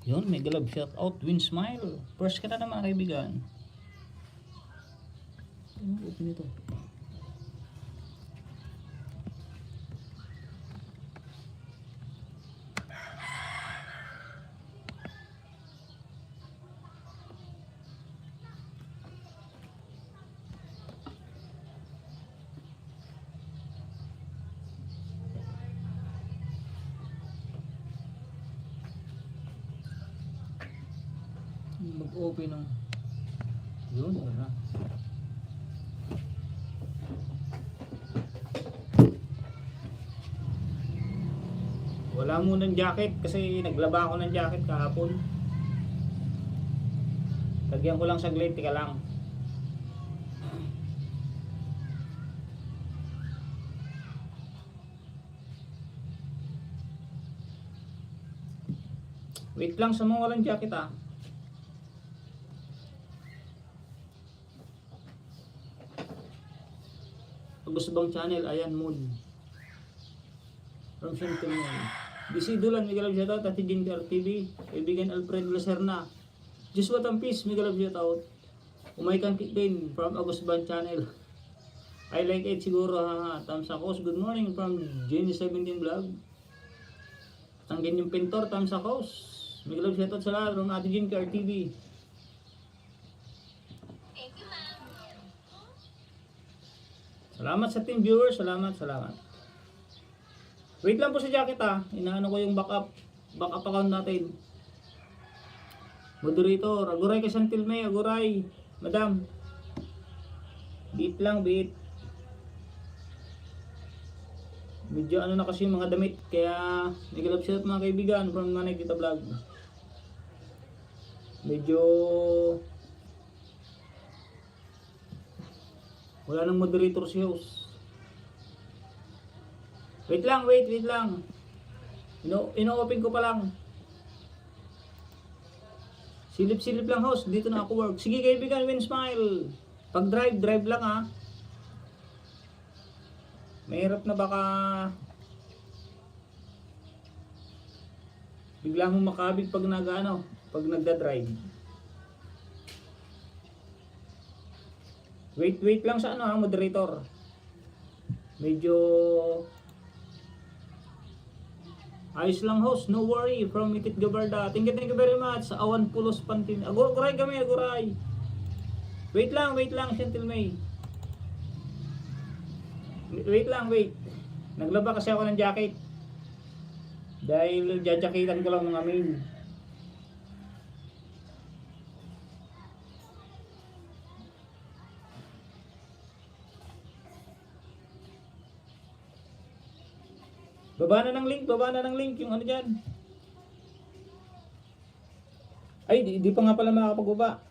Yun, mega love shout out, Win Smile. First ka na naman kaibigan. Open ito. Mag-open ng yun, wala. Wala munang jacket kasi naglaba ako ng jacket kahapon. Lagyan ko lang saglit, tika lang. Wait lang sa mga walang jacket ah. Gusto bang channel? Ayan, mood. From Shintonon. BC Dulan, mega love shoutout. Ate Ginger TV. Kaibigan Alfred Lacerna. Just what ang peace, mega love shoutout. Umaykan Kitin from August Band channel. I like it siguro ha. Thumbs up. Good morning from Jenny 17 vlog. Tanggin yung pintor, thumbs up. Mega love shoutout sa lahat from Ate Ginger TV. Salamat sa team viewers, salamat. Wait lang po sa jacket ha. Inaano ko yung backup account natin. Moderator, Aguray Kasantil May, Aguray. Madam. Beat lang, beat. Medyo ano na kasi yung mga damit. Kaya nag-love shout mga kaibigan from Manay Kita Vlog. Medyo wala nang moderator si host. Wait lang. Ino-open ko pa lang. Silip-silip lang host. Dito na ako work. Sige kaibigan, Win Smile. Pag drive lang ha. Mahirap na baka bigla mong makabig pag pag nagda-drive. Wait lang sa moderator. Medyo ayos lang host, no worry from Mikit Gabarda. Thank you very much. Awan Pulos Pantin. Aguray kami, aguray. Wait lang, Sentil May. Wait. Naglaba kasi ako ng jacket. Dahil jajakitan ko lang mga main. Baba na ng link yung ano dyan. Ay, di pa nga pala makakapagbaba.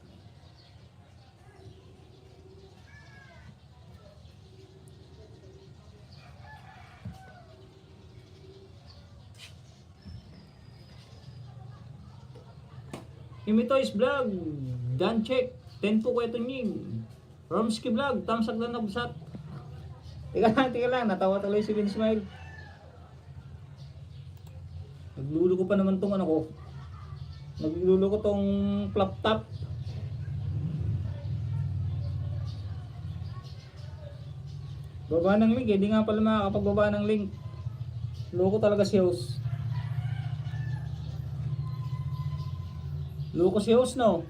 Imitoys Vlog, Dan Check, Tenpo Kweto Nying, Romsky Vlog, Tamsak na nabsat. Tika lang, natawa tuloy si Win Smile. Nagluluko pa naman tong ano ko. Nagluluko tong flop top. Baba ng link, hindi nga pala makakapagbaba ng link. Loko talaga si host. Loko si host no.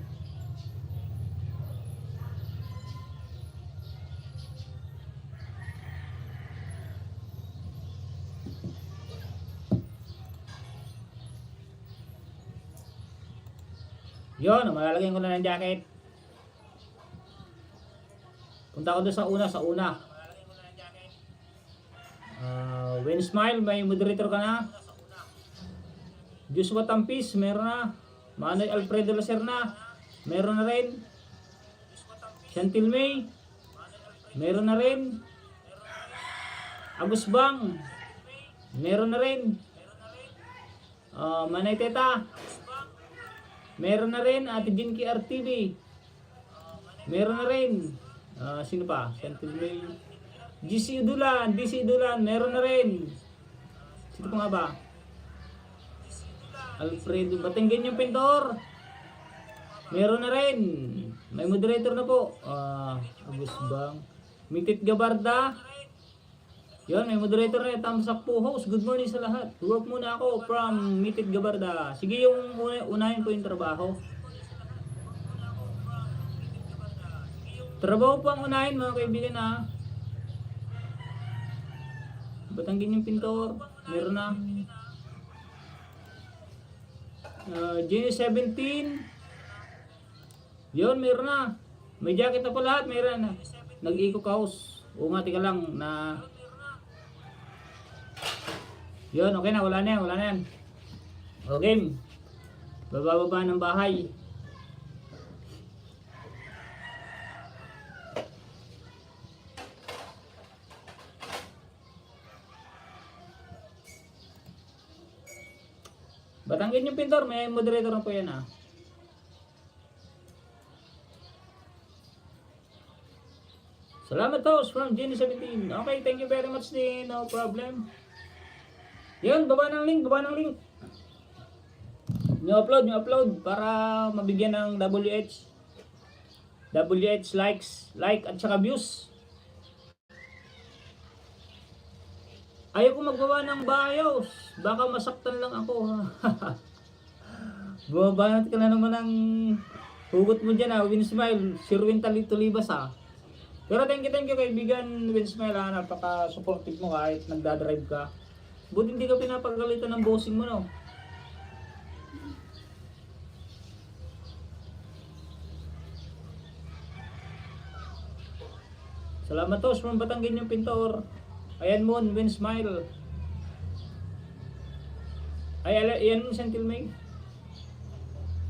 Yun, malalagyan ko na ng jacket. Punta ko doon sa una. Win Smile, may moderator ka na. Joshua Tampis, meron na. Manoy Alfredo Lacerna, meron na rin. Chantil May, meron na rin. Agus Bang, meron na rin. Manay Teta, meron na rin. Ate Jinky RTV, meron na rin. Sino pa? Chantil May. DC Dulan, meron na rin. Sino pa nga ba? Alfredo, Batingin yung pintor. Meron na rin. May moderator na po. Agus Bang. Mitit Gabarda. Yun, may moderator na. Thumbs up po, host. Good morning sa lahat. Work muna ako from Mitit Gabarda. Sige, yung unahin po yung trabaho. Trabaho po ang unahin mga kaibigan ha. Batanggin yung pintor. Meron na. Genie 17. Yun, meron na. May jacket na po lahat. Meron na. Nag-eco house. O nga, tika lang na... Yun, okay na. Wala na yan. Wala na yan. Okay. Bababa ng bahay. Batanggin yung pintor. May moderator na po yan ha. Salamat host from Genie 17. Okay, thank you very much din. No problem. Yun, baba ng link. New upload para mabigyan ng WH likes, like at saka views. Ayaw ko magbawa ng bios. Baka masaktan lang ako. Bumabanat ka na naman ng hugot mo dyan ha. Winsmile, Sirwin Tulibas ha. Pero thank you kaibigan Winsmile ha. Napaka-supportive mo kahit nagdadrive ka. Buti hindi ka pinapagalitan ng bossing mo no. Salamat host from Batanggin yung pintor. Ayan mo, Winsmile. Ayan mo, Sentil May.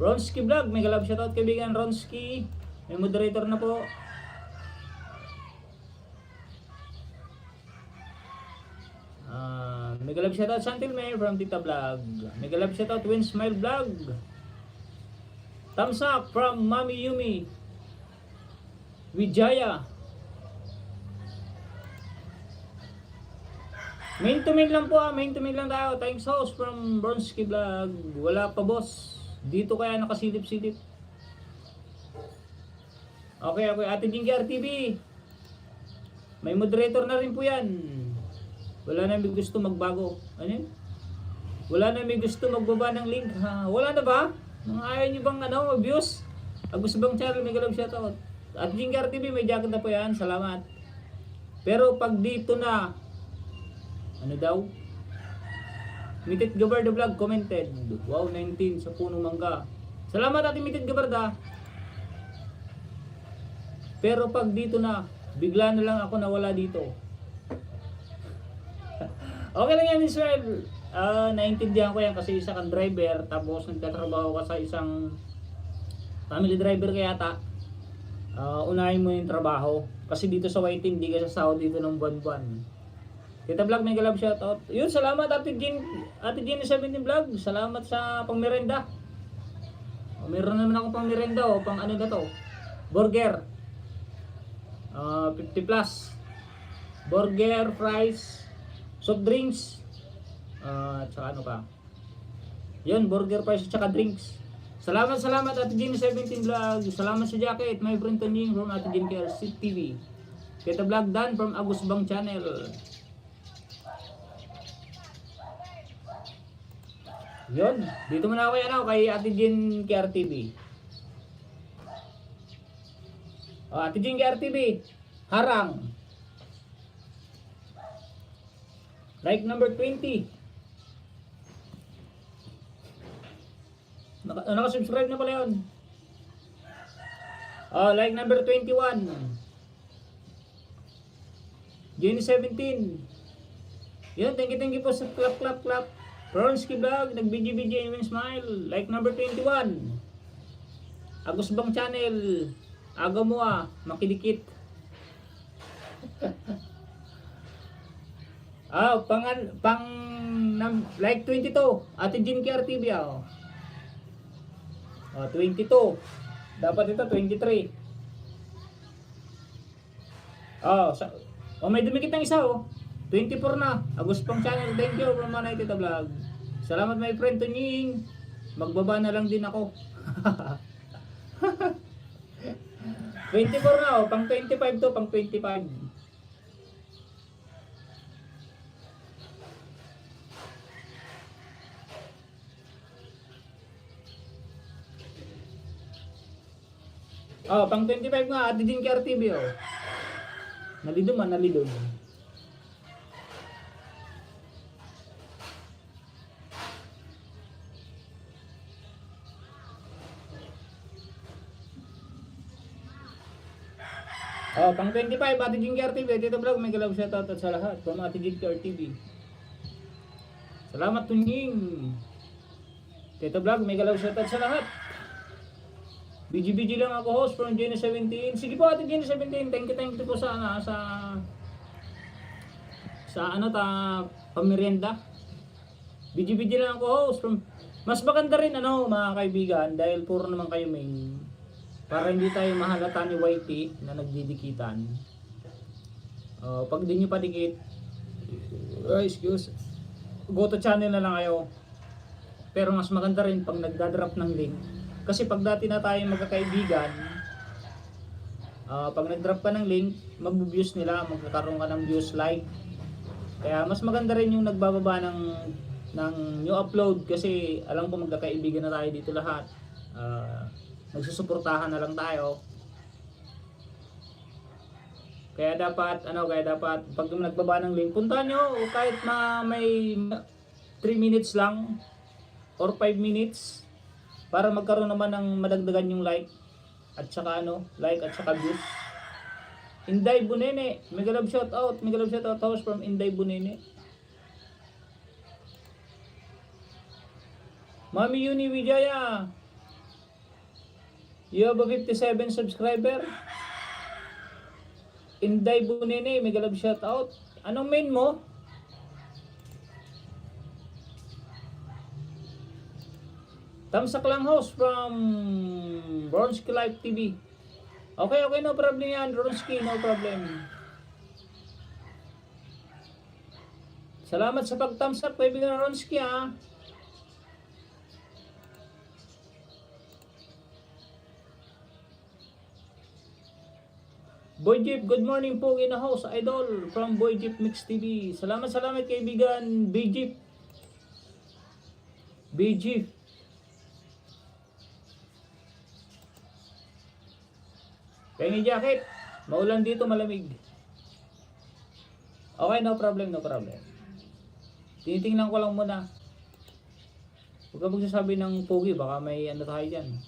Ronski Vlog, may galab shoutout kaibigan Ronski. May moderator na po. May galab shoutout Sentil May from Tita Vlog. May galab shoutout Winsmile Vlog. Thumbs up from Mami Yumi Wijaya. Main to main lang po main to main lang tayo. Thanks host from Bronski Vlog. Wala pa boss. Dito kaya nakasilip-silip. Okay, Ate Jinky RTV. May moderator na rin po yan. Wala na may gusto magbago. Ano yun? Wala na may gusto magbaba ng link. Ha? Wala na ba? Mga ayaw nyo bang views? Gusto bang channel, may galap shoutout. Ate Jinky RTV, may jacket na po yan. Salamat. Pero pag dito na, ano daw? Mitit Gabarda Vlog commented. Wow, 19 sa punong mangga. Salamat Ate Mitit Gabarda. Pero pag dito na, bigla na lang ako nawala dito. Okay lang yan Israel. Naintindihan ko yan kasi isa kang driver. Tapos nagtatrabaho ka sa isang family driver kaya yata. Unahin mo yung trabaho. Kasi dito sa Whiting, hindi ka sasahod dito ng buwan-buwan. Tita Vlog, may galab shoutout. Yun, salamat Ate Genie 17 Vlog. Salamat sa pangmerenda. Meron naman ako pang merenda pang ano na to. Burger. 50 plus. Burger, fries, soft drinks. Tsaka ano pa. Yun, burger, fries, tsaka drinks. Salamat Ate Genie 17 Vlog. Salamat sa jacket, my friend Tonying from Ate Genie TV. Tita Vlog Dan from Agus Bang Channel. Yun, dito muna ako kay Ate Jean KRTV. Ate Jean KRTV, harang. Like number 20. Naka-subscribe na pala yun. Like number 21. Jean 17. Yun, thank you po sa clap. Ronski Vlog, nag-BG Winsmile. Like number 21. Agus Bang Channel. Aga mo makidikit. Like 22. Ate Jean KRTV 22. Dapat ito 23. May dumikit ng isa 24 na. Agus Bang Channel. Thank you from Manay Tita Vlog. Salamat my friend Tunying. Magbaba na lang din ako. 24 na oh, pang 25 to, pang 25. Oh, pang 25 nga, Ate Din Care TV oh. Nalidom man, nalidom. Oh, pang 25, Ate Din Care TV. Tito Vlog, may galab shoutout sa lahat. From Ate Din Care TV. Salamat Tunying. Tito Vlog, may galab shoutout sa lahat. BG lang ako host from Jenny 17. Sige po Ate Jenny 17, thank you po sa ano ta pamerienda. BG lang ako host from. Mas maganda rin ano mga kaibigan dahil puro naman kayo main. Para hindi tayo mahalata ni YT na nagdidikitan. Pag di nyo padikit, excuse, go to channel na lang kayo. Pero mas maganda rin pag nagdadrop ng link. Kasi pag dati na tayo magkakaibigan, pag nag-drop ka ng link, mag-views nila, magkakaroon ka ng views like. Kaya mas maganda rin yung nagbababa ng new upload kasi alam ko magkakaibigan na tayo dito lahat. Nagsusuportahan na lang tayo. Kaya dapat pag nagbaba ng link, puntahan nyo kahit may 3 minutes lang or 5 minutes. Para magkaroon naman ng madagdagan yung like at saka views. Inday Bunene, mega love shout out house from Inday Bunene. Mami Yuni Wijaya, you have a 57 subscriber. Inday Bunene, mega love shout out. Anong main mo? Tamsak lang host from Bronski Live TV. Okay, no problem yan, Bronski, no problem. Salamat sa pag-tamsak, kaibigan Bronski ha. Boy Jeep, good morning po in the house, idol from Boy Jeep Mix TV. Salamat kaibigan B Jeep. Pengi jacket, maulan dito, malamig. Okay, no problem. Tinitingnan ko lang muna. Huwag ka magsasabi ng pogi, baka may ano tayo dyan.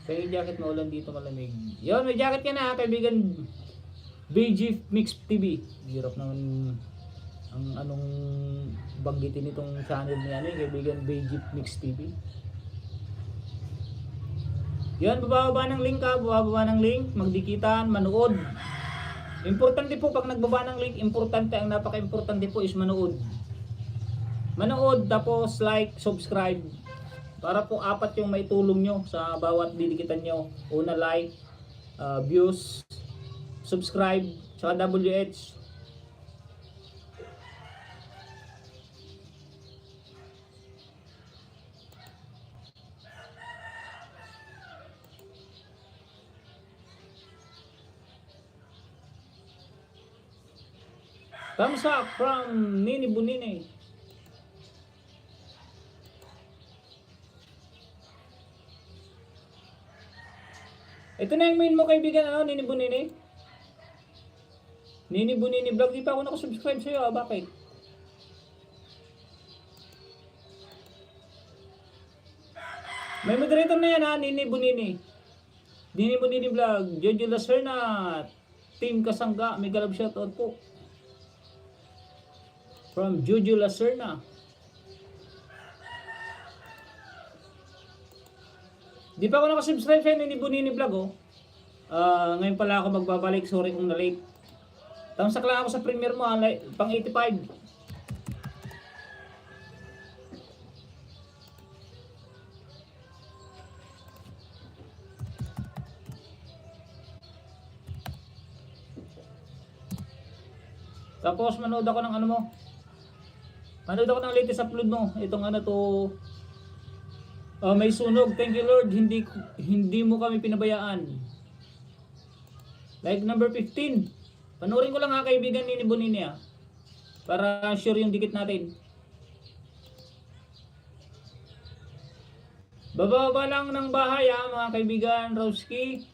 Pengi jacket, maulan dito, malamig. Yun, may jacket ka na kaibigan BG Mix TV. Hirap naman ang anong banggitin itong channel niya kaibigan BG Mix TV. Yan, bababa ng link magdikitan, manood. Importante po pag nagbaba ng link, ang napaka-importante po is manood. Manood, tapos like, subscribe. Para po 4 yung maitulong nyo sa bawat didikitan nyo. Una, like, views, subscribe, saka WH. Thumbs up from Nini Bunini. Ito na yung main mo kaibigan, Nini Bunini. Nini Bunini vlog, di pa ako nakasubscribe sa'yo, bakit? May moderator na yan Nini Bunini. Nini Bunini vlog, Jojo Lacerna, Team Kasangga, may galab shoutout po. From Jojo Lacerna. Di pa ako nakasubscribe sa Nini Bunini vlog ngayon pala ako magbabalik, sorry kung na-late. Tamsak lang ako sa premiere mo pang 85. Tapos manood ako ng ano mo. Manood ako ng latest upload mo. Itong ano to, may sunog. Thank you Lord, hindi mo kami pinabayaan. Like number 15. Panoorin ko lang ha kaibigan ni Bonini ha. Para sure yung dikit natin. Bababa lang ng bahay ha mga kaibigan. Rowski,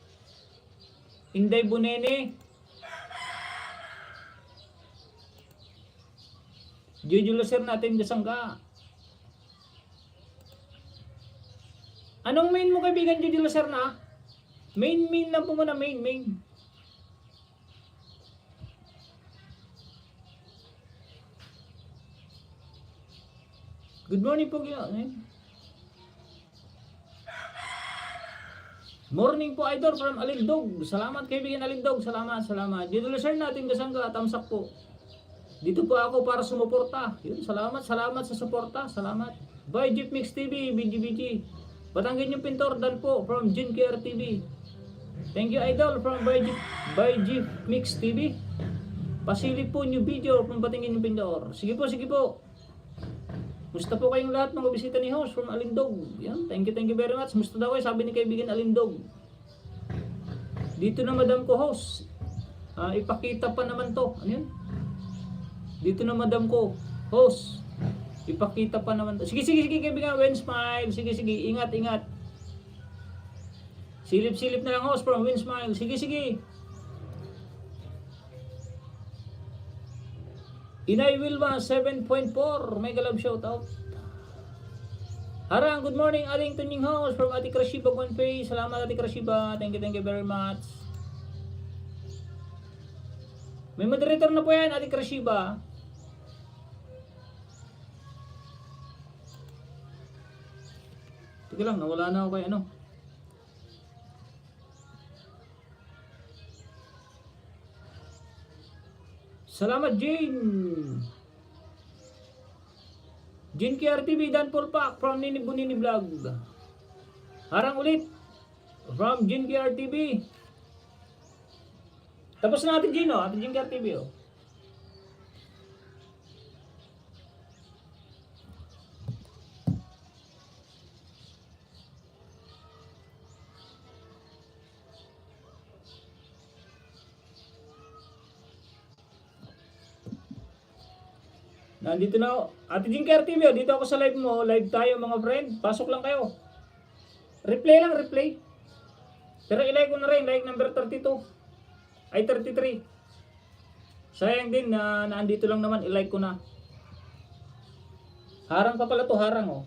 Inday Bonini, Jojo Laser natin kasangga. Anong main mo kaibigan Jojo Laser na? Main lang po muna, main. Good morning po kayo. Morning po idol from Alindog. Salamat kaibigan Alindog. Salamat. Jojo Laser natin kasangga. Tamsak po. Dito po ako para sumuporta. Yun, salamat sa suporta. Salamat. By Jeep Mix TV, BGBG. Batanggen yung pintor dan po from Jin KR TV. Thank you idol from by Jeep Mix TV. Pasilip po new video from Batanggen yung pintor. Sige po. Musta po kayong lahat mga bisita ni host from Alindog. Yan, thank you very much. Musta daw kayo, sabi ni kaibigan Alindog. Dito na madam ko host. Ipakita pa naman to. Ano yun? Dito na madam ko, host. Ipakita pa naman. Sige kaibigan, Win Smile. Sige, ingat. Silip na lang host from Win Smile. Sige. Inay Wilma 7.4. Mega love shoutout. Harang, good morning. Ating tunying host from Ate Krashiba Gonpei. Salamat Ate Krashiba. Thank you very much. May moderator na po yan, Ate Krashiba. Sige lang, nawala na ako kay ano. Salamat Jane KRTV, Dan Pulpak from Nini Bunini Vlog. Harang ulit from Jane KRTV. Tapos na natin Jane, Ate Jane KRTV. Nandito na ako. Ate Jinker TV, dito ako sa live mo. Live tayo mga friend. Pasok lang kayo. Replay. Pero ilike ko na rin. Like number 32. Ay 33. Sayang din na nandito lang naman. Ilike ko na. Harang pa pala to. Harang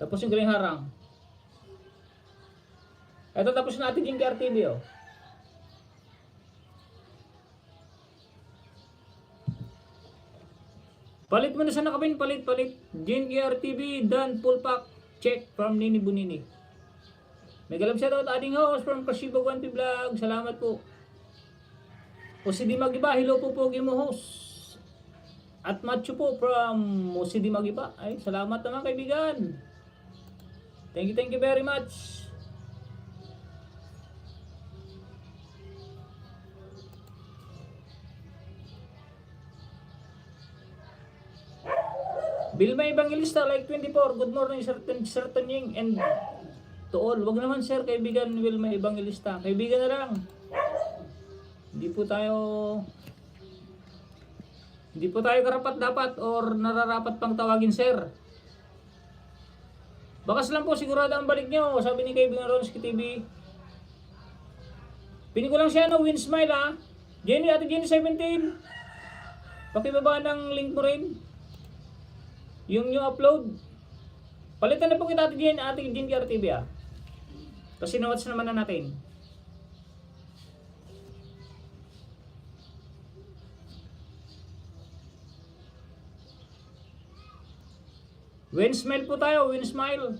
Tapos yung galing harang. Ito tapos na Ate Jinker TV Palit mo na sa nakapin, palit. Jin KRTV, Dan Pulpak, check from Nini Bunini. May galap shoutout ating host from Kashiba Guanti Vlog. Salamat po. O si Di Magiba, hello po pogi mo host. At Macho po from si Di Magiba. Ay, salamat naman kaibigan. Thank you very much. Bilma Evangelista, like 24. Good morning, Sir Tanying and to all. Wag naman sir, kaibigan Wilma Evangelista. Kaibigan na lang. Hindi po tayo karapat dapat or nararapat pang tawagin sir. Bakas lang po, sigurado ang balik nyo. Sabi ni kaibigan Ronski TV. Pinin ko lang siya Win Smile ha. Ate Jenny 17. Pakibaba ng link mo rin. Yung new upload. Palitan na po kita Ate Jen KRTV Kasi na-watch naman na natin. Win Smile po tayo, Win Smile.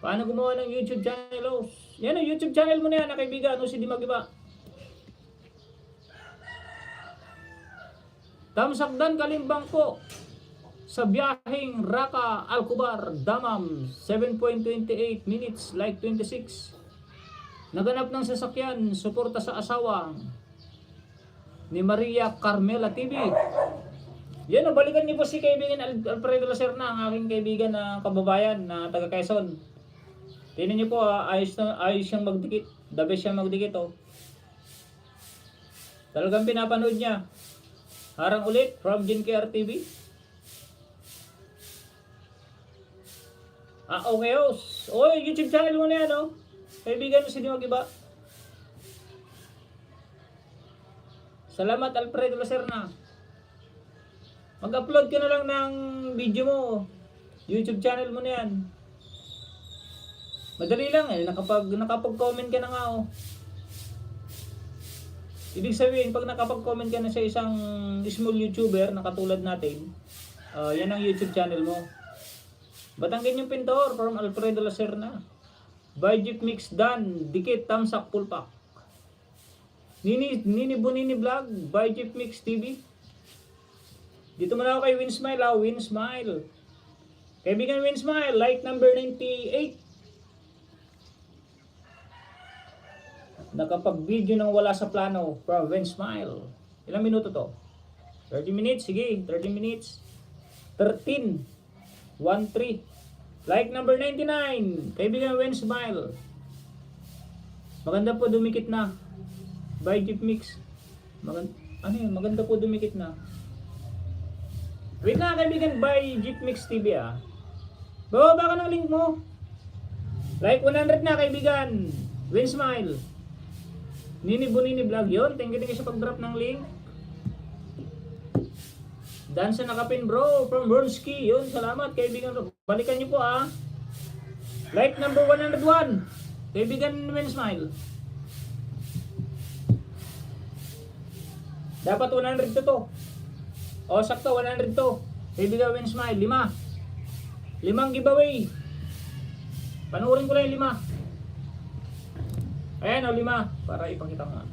Paano gumawa ng YouTube channel? Yan ang YouTube channel mo na yan, kaibigan. Si Di Magiba. Tamsakdan Kalimbang po sa biyaheng Raka Alcubar Damam 7.28 minutes like 26. Naganap ng sasakyan, suporta sa asawang ni Maria Carmela TV. Yan, balikan niyo po si kaibigan Alfredo Lacerna, ang aking kaibigan na kababayan na taga Quezon. Tingnan niyo po, ayos siyang magdikit. The best siyang magdikit, oh. Talagang pinapanood niya. Harang ulit from JinKR TV. Okay, oh. YouTube channel mo na yan, oh. Kaibigan mo si Dimag Iba. Salamat Alfredo Lacerna. Mag-upload ka na lang ng video mo. YouTube channel mo na yan. Madali lang eh. Nakapag-comment ka na nga, oh. Ibig sabihin, pag nakapag-comment ka na sa isang small YouTuber na katulad natin, yan ang YouTube channel mo. Batanggin yung pintor from Alfredo Lacerna. By Jeep Mix Dan, dikit, tamsak, pulpak. Nini Bonini Vlog, by Jeep Mix TV. Dito muna ako kay Win Smile, Win Smile. Kaibigan Win Smile, like number 98. Nakapag-video ng wala sa plano from Win Smile. Ilang minuto to? 30 minutes, sige, 30 minutes. 13. 1-3. Like number 99. Kaibigan Win Smile. Maganda po dumikit na. By Jeep Mix. Maganda po dumikit na. Wait na kaibigan, by Jeep Mix TV ah. Bababa ka ng link mo. Like 100 na kaibigan. Win Smile. Nini Bonini Vlog yun. Thank you sa pag-drop ng link. Dansa Nakapin bro from Burnski. Yun, salamat kaibigan. Balikan nyo po ah. Like number 101. Kaibigan Win Smile. Dapat 100 to. Sakto 100 to. Kaibigan Win Smile, 5 giveaway. Panuorin ko lang yung 5. Ayan 5 para ipakita ko nga.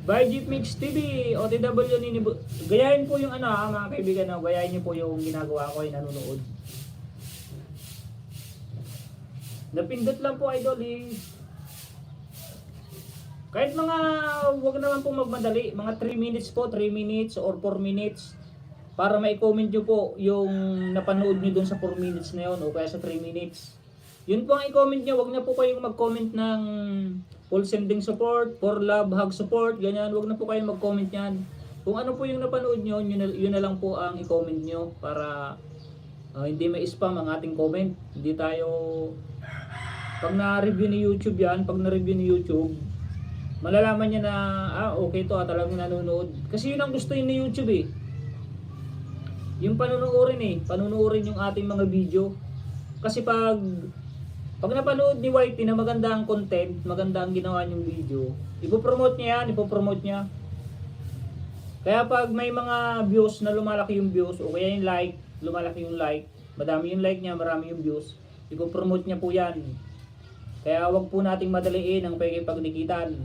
By Jeep Mix TV, OTW Nini. Gayahin po yung mga kaibigan, gayahin niyo po yung ginagawa ko ay nanonood. Napindot lang po idol eh. Kahit wag naman po magmadali, mga 3 minutes po, 3 minutes or 4 minutes para ma-comment nyo po yung napanood nyo dun sa 4 minutes na yun o kaya sa 3 minutes. Yun po ang i-comment nyo, wag na po kayong mag-comment ng full sending support, for love, hug support, ganyan, wag na po kayong mag-comment yan. Kung ano po yung napanood nyo, yun na lang po ang i-comment nyo para hindi ma-spam ang ating comment. Hindi tayo, pag na-review ni YouTube yan, malalaman niya na okay to talagang nanonood. Kasi yun ang gusto ni YouTube eh. Yung panunuorin yung ating mga video. Kasi pag napanood ni Whitey na maganda ang content, maganda ang ginawa niyong video, ipopromote niya. Kaya pag may mga views na lumalaki yung views o kaya yung like, lumalaki yung like, madami yung like niya, marami yung views, ipopromote niya po yan. Kaya wag po nating madaliin ang pagdikitan.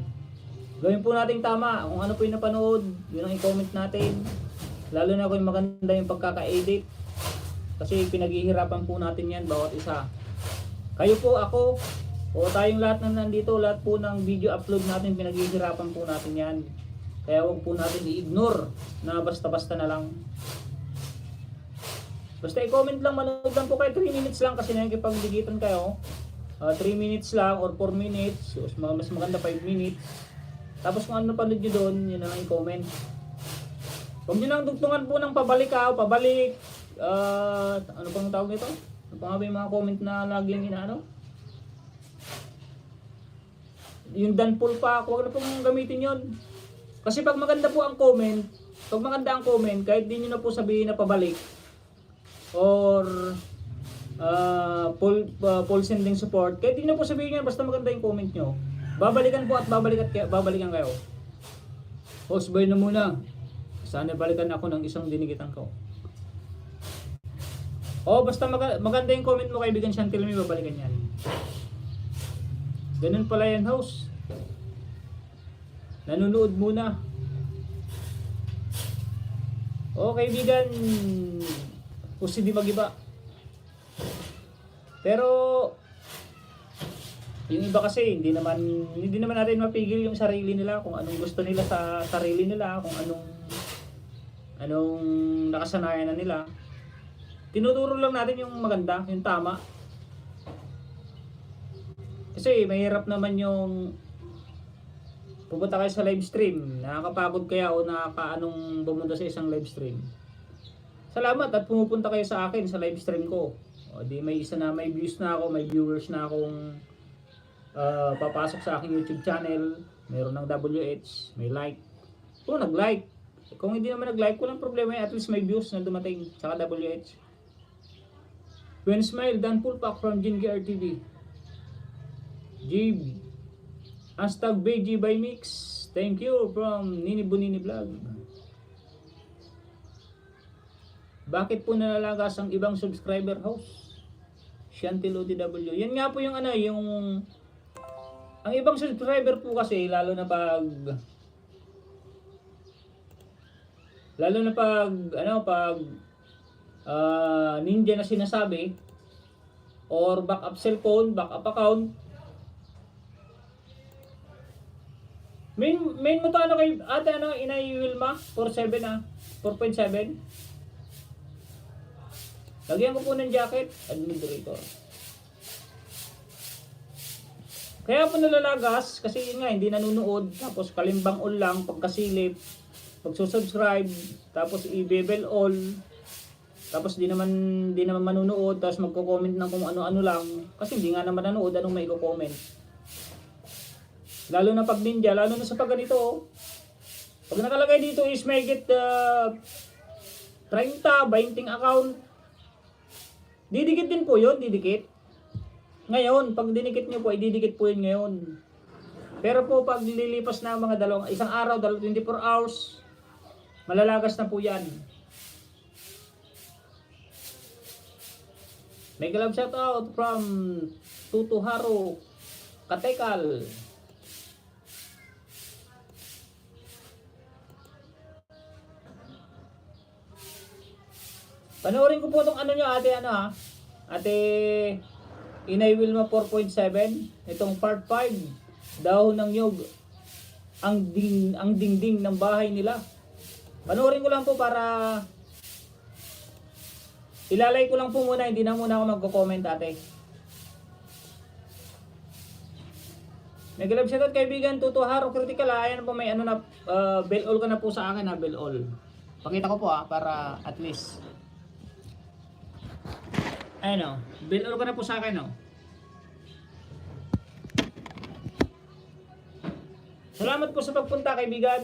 Gawin po natin tama. Kung ano po yung napanood, yun ang i-comment natin. Lalo na kung maganda yung pagkaka-edit. Kasi pinaghihirapan po natin yan bawat isa. Kayo po, ako, o tayong lahat na nandito, lahat po ng video upload natin, pinaghihirapan po natin yan. Kaya wag po natin i-ignore na basta-basta na lang. Basta i-comment lang, manood lang po kayo, 3 minutes lang kasi nakikipagdigitan kayo. 3 minutes lang or 4 minutes, mas maganda 5 minutes. Tapos kung ano panood nyo doon, yun ang i-comment. Huwag nyo nang dugtungan po ng pabalik. Ano pang tawag nito? Ano pang yung mga comment na laging inaano? Yung dan pull pa, huwag na pong gamitin yon. Kasi pag maganda ang comment, kahit di nyo na po sabihin na pabalik, or full sending support, kahit di nyo po sabihin yan, basta maganda yung comment nyo. Babalikan po at babalikan kayo. Host boy na muna. Sana balikan ako ng isang dinigitan ko. Basta maganda yung comment mo kaibigan Chantil, may babalikan yan. Ganun pala yan host. Nanonood muna. Kaibigan, o si Dimag Iba. Pero Yung iba kasi hindi naman natin mapigil yung sarili nila kung anong gusto nila sa sarili nila, kung anong nakasanayan na nila. Tinuturo lang natin yung maganda, yung tama. Kasi mahirap naman yung pupunta kayo sa live stream, nakakapagod kaya o nakakaanong bumunta sa isang live stream. Salamat at pumupunta kayo sa akin sa live stream ko. O di may isa na, may views na ako, may viewers na akong papasok sa aking YouTube channel. Meron ng WH, may like. Kung nag-like. Kung hindi naman nag-like, walang problema, at least may views na dumating. Saka WH. When smile, Dan Pulpak from Jinky RTV. Jib. Hashtag BG by Mix. Thank you from Nini Bunini Vlog. Bakit po nalalagas ang ibang subscriber host? Shantil OTW. Yan nga po yung ang ibang subscriber po kasi lalo na pag ninja na sinasabi or backup cellphone, backup account. Main mo to kay ate Inay Wilma 47 4.7. Lagyan ko po ng jacket, administrator. Kaya po nalalagas kasi yun nga hindi nanonood, tapos kalimbang all lang pagkasilip, pagsusubscribe, tapos i-bebel all, tapos di naman manonood, tapos magko-comment ng kung ano-ano lang kasi hindi nga naman nanood, anong may i-comment. Lalo na pag ninja, lalo na sa pag ganito. Pag nakalagay dito is may get 30, 20 account. Didikit din po yun, didikit. Ngayon, pag dinikit nyo po, ididikit po yun ngayon. Pero po, pag lilipas na mga isang araw, 24 hours, malalagas na po yan. Mega love shout out from Tutuharo, Katekal. Panoorin ko po itong Ate Inay Wilma 4.7, itong part 5, dahon ng nyog, ang dingding ng bahay nila. Panoorin ko lang po para ilalay ko lang po muna, hindi na muna ako magko-comment ate. Nag-love shoutout kaibigan Tutuharo Critical, ayan po may bell all ka na po sa akin bell all. Pakita ko po para at least. Ayun bell all ka na po sa akin Salamat po sa pagpunta kaibigan.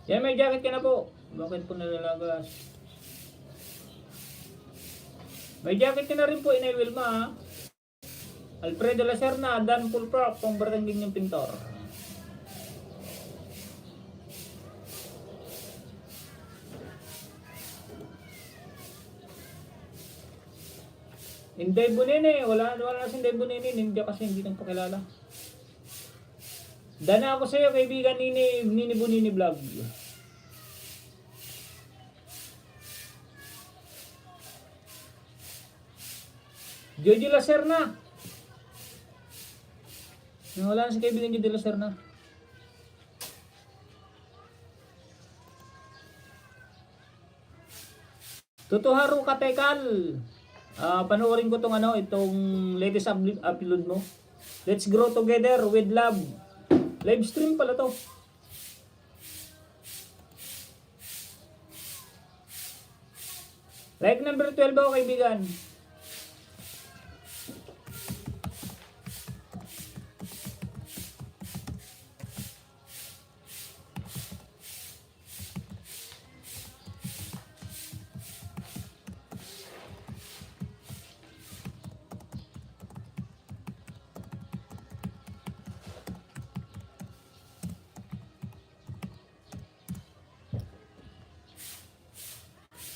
Yan, may jacket ka na po. Bakit po nalalagas? May jacket ka na rin po, Inay Wilma Alfredo La Serna, Dan Pulpak, pang Barangay yung Pintor. Inday Bunini, wala si Inday Bunini, ninja kasi hindi nang pakilala. Dana ako sa iyo kaibigan Nini Bunini Vlog. Jojo La Serna. Wala na si kaibigan Jojo La Serna. Tutuharo Katekal. Panoorin ko itong latest upload mo. Let's grow together with love. Live stream pala to. Like number 12 ako kaibigan.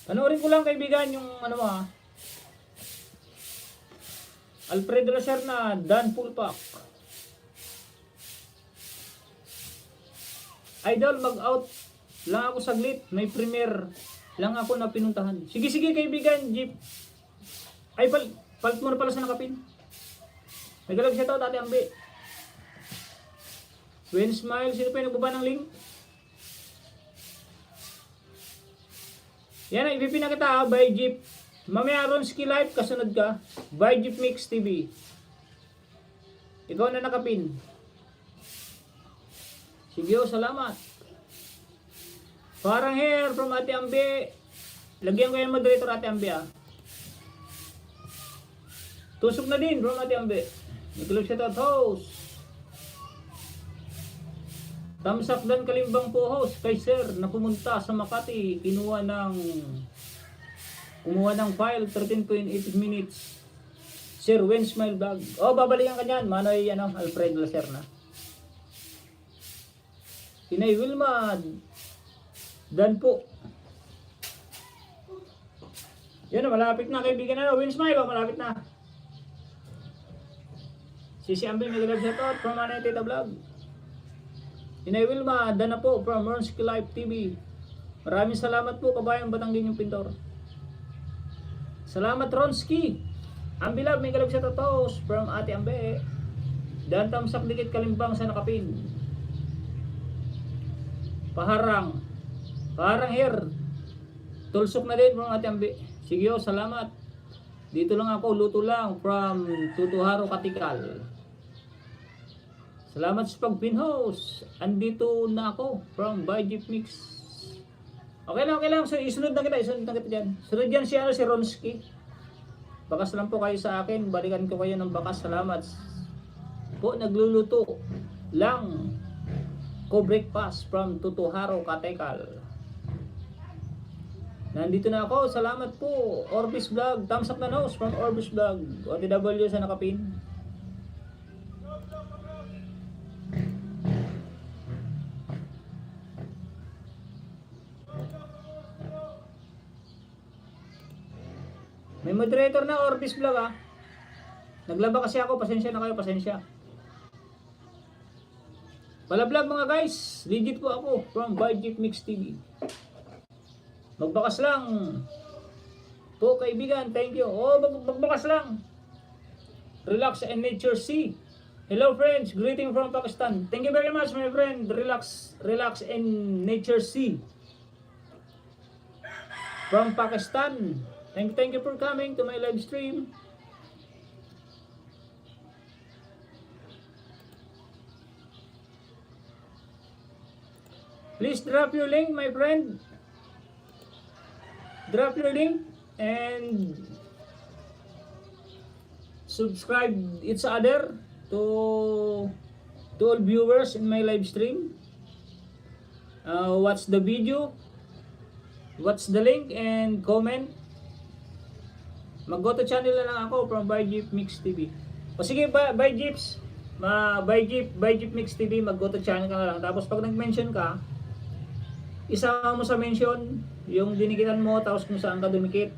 Panoorin ko lang kaibigan yung Alfredo La Serna, Dan Pulpak. Idol, lang ako saglit. May premiere lang ako na pinuntahan. Sige, sige kaibigan, Jeep. Ay, palit mo na pala sa nakapin. May galab siya to, Ate Ambi. When Smile, sino pa yung nagbaba ng link? Yan, ipipin na kita ha, by Jeep. Mamaya Ronski Live, kasunod ka. By Jeep Mix TV. Ikaw na nakapin. Sige, salamat. Parang hair from Ate Ambi. Lagyan ko yung moderator Ate Ambi ha. Tusok na din from Ate Ambi. Nag-club siya to host. Tamsak dan Kalimbang po host kay sir na pumunta sa Makati. Kumuha ng file 13.8 minutes. Sir, when smile vlog. Oh, babalikan ka niyan. Manoy, Alfred Lacerna. Inay Wilma. Dan po. Yan, malapit na kaibigan na. When smile, malapit na. Si Ambil nag-live sa to from Tita Vlog. Inay Wilma, Dan na po from Ronski Live TV. Maraming salamat po, kabayang Batanggin yung pintor. Salamat Ronski. Ambilab, may galab sa totos from Ate Ambe. Dan tamsak dikit Kalimbang sa nakapin. Paharang hair. Tulsok na din from Ate Ambe. Sige, salamat. Dito lang ako, luto lang from Tutuharo Katikal. Salamat sa pag-pinhost. Andito na ako from By Jeep Mix. Okay lang. So, isunod na kita dyan. Sunod dyan si Ronski. Bakas lang po kayo sa akin. Balikan ko kayo ng bakas. Salamat. Po, nagluluto lang ko breakfast from Tutuharo Katikal. Nandito na ako. Salamat po. Orbis Vlog. Thumbs up na nose from Orbis Vlog. OTW sa nakapin. May moderator na Orbis Vlog ha. Naglaba kasi ako. Pasensya na kayo. Pasensya. Pala-vlog mga guys. Legit po ako from By Jeep Mix TV. Magbakas lang. Po kaibigan. Thank you. Oh, magbakas lang. Relax and nature see. Hello friends. Greeting from Pakistan. Thank you very much my friend. Relax and nature see. From Pakistan. Thank you for coming to my live stream. Please drop your link, my friend. Drop your link and subscribe each other to all viewers in my live stream. Watch the video, watch the link, and comment. Mag-go to channel na lang ako from By Jeep Mix TV. O sige, By Jeeps, By Jeep Mix TV, mag-go to channel ka na lang. Tapos pag nag-mention ka, isama mo sa mention yung dinikitan mo, tapos kung saan ka dumikit.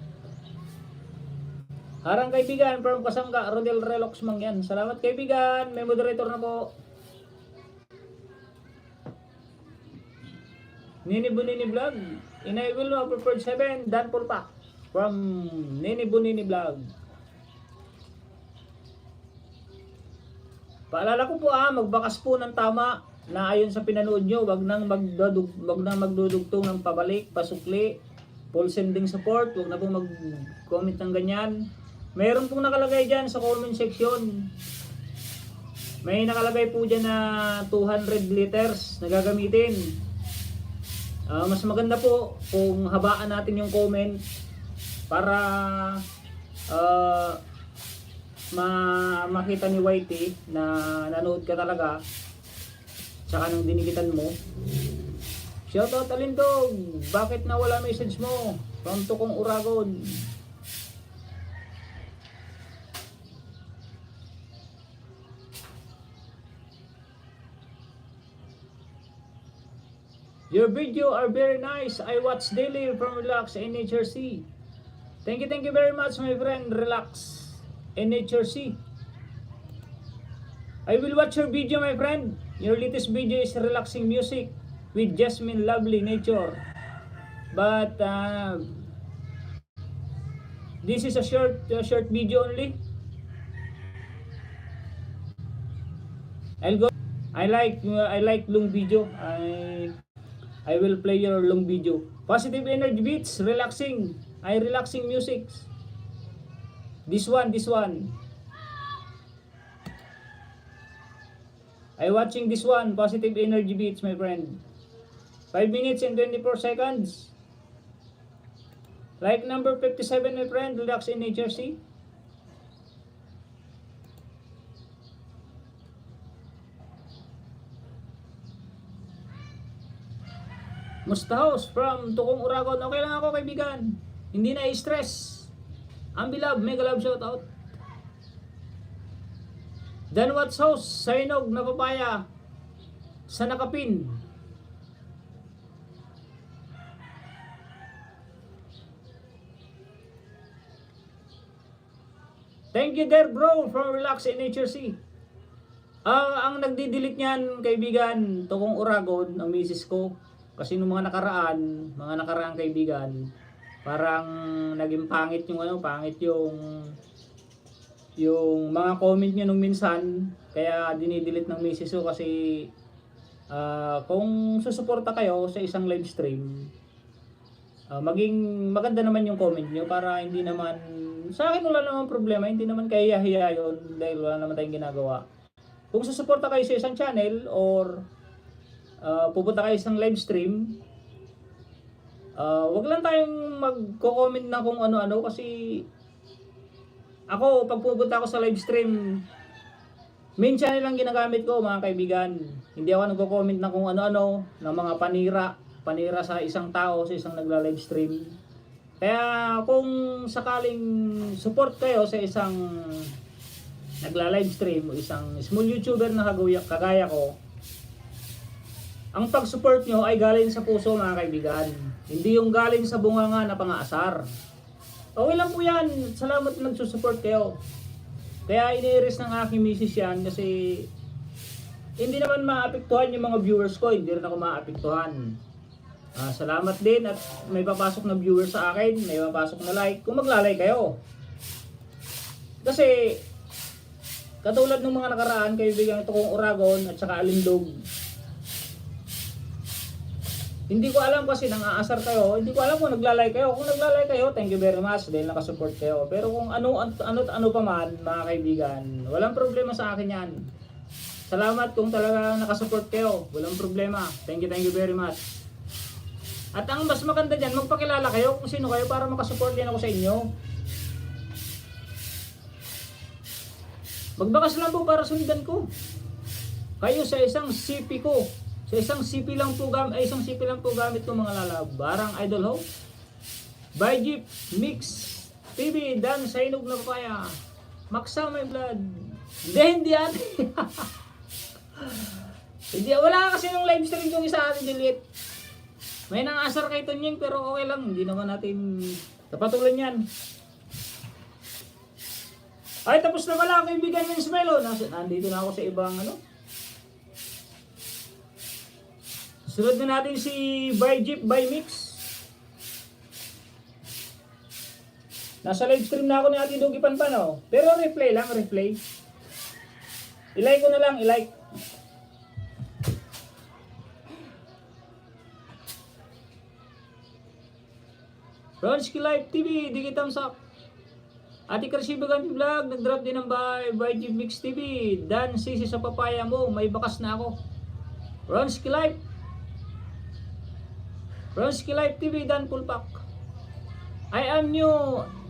Harang kaibigan from Kasangga, Rodel Relox Mangyan. Salamat kaibigan, may moderator na po. Nini Bunini Vlog. Inay Wilma Preferred 7, Dan Pulpak. From Nini Bunini Vlog. Paalala ko po magbakas po ng tama na ayon sa pinanood nyo. Wag nang magdudugtong ng pabalik, pasukli, full sending support. Wag na pong mag-comment ng ganyan. Meron pong nakalagay dyan sa comment section. May nakalagay po dyan na 200 liters na gagamitin. Mas maganda po kung habaan natin yung comment para makita ni Whitey na nanood ka talaga tsaka nang dinikitan mo. Shoutout Alindog, bakit nawala message mo? From Tukong Uragon. Your video are very nice. I watch daily from Relax and Nature C. Thank you very much my friend. Relax and Nature C. I will watch your video my friend. Your latest video is relaxing music. with Jasmine Lovely Nature. But this is a short video only. I'll go. I like long video. I will play your long video. Positive energy beats, relaxing. Relaxing music. This one. I watching this one, positive energy beats, my friend. 5 minutes and 24 seconds. Like number 57, my friend, relax in nature, see? Mustahos from Tukong Uragon. Okay lang ako, kaibigan. Hindi na i-stress. Ambilab, mega love shout out. Dan What's House, Sainog na papaya sa nakapin. Thank you there bro from Relax in Nature Sea. Ang nagdi-delete niyan, kaibigan, Tukong Uragon, ang misis ko. Kasi nung mga nakaraang kaibigan, parang naging pangit yung mga comment niya nung minsan, kaya dinidelete ng misis ko kasi kung susuporta kayo sa isang live stream, maging maganda naman yung comment niyo para hindi naman, sa akin wala naman problema, hindi naman kahiya-hiya yun dahil wala naman tayong ginagawa. Kung susuporta kayo sa isang channel or pupunta kayo sa isang live stream, wag lang tayong magko-comment na kung ano-ano kasi ako, pag pupunta ako sa live stream, main channel lang ginagamit ko, mga kaibigan. Hindi ako nagko-comment na kung ano-ano, ng mga panira sa isang tao, sa isang nagla-live stream. Kaya kung sakaling support kayo sa isang nagla-live stream o isang small YouTuber na kagaya ko, ang pag-support nyo ay galing sa puso, mga kaibigan. Hindi yung galing sa bunganga na pang-aasar. Okay lang po yan. Salamat na nagsusupport kayo. Kaya ini-erase ng aking misis yan kasi hindi naman maapektuhan yung mga viewers ko. Hindi rin ako maapektuhan. Salamat din at may papasok na viewers sa akin. May papasok na like. Kung maglalike kayo. Kasi katulad ng mga nakaraan, kaibigan ito kong Uragon at saka Alindog. Hindi ko alam kasi nang aasar kayo, hindi ko alam kung naglalike kayo. Kung naglalike kayo, thank you very much dahil nakasupport kayo. Pero kung ano pa man, mga kaibigan, walang problema sa akin yan. Salamat kung talaga nakasupport kayo. Walang problema. Thank you very much. At ang mas maganda dyan, magpakilala kayo kung sino kayo para makasupport din ako sa inyo. Magbakas lang po para sundan ko. Kayo sa isang CP ko. Sa isang CP lang po gamit ko, mga lalab. Barang Idol Hope. By Jeep Mix TV Dan Sainog na papaya. Maksa my blood. Hindi ate. Hindi, wala kasi yung live stream kong isa atin delete. May nang-asar kay Tonyeng pero okay lang. Hindi naman natin tapatulan yan. Ay, tapos na pala kaibigan ng Smelo. Nandito na ako sa ibang sunod na natin si By Jeep By Mix. Nasa live stream na ako ni Ate Dugi Panpan. Pero replay lang, replay. I-like ko na lang, i-like. Ronski Live TV, di kita thumbs up. Ate Karsibagan Vlog, nag-drop din ng By Jeep Mix TV. Dan sisi sa papaya mo, may bakas na ako. Ronski Live. Ronski Live TV, Dan Pulpak. I am new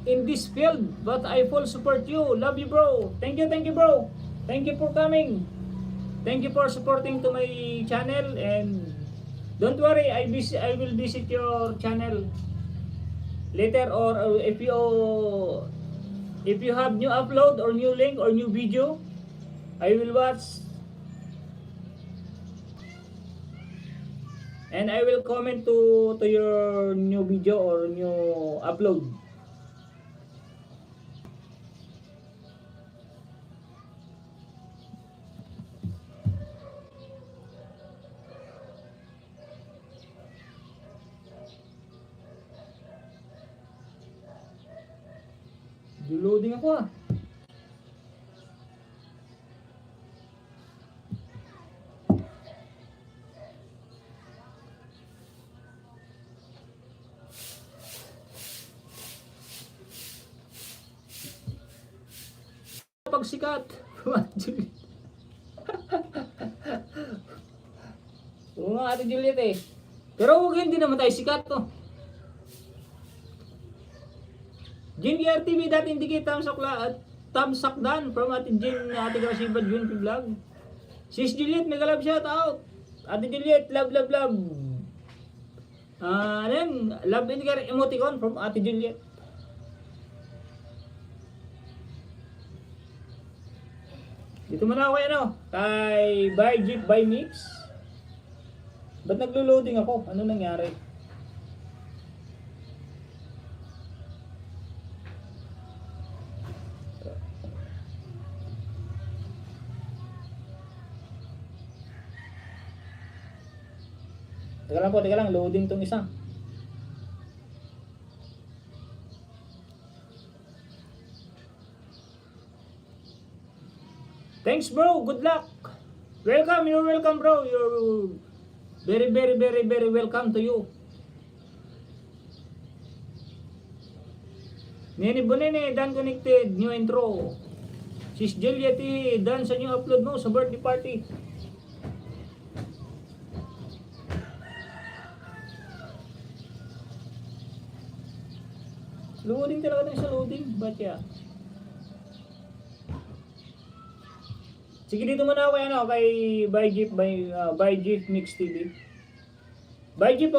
in this field, but I full support you. Love you, bro. Thank you, bro. Thank you for coming. Thank you for supporting to my channel. And don't worry, I will visit your channel later, or if you have new upload or new link or new video, I will watch. And I will comment to your new video or new upload. Loading ako ah. Pagsikat. Oo nga Ate Juliet eh. Pero huwag hindi naman tayo sikat to. Jin TV dati hindi kita tamsak dan from Ate Jin Ate Grasiba Jun Vlog. Sis Juliet, mega love shout out. Ate Juliet, love love love. Ano yan? Love and care emoticon from Ate Juliet. Dito muna ako kay Buy Jeep Buy Mix. Ba't naglo-loading ako? Ano nangyari? Teka lang, loading tong isa. Thanks bro, good luck. Welcome, you're welcome bro. You're very welcome to you. Nene Bonene, Dan Connected, new intro. Sis Juliet, Dan sa new upload mo sa birthday party. Loading talaga sa loading, ba't ya? Sige dito muna ako kay Buy Jeep Mix TV. Buy Jeep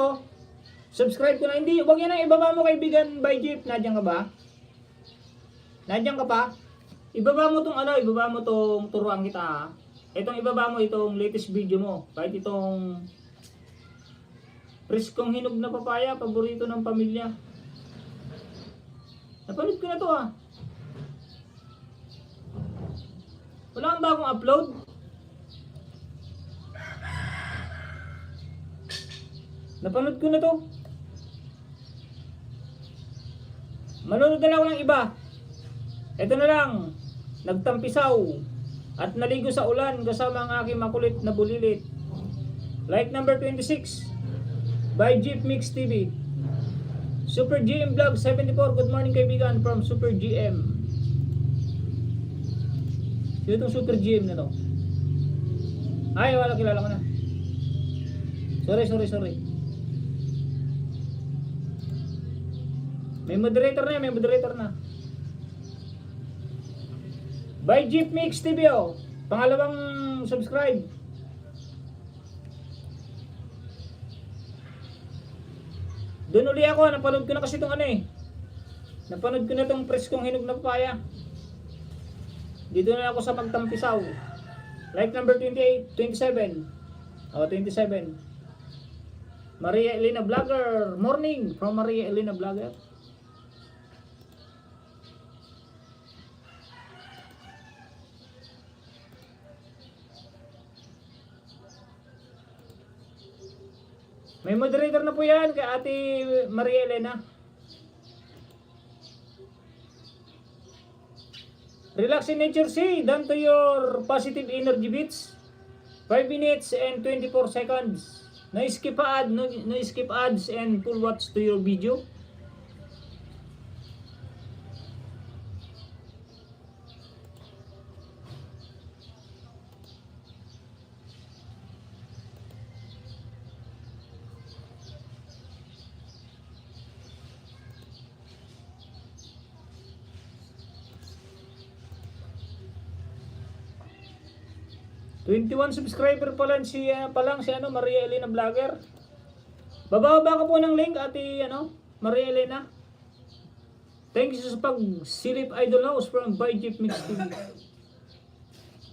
subscribe ko na. Hindi, wag yan ang ibaba mo kaibigan Buy Jeep. Nandiyan ka ba? Nandiyan ka pa? Ibaba mo tong turuan kita ha. Itong ibaba mo itong latest video mo. Kahit itong preskong hinog na papaya, paborito ng pamilya. Napanood ko na to ha. Wala kang bagong upload? Napanood ko na to. Manonood na lang ako ng iba. Ito na lang. Nagtampisaw at naligo sa ulan kasama ang aking makulit na bulilit. Like number 26 by Jeep Mix TV. Super GM Vlog 74. Good morning kaibigan from Super GM. Sino itong Super GM na to? Ay, wala, kilala ko na. Sorry. May moderator na. By Jeep Mix TV pangalawang subscribe. Doon uli ako, napanood ko na kasi itong napanood ko na itong preskong hinog na papaya. Dito na ako sa pagtampisaw. Like number 27. 27. Maria Elena Vlogger. Morning from Maria Elena Vlogger. May moderator na po yan kay Ate Maria Elena. Relax in nature, say, done to your positive energy beats. 5 minutes and 24 seconds. No skip ads and full watch to your video. Twenty-one subscriber pa lang si Maria Elena Vlogger. Bababa ka po ng link Ate Maria Elena. Thank you sa pagsilip idol house from Buy Jeep Mix TV.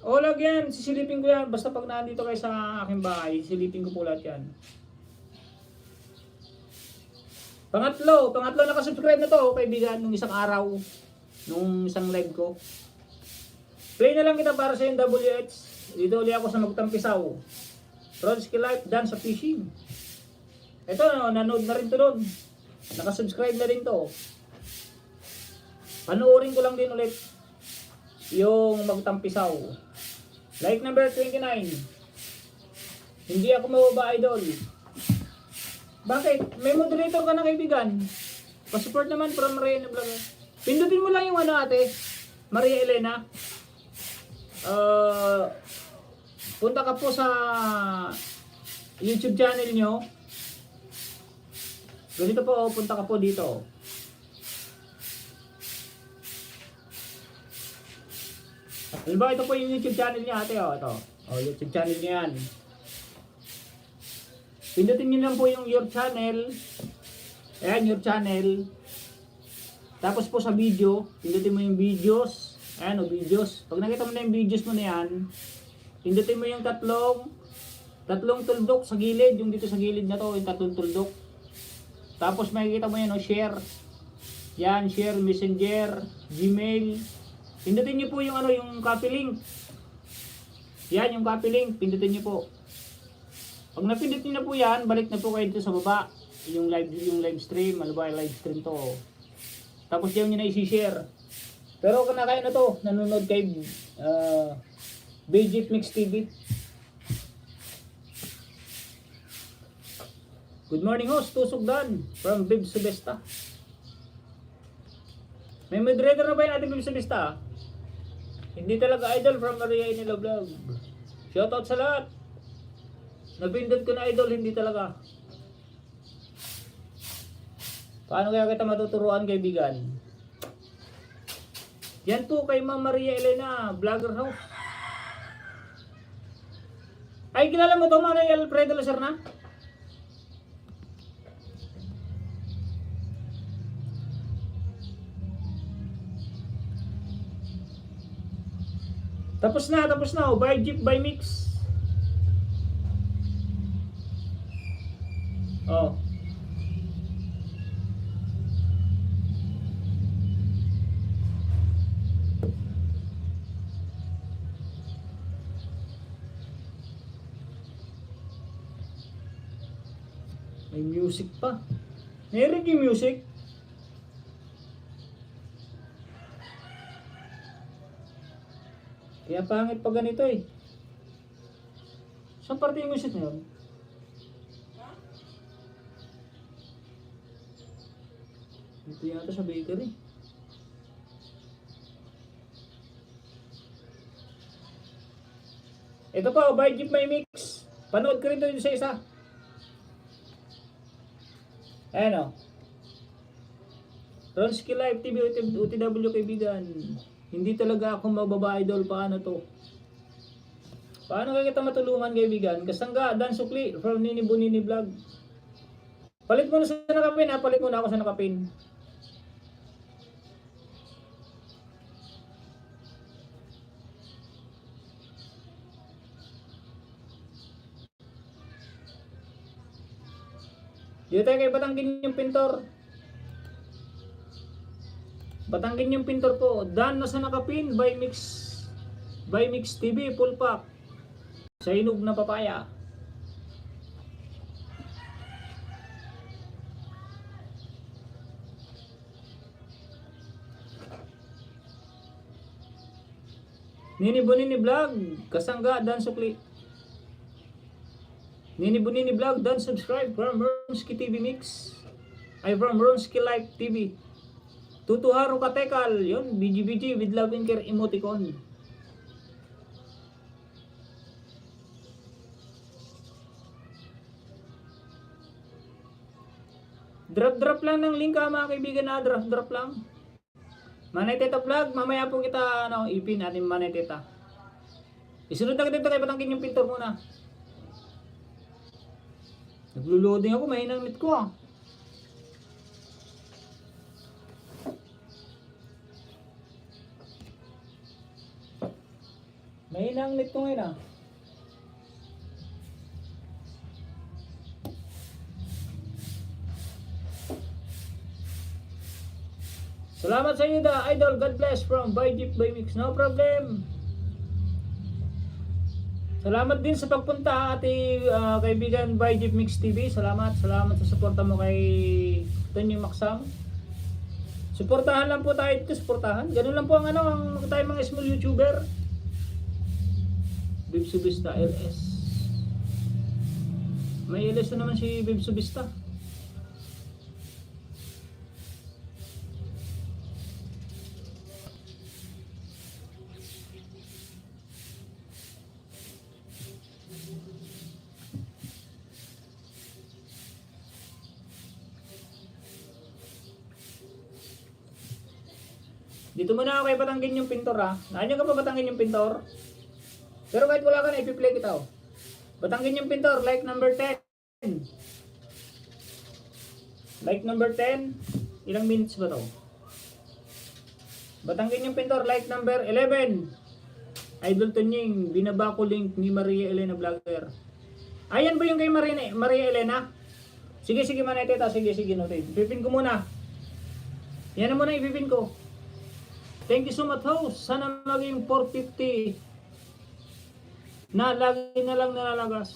O lag yan, sisilipin ko yan. Basta pag nandito kayo sa aking bahay, silipin ko po lahat yan. Pangatlo nakasubscribe na to kaibigan nung isang araw, nung isang live ko. Play na lang kita para sa yung WH. Dito ulit ako sa magtampisaw. Trotsky Life, Dan sa fishing. Ito, nanood na rin to doon. Nakasubscribe na rin to. Panoorin ko lang din ulit yung magtampisaw. Like number 29. Hindi ako mababa, idol. Bakit? May moderator ka na, kaibigan. Pa-support naman from Maria Elena Vlog. Pindutin mo lang yung ano, ate, Maria Elena. Punta ka po sa YouTube channel nyo. Ganito po, punta ka po dito. Halimbawa, ito po yung YouTube channel niya, ate. Ito. YouTube channel niya yan. Pindutin nyo lang po yung your channel. Ayan, your channel. Tapos po sa video, pindutin mo yung videos. Ayan, videos. Pag nakita mo na yung videos mo na yan, pindutin mo yung tatlong tuldok sa gilid. Yung dito sa gilid na to, yung tatlong tuldok. Tapos makikita mo yan, share. Yan, share, messenger, Gmail. Pindutin nyo po yung yung copy link. Yan, yung copy link. Pindutin nyo po. Pag napindutin na po yan, balik na po kayo dito sa baba. Yung live stream, ano ba yung live stream to. Tapos yan nyo na isi-share. Pero kung kayo na to, nanonood kay Bajip Mix TV. Good morning, host. Tusok Dan from Bib Subesta. May moderator na ba yung ating Bib Subesta? Hindi talaga, idol, from Maria Elena Vlog. Shoutout sa lahat. Napindot ko na, idol, hindi talaga. Paano kaya kita matuturuan, kaibigan? Yan po kay Ma'am Maria Elena, Vlogger House. Ay, kilala mo to, Maria Alfredo Lacerna? Tapos na. By Jeep, by Mix. Oh. May music pa. Meron yung music. Kaya pangit pa ganito eh. Saan parte yung music na yun? Ito yata sa bakery. Ito pa, by Jeep My Mix. Panood ko rin ito sa isa. Ayan o. Ronski Live TV UTW, kaibigan. Hindi talaga ako mababa, idol. Paano to? Paano kaya kita matulungan, kaibigan? Kasangga, Dan Sukli from Nini Bunini Vlog. Palit mo na sa nakapin, ha? Palit mo na ako sa nakapin. Dito tayo kay Batangkin yung pintor. Batangkin yung pintor po. Dan na sa nakapin by Mix TV full pack. Sa hinog na papaya. Nini Bunini Vlog, kasangga Dan Sukli. Nini Bunini Vlog, don't subscribe from Ronski TV Mix. Ay from Ronski Live TV. Tutuharo Katekal, yun, BGBG with love and care emoticon. Drop lang ng link, ha, mga kaibigan, na drop lang. Manay Teta Vlog, mamaya po kita ipin natin Manay Teta. Isunod na kita kay Batangkin yung pintor muna. Naglo-loading ako, mahinang net ko, ah. Mahina ang net ko ngayon, ah. Salamat sa iyo, idol. God bless from By Jeep by Mix. No problem. Salamat din sa pagpunta, ating kaibigan By Jeep Mix TV. Salamat sa suporta mo kay Tonyo Maksam. Suportahan lang po tayo dito, suportahan. Ganun lang po ang ano, ang tayo mga small YouTuber. Bibsubista LS. May LS na naman si Bibsubista. Dito muna ako kay Batanggin yung pintor ha. Nandiyan ka pa Batanggin yung pintor? Pero kahit wala ka na, ipi-play kita oh. Batanggin yung pintor, like number 10. Like number 10. Ilang minutes ba to? Batanggin yung pintor, like number 11. Idol Tunying, binaba ko link ni Maria Elena Vlogger. Ayan ba yung kay Maria Elena? Sige, maneteta. Sige, noted. Ipipin ko muna. Yan na muna ipipin ko. Thank you so much host. Sana maging 450 na lagi na lang nalalagas.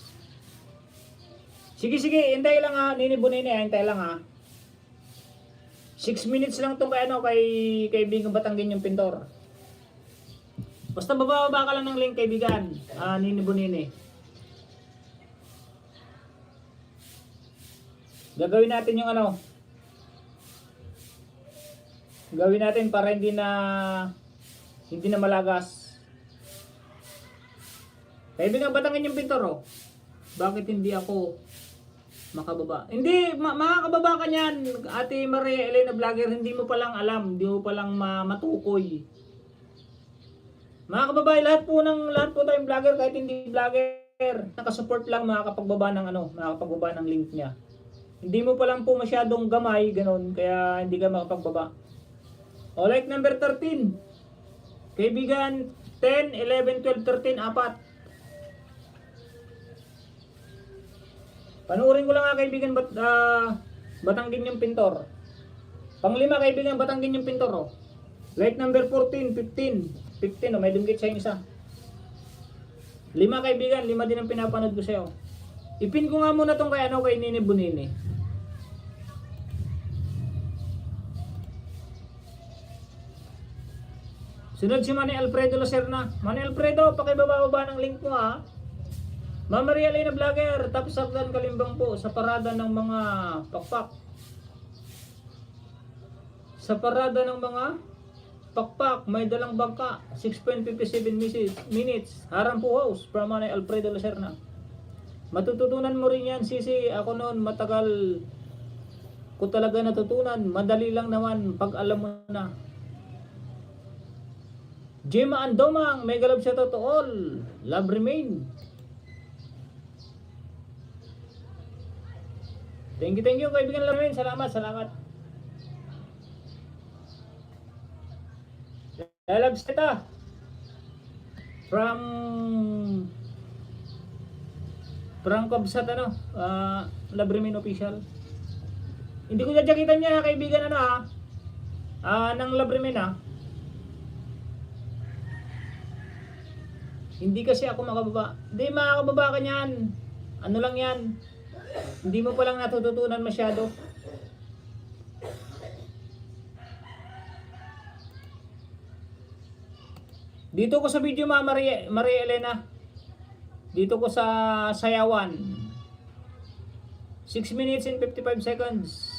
Sige, hintay lang ha. Ninibunin na, hintay lang ha. 6 minutes lang itong kay kaibigan Batanggin yung pintor. Basta bababa ka lang ng link kaibigan. Ninibunin eh. Gagawin natin yung ano. Gawin natin para hindi na malagas. Kaibigan Batanggin yung pintor oh. Bakit hindi ako makababa? Hindi, makakababa ka niyan. Ate Maria Elena Vlogger, hindi mo palang alam, hindi mo palang matukoy. Mga kababae, lahat po tayong vlogger, kahit hindi vlogger, nakasupport lang makakapagbaba ng link niya. Hindi mo palang po masyadong gamay, ganun, kaya hindi ka makapagbaba. O like number 13. Kaibigan 10, 11, 12, 13, 4. Panuorin ko lang kaibigan Batanggin yung pintor. Panglima kaibigan Batanggin yung pintor oh. Like number 14, 15 oh, may dunggit sa isa. 5 kaibigan, 5 din ang pinapanood ko sa iyo. Ipin ko nga muna tong kay Nini Bunini. Sunod si Manny Alfredo Lacerna. Manny Alfredo, pakibaba ng link mo ha. Ma'am Maria Elena Vlogger, tapos Sakdan Kalimbang po sa parada ng mga pakpak. Sa parada ng mga pakpak, may dalang bangka, 6.57 minutes. Harang po house from Manny Alfredo Lacerna. Matututunan mo rin yan, Sisi. Ako noon, matagal ko talaga natutunan. Madali lang naman pag alam mo na. Gemma Andomang, mega love shout out to all. Love remain. Thank you kaibigan Love remain. Salamat. Love seta from Kobsat Love remain official. Hindi ko jajakitan niya kaibigan ng Love remain Hindi kasi ako makababa. Hindi, makakababa ka niyan. Ano lang yan. Hindi mo palang natututunan masyado. Dito ko sa video Maria Elena. Dito ko sa sayawan. 6 minutes and 55 seconds.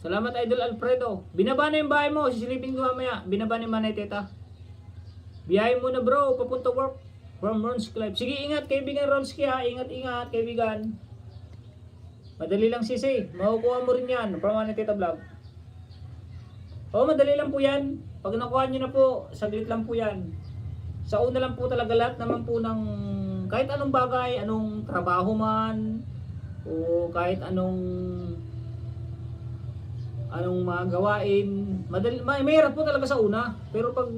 Salamat Idol Alfredo. Binaba na yung bahay mo. Sisilipin ko mamaya. Binaba ni Manay Teta. Biyahe mo na bro. Papunta work. From Ronski Live. Sige ingat kaibigan Ronski ha. Ingat kaibigan. Madali lang Sisi. Makukuha mo rin yan. From Manay Teta Vlog. Madali lang po yan. Pag nakuha nyo na po, saglit lang po yan. Sa una lang po talaga lahat naman po ng kahit anong bagay, anong trabaho man, o kahit anong mga gawain, mahirap po talaga sa una. Pero pag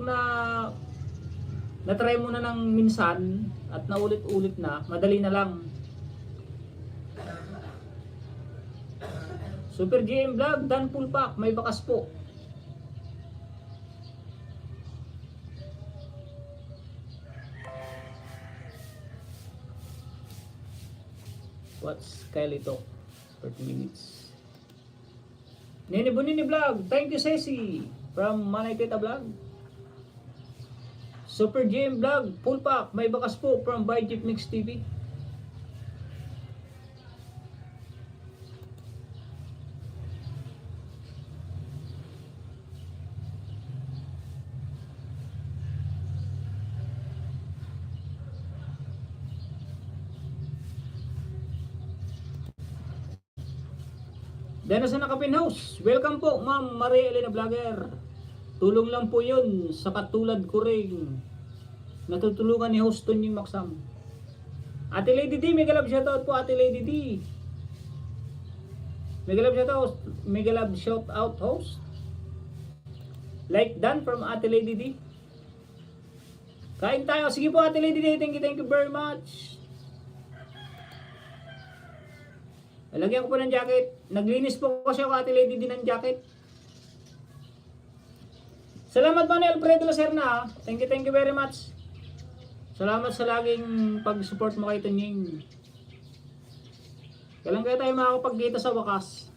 na-try mo na ng minsan at naulit-ulit na, madali na lang. Super GM Vlog, Dan Full Pack, may bakas po. What's Kylie Talk 30 minutes. Nini Bunini Vlog. Thank you, Ceci. From Manay-Kita Vlog. Super GM Vlog. Full pack. May bakas po from By Jeep Mix TV. Dahil sa Nakapin House, welcome po Ma'am Maria Elena Vlogger. Tulong lang po yun sa katulad ko rin. Natutulungan ni Houston yung Maxam. Ate Lady D, mega love shoutout po Ate Lady D. Mega love shoutout, mega love shoutout host. Like done from Ate Lady D. Kain tayo, sige po Ate Lady D, thank you very much. Lagyan ko po ng jacket. Naglinis po kasi ako Ate Lady din ng jacket. Salamat po ni Alfredo Lacerna. Thank you very much. Salamat sa laging pag-support mo kay Tunying. Kailan kaya tayo makakapagkita sa wakas?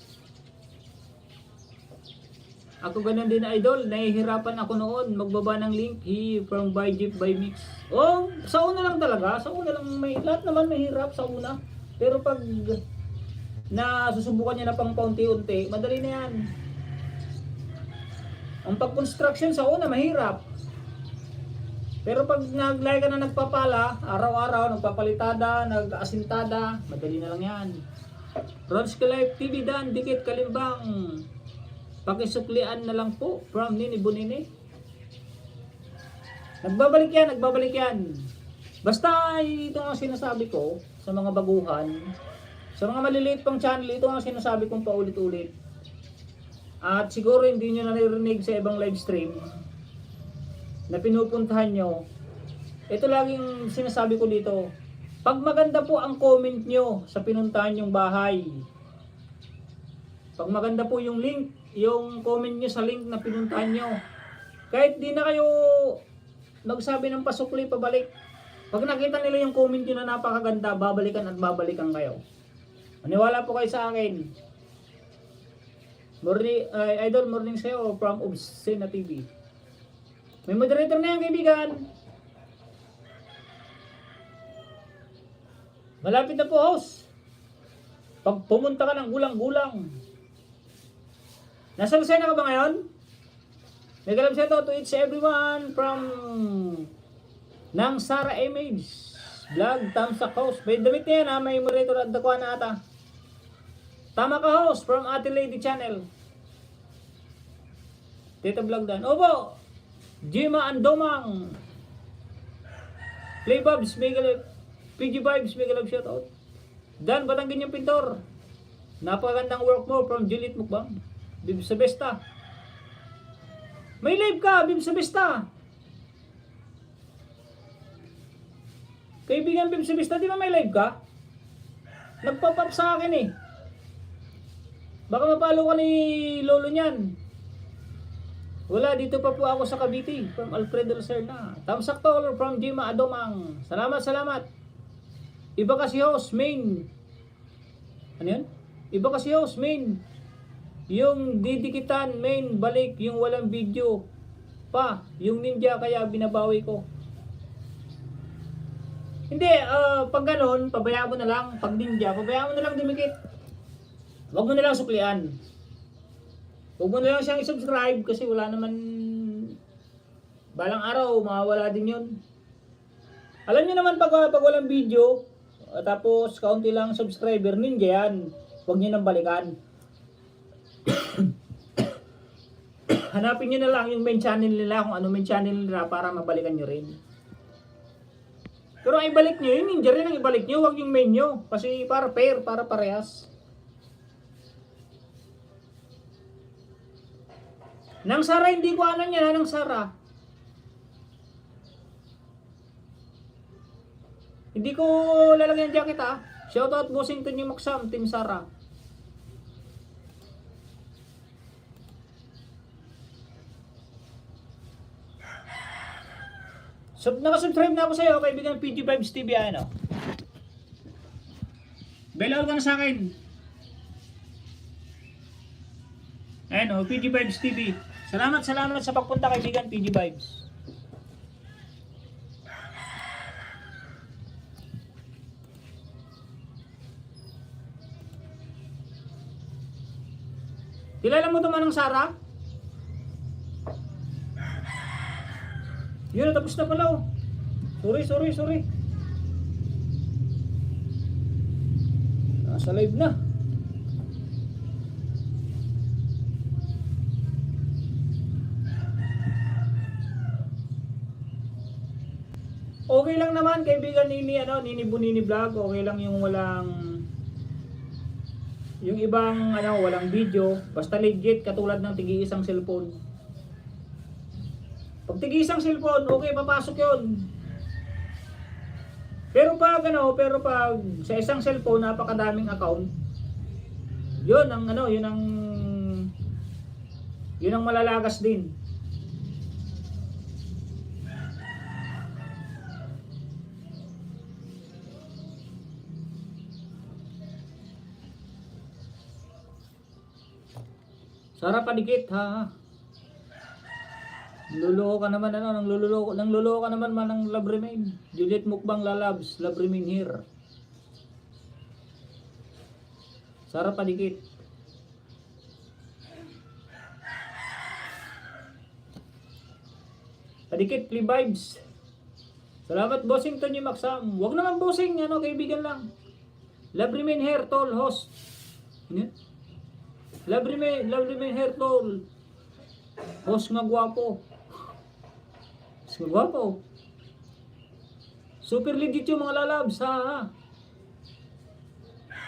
Ako ganun din idol. Nahihirapan ako noon. Magbaba ng link. From By Jeep by Mix. Oh, sa una lang talaga. Sa una lang. Lahat naman mahirap sa una. Pero pag na susubukan niya na pang paunti-unti, madali na yan. Ang pag-construction sa una, mahirap. Pero pag naglay ka na nagpapala, araw-araw, nagpapalitada, nag-asintada, madali na lang yan. Ronski Life TV Dan, Dikit Kalimbang. Pakisuklian na lang po, from Nini Bunini. Nagbabalik yan. Basta ito ang sinasabi ko sa mga baguhan. Sa mga maliliit pang channel, ito ang sinasabi kong paulit-ulit. At siguro hindi nyo naririnig sa ibang live stream na pinupuntahan nyo. Ito laging sinasabi ko dito. Pag maganda po ang comment nyo sa pinuntahan nyong bahay. Pag maganda po yung link, yung comment nyo sa link na pinuntahan nyo. Kahit di na kayo magsabi ng pasukli pabalik. Pag nakita nila yung comment nyo na napakaganda, babalikan at babalikan kayo. Maniwala po kayo sa akin. Idol morning sa'yo from Obscena TV. May moderator na yan kaibigan. Malapit na po host. Pag pumunta ka ng gulang-gulang. Nasa Lucena ka ba ngayon? May galam siya to each everyone from Nang Sara Image Vlog, Tamsak House. May damit na yan ha, may moderator at dakuha na ata. Tama ka host from Ate Lady Channel. Tita Vlog Dan. Opo. Jima Andomang. Play Bobs, mega PG Vibes, mega love shoutout. Dan Batanggin yung pintor. Napakagandang work mo from Juliet Mukbang. Bib sa Besta. May live ka, Bib sa Besta. Kaibigan Bib sa Besta, di ba may live ka? Nagpop-up sa akin eh. Baka mapalo ka ni lolo niyan. Wala, dito pa po ako sa Cavite from Alfredo Lacerna. Tamsak Tol from Jima Adomang. Salamat. Iba kasi host main. Ano yun? Iba kasi host main. Yung didikitan main balik yung walang video pa. Yung ninja kaya binabawi ko. Hindi, pag ganon, pabayaan mo na lang. Pag ninja, pabayaan mo na lang dumikit. Huwag mo na lang suklian. Huwag mo na lang siyang i-subscribe kasi wala naman balang araw, mawawala din yun. Alam niyo naman pag walang video, tapos kaunti lang subscriber, ninja yan. Huwag niyo nang balikan. Hanapin niyo na lang yung main channel nila, kung ano main channel nila para mabalikan niyo rin. Pero ang ibalik niyo, yung ninja rin ang ibalik niyo, huwag yung main niyo. Kasi para fair, para parehas. Nang Sara, hindi ko alam yan, Nang Sara. Hindi ko lalagyan ng jacket ha. Shoutout Bossington yung Maksam, Team Sara. Nakasubscribe na ako sa iyo, kaibigan PG Vibes TV ano. Bell all ka na sa akin. Ayan o, PG Vibes TV. Salamat sa pagpunta kaibigan, PG Vibes. Kilala mo ito Manang Sara? Yun, tapos na pala oh. Sorry. Nasa live na. Okay lang naman kaibigan Nini Bunini Vlog. Okay lang yung walang yung ibang walang video, basta legit katulad ng tigi-isang cellphone. Pag tigi-isang cellphone, okay papasok 'yon. Pero pag sa isang cellphone napakadaming account. 'Yun ang yun ang malalagas din. Sarap padikit ha. Niloloko ka naman nangluloko ka naman Manang Love Remain. Juliet Mukbang Lalabs, Love Remain here. Sarap padikit. Padikit play vibes. Salamat bossing Tony Maxam. Wag naman bossing, kaibigan lang. Love Remain here tol host. Ano? Love remain hair tol. Host nga gwapo. Super legit yung mga lalabs ha.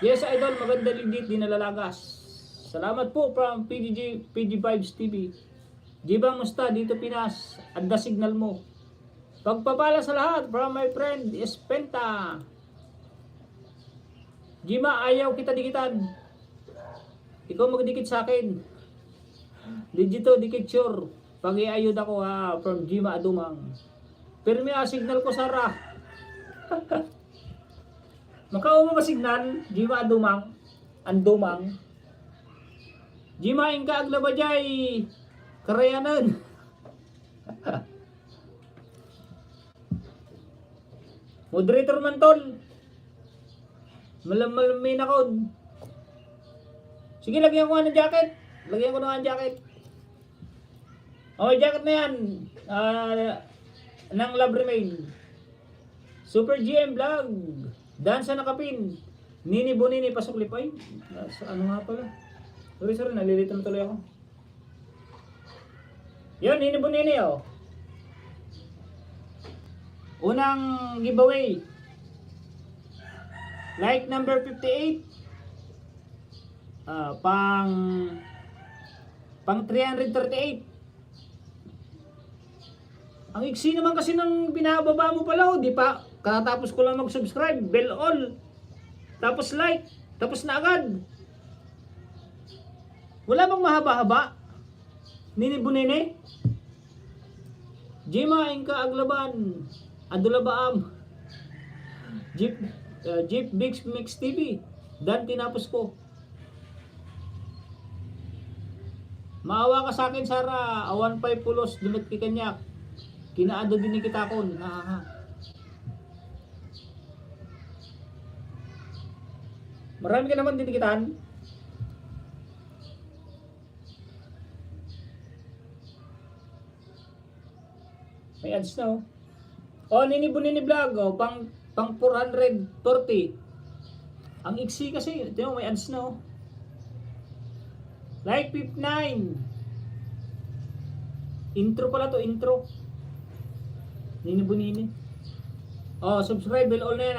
Yes idol, maganda legit, di nalalagas. Salamat po from PG Vibes TV. Jiba musta dito Pinas. Adda signal mo. Pagpapala sa lahat from my friend Espenta. Jima, ayaw kita dikitan. Ikaw magdikit sa akin. Legito, dikit sure. Pag i-ayod ako from Jima Adumang. Pero may signal ko Sara. Makao mo ba signal? Jima Adumang. Andumang. Jima ingka aglaba jay. Karayanan. Moderator man tol. Malamay na ko. Sige, lagyan ko ng jacket. Lagyan ko ng jacket. Okay, jacket na yan. Ng Love Remain. Super GM Vlog. Dansa na kapin. Nini Bunini pasok lipay. Ano nga pala? Sorry, nalilito na tuloy ako. Yun, Nini Bunini oh. Unang giveaway. Like number 58. Pang 338. Ang iksi naman kasi ng binababa mo pala di pa katapos ko lang mag-subscribe, bell all. Tapos like, tapos na agad. Wala bang mahaba-haba? Nini Bunini? Jima ingka aglaban. Adulabaam. Jeep Big Mix TV. Dan tinapos ko. Maawa ka sa akin Sara, awan pa'y pulos dumit kikanyak. Kinaado din ni kita kon. Marami ka naman dinikitan. May ads na Nini Bunini Vlog pang 440. Ang iksi kasi, ito may ads na Like 59. Intro pala to, intro. Nini Bunini. Subscribe, bell all na yan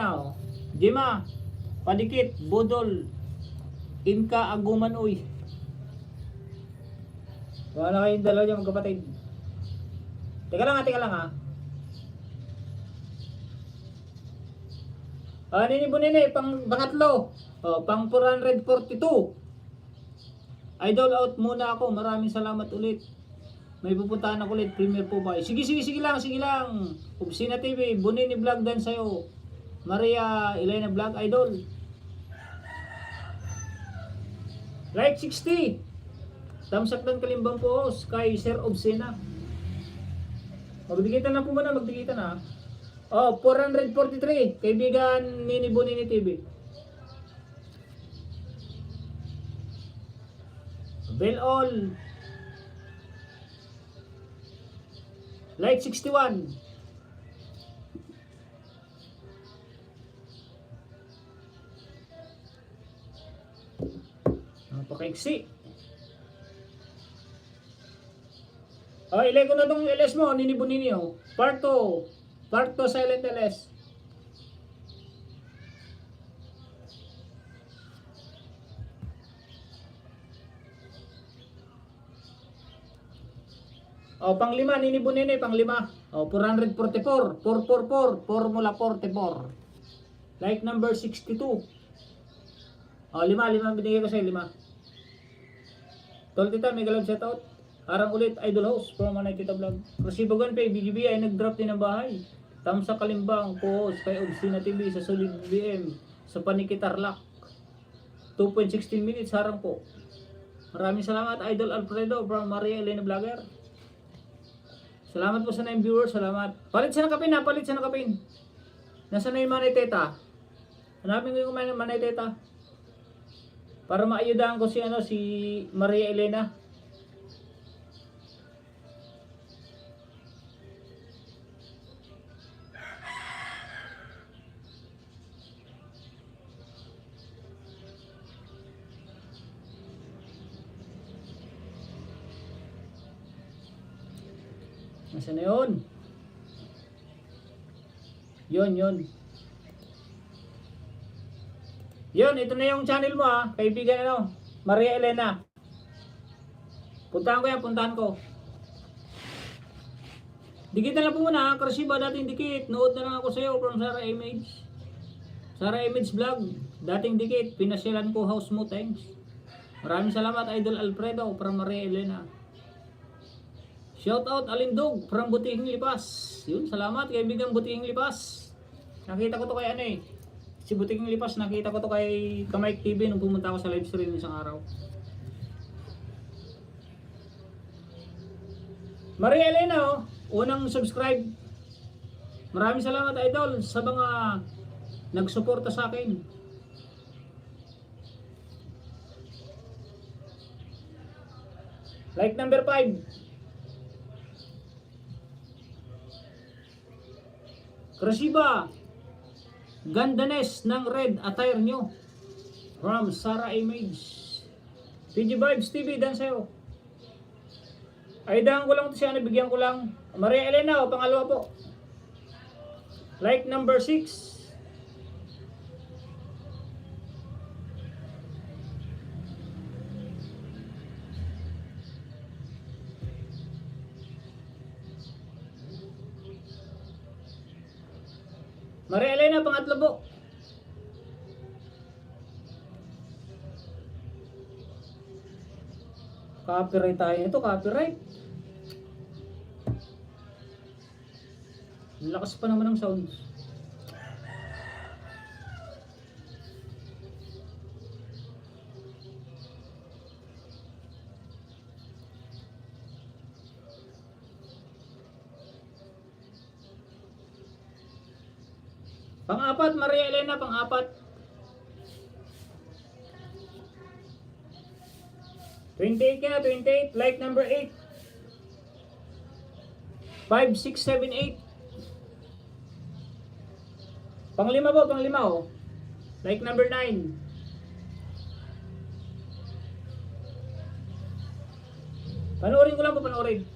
Jima, padikit, budol. Inka aguman uy. Wala kayong dalawa dyan magkapatid. Teka lang Nini Bunini, pangatlo. Pang 442. Idol out muna ako. Maraming salamat ulit. May pupuntahan ako ulit. Premier po ba? Sige lang. Upsina TV. Bunini Vlog dan sa'yo. Maria Elena Vlog Idol. Like 60. Tamsakdan kalimbang po kay Sir Obsena. Magdikitan na po muna, magdikitan na. Oh, 443, kaibigan Nini Bonini TV. Bell all. Light 61. Napakaiksi. Oh, ilay ko na tong LS mo, Nini Bonini oh. Part 2. Part 2 silent LS. Oh, panglima, Nini Bonini, panglima. Oh, 444. 444. Formula 44. Like number 62. Oh, 5 binigay ko sa'yo, 5. Tol tita, may galab shoutout. Arang ulit, Idol Host from Manay Tita Vlog. Resibogan Pay, BGB ay nag-drop din ng bahay. Tamsa Kalimbang, co-host kay Obstina TV sa Solid BM sa Panikitarlak. 2.16 minutes, harang po. Maraming salamat, Idol Alfredo from Maria Elena Vlogger. Salamat po sa 9 viewers, salamat. Palit siya ng kapin ha, palit siya ng kapin. Nasaan na yung Manay Teta? Hanapin ko yung Manay Teta. Para maayudahan ko si Maria Elena. Nasaan na yun? Yun. Yun, ito na yung channel mo ha. Kaibigan Maria Elena. Puntahan ko yan, puntahan ko. Dikit na lang po muna ha. Krasiba dating dikit. Nood na lang ako sa'yo from Sarah Image. Sarah Image Vlog. Dating dikit. Pinasyalan ko house mo. Thanks. Maraming salamat Idol Alfredo from Maria Elena. Shout out Alindog from Butihing Lipas. Yun, salamat kaibigan Butihing Lipas. Nakita ko to kay si Butihing Lipas, nakita ko to kay Kamike TV nung pumunta ako sa live stream isang araw. Maria Elena, unang subscribe. Maraming salamat Idol sa mga nagsuporta sa akin. Like number 5. Krasiba, gandanes ng red attire nyo from Sarah Image. PG Vibes TV, dan sa'yo. Ay, dahan ko lang ito siya, nabigyan ko lang. Maria Elena, pangalawa po. Like number 6. Maria Elena, pangatlo po. Copyright tayo ito, copyright. Lakas pa naman ng sounds. Pang-apat, Maria Elena, pang-apat. 28 ka na, 28. Like number 8. 5, 6, 7, 8. Panglima po, panglima oh. Like number 9. Panoorin ko lang po, panoorin.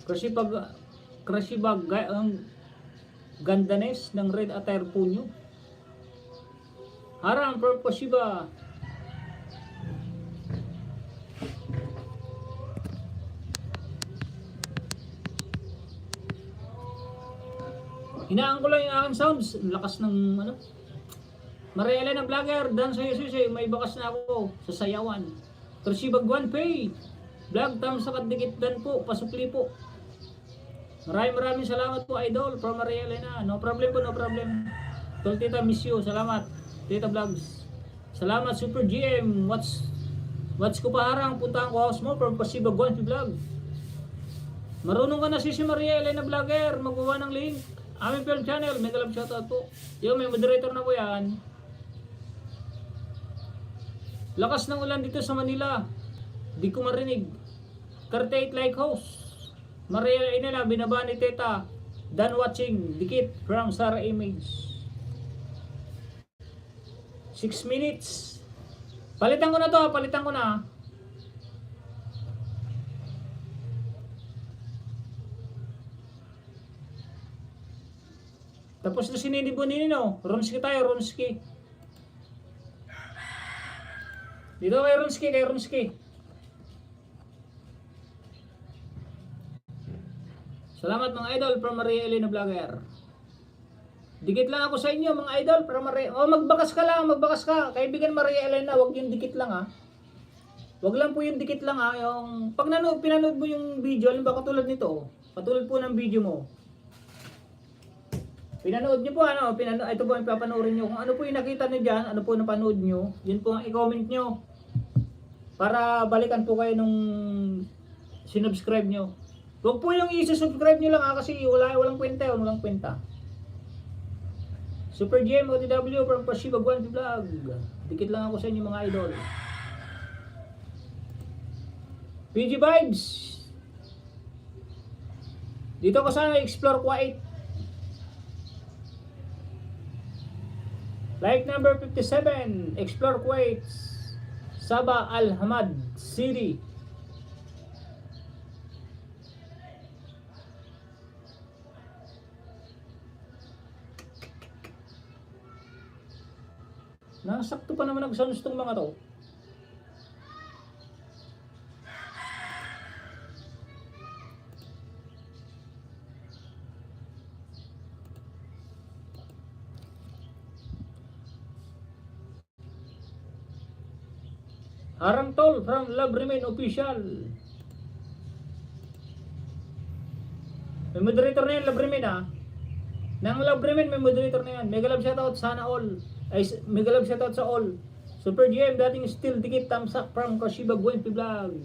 Krasiba ang gandanes ng red attire po nyo. Harang for Krasiba. Hinaan ko lang yung aking sounds. Lakas ng Maria Elena Vlogger, dan sayo may bakas na ako sa sayawan. Krasiba Guan Pay. Vlog tam sa kadikit dan po, pasukli po. Maraming salamat po Idol from Maria Elena. No problem po, no problem. Tol Tita, miss you. Salamat. Tita Vlogs. Salamat Super GM. What's ko paharang? Puntahan ko house mo from Pasibag 1 Vlog. Marunong ka na si Maria Elena Vlogger. Magbawa ng link. Aming film channel. Mega love shoutout po. Yo, may moderator na po yan. Lakas ng ulan dito sa Manila. Di ko marinig. 38 like host. Maria Elena, binaba ni Teta. Done watching. Dikit from Sarah Image. 6 minutes. Palitan ko na to. Palitan ko na. Tapos na sininibo nino. Ronski tayo. Ronski. Dito kay Ronski. Kay Ronski. Salamat mga idol from Maria Elena Vlogger. Dikit lang ako sa inyo mga idol from Maria. Oh, magbakas ka lang, magbakas ka. Kaibigan Maria Elena, wag yung dikit lang ha. Wag lang po yung dikit lang ha. Yung pag pinanood mo yung video, halimbawa katulad nito, katulad po ng video mo. Pinanood niyo po ano, ito po ang papanoorin niyo. Kung ano po yung nakita niyo diyan, ano po napanood niyo, yun po ang i-comment niyo. Para balikan po kayo nung sinubscribe niyo. Huwag po yung i-subscribe nyo lang kasi walang kwenta yun, walang kwenta. Super GM OTW from Pasibag 1 Vlog. Dikit lang ako sa inyo mga idol. PG Vibes. Dito ko sana explore Kuwait. Like number 57, Explore Kuwait. Sabah Al Hamad City. Nasakto pa naman nagsanus tong mga to. Harang Tol from Love Remain Official. May moderator na yan, Love Remain ha. Nang Love Remain, may moderator na yan. Mega love shoutout, sana all. Ay, mega love shoutout sa all. Super GM, dating still dikit, thumbs up from Kashiba Gwen Vlog.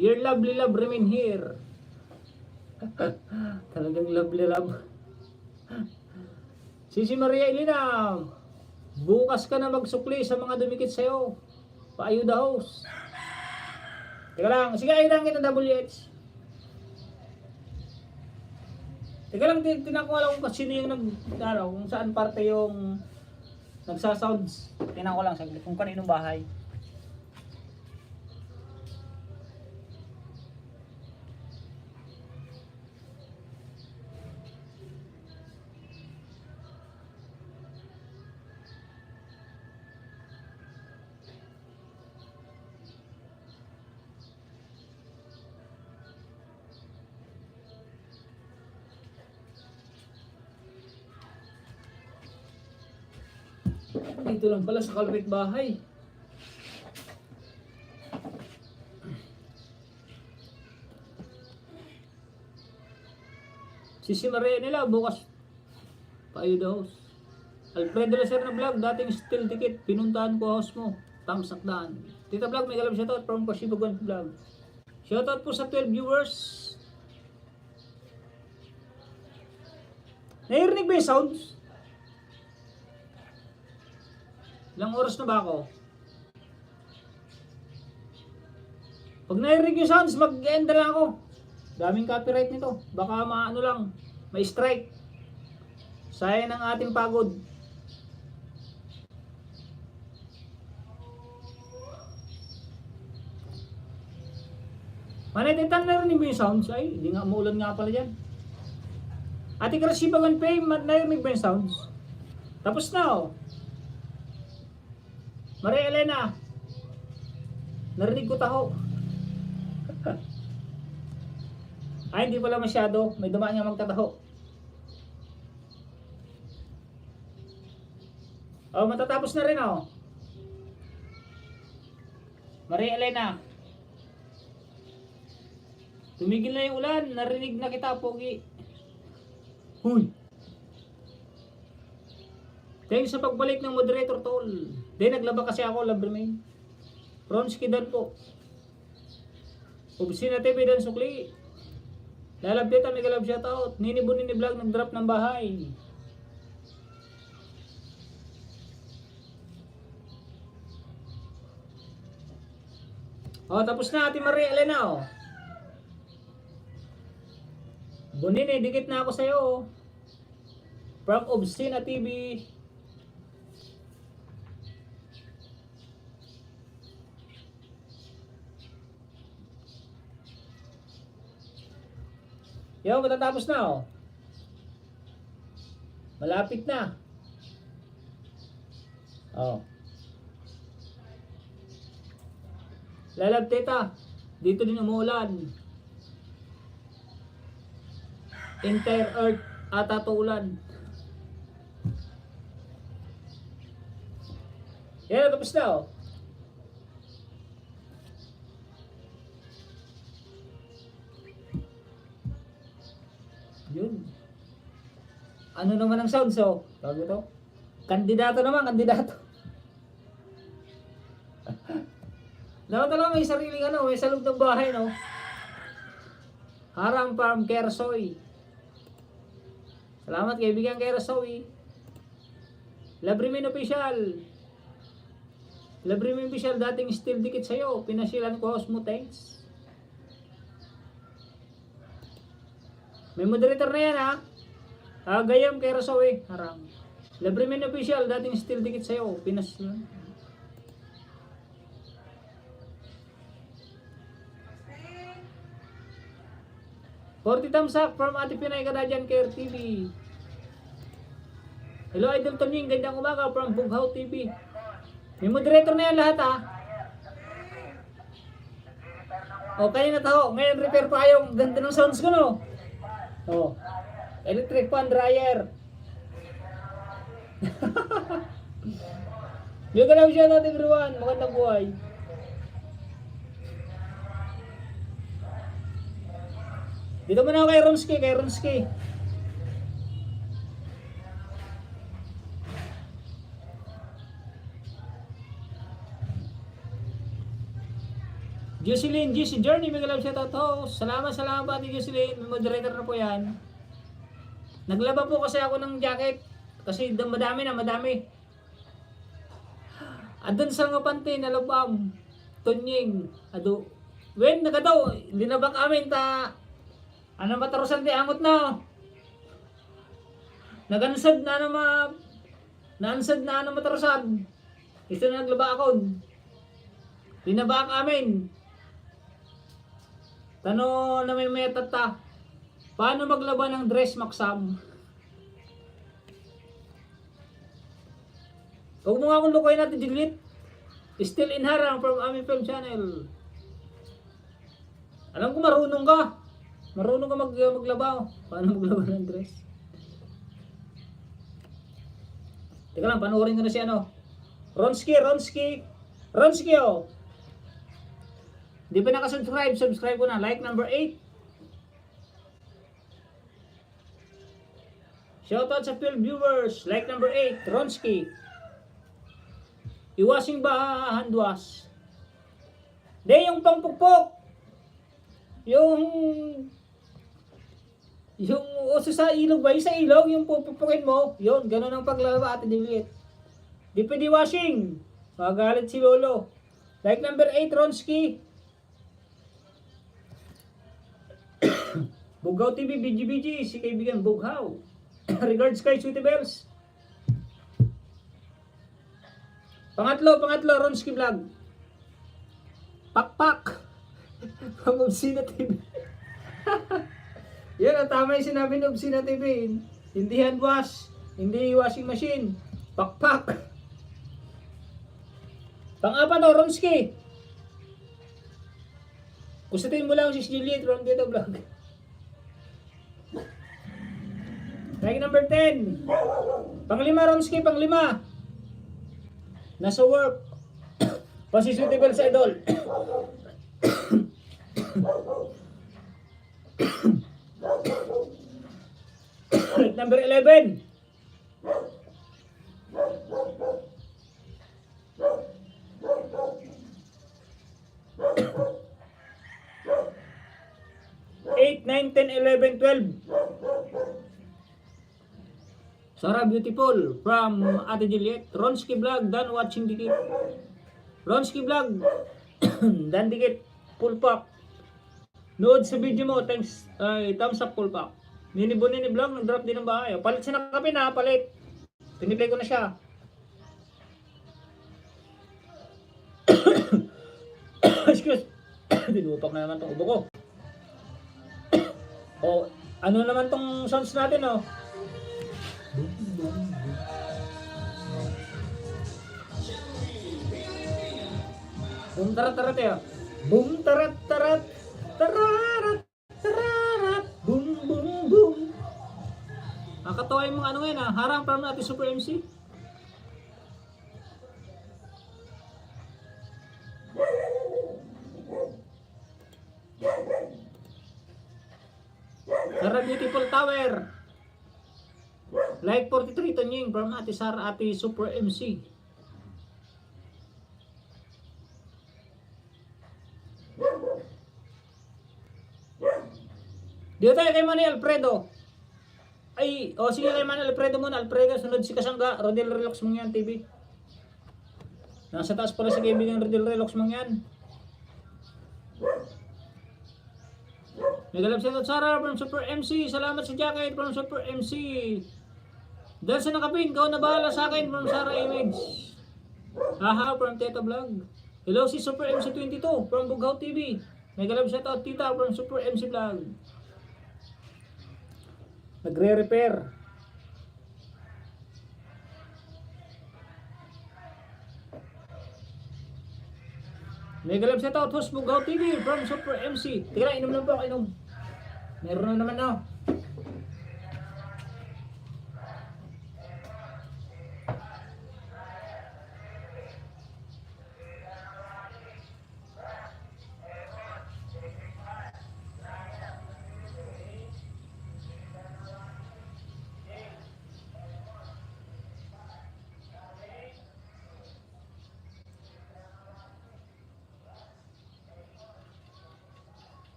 Your lovely love remain here. Talagang lovely love. Sisi Maria Elena, bukas ka na magsukli sa mga dumikit sa'yo. Paayuda host. Teka lang, sige ayudan kita WH. Teka lang, tinan ko lang kung sino yung kung saan parte yung nagsasounds. Tinan ko lang saglit kung kaninong bahay. Dito lang pala sa kalapit bahay. Sisi Maria nila bukas paayuda house. Alfredo Lacer na vlog, dating still dikit, pinuntahan ko house mo. Thumbs up daan. Tita Vlog, may galam shoutout from Kashiba Gwen Vlog. Shoutout po sa 12 viewers. Narinig ba yung sounds? Ilang oras na ba ako? Pag narinig yung sounds, mag-end na lang ako. Daming copyright nito. Baka maano lang, may strike. Sayang ng ating pagod. Manetitan na rin mo yung sounds. Ay, hindi nga maulan nga pala dyan. Ate Krasiba One Pay, narinig ba yung sounds? Tapos na oh. Maria Elena, narinig ko taho. Ay, hindi pala masyado. May dumaan nga magtataho. Oh, matatapos na rin oh. Maria Elena, tumigil na yung ulan. Narinig na kita, Pogi. Huy. Thanks sa pagbalik ng moderator, tol. Di, naglaba kasi ako, love remain. Ronski Dan po. Obscene TV Dan Sukli. Lalabdita, may galab shoutout. Nini Bunini Vlog, nag-drop ng bahay. Tapos na, Ate Maria Elena, Bunini, dikit na ako sa'yo, From Obscene TV. Yo, matatapos na, Malapit na. Lalab teta, dito din umuulan. Entire earth ata to ulan. Yan, tapos na, Yun. Ano naman ang sound? So, tawag ito? Kandidato naman, kandidato. Dapat talaga may sariling may sa loob ng bahay, no? Haram Farm Kersoy. Salamat kaibigan Kersoy. Labrimin Official. Labrimin Official, dating still dikit sa'yo. Pinasilan ko house mo, thanks. May moderator na yan, Gayam Kersoy. Haram. Labrimin Official, dating still dikit sa'yo. Pinasilan. Forty thumbs up from Ate Pinay Kadadyan Care TV. Hello Idol Tonying, gandang umaga from Bughaw TV. May moderator na yan lahat, kanina taho. Ngayon repair pa yung ganda ng sounds ko, no? Electric fan dryer. Yung galaw siya natin everyone. Magandang buhay. Dito muna ako kay Ronski. Jocelyn, GC Journey, may galap siya to. Salamat Ate Jocelyn. May moderator na po yan. Naglaba po kasi ako ng jacket. Kasi madami. Adon sa nga pante, nalabam. Tonying. When nagadaw, linabak amin ano matarusan di angot na. Nagansad na matarusan. Ito na naglaba ako. Linabak amin. Tano na may meta paano maglaba ng dress maksam? Huwag mo nga akong lukoy natin delete. Still in harang from aming film channel. Alam ko marunong ka. Marunong ka maglaba. Paano maglaba ng dress? Teka lang, panoorin ko na si Ronski. Di pa nakasubscribe, subscribe ko na. Like number 8. Shoutout sa field viewers. Like number 8, Ronski. Iwasing ba handwas? Di, yung pangpukpok. Yung uso sa ilog ba? Yung sa ilog, yung pupukpukin mo. Yun, ganun ang paglalaba at delete. Di pwede washing. Magalit si Lolo. Like number 8, Ronski. Bughaw TV, BG, si kaibigan Bughaw. Regards kay Sweetie Bells. Pangatlo, Ronski Vlog. Pakpak. From Obscene TV. Yan, ang tama yung sinabi ng Obscene TV. Hindi hand wash, hindi washing machine. Pakpak. Pang-apat, Ronski. Kusatin mo lang si Juliet from Dito Vlog. Like number 10. Panglima, Ronski, panglima. Nasa work. Pasisutable sa idol. Like number 11. 8, 9, 10, 11, 12. Sarah Beautiful from Ate Juliet. Ronski Vlog, done watching dikit. Ronski Vlog, dan dikit. Full pack. Nood sa video mo, thanks. Thumbs up, full pack. Nini Vlog, nag-drop din ng bahay. Palit siya ng kape na, palit. Tiniplay ko na siya. Excuse. Dinutok na naman tong ubo ko. O, ano naman tong sounds natin, oh. Boom tarat tarat ya. Boom tarat tarat. Tararat tararat. Boom boom boom. Nakakatawa yung mga ano ngayon, harang from natin Super MC. Sarah Beautiful Tower. Like 43 Tonying from Ate Sarah, Ate Super MC. Dito tayo kay Manny Alfredo. Ay, o sige kay Manny Alfredo muna. Alfredo, sunod si Kasangga. Rodel Relax Mangyan TV. Nasa taas pala si kaibigan Rodel Relax Mangyan. Nagalap siya Sarah from Super MC. Salamat sa jacket from Super MC. Dahil sa nakapin, ikaw na bahala sa akin from Sarah Image. Haha from Teta Vlog. Hello si Super MC 22 from Bughaw TV. Nagalap siya Tita from Super MC Vlog. Nagre-repair. Nagalap siya Host Bughaw TV from Super MC. Tira, inom lang po ako, inom. Meron na naman na.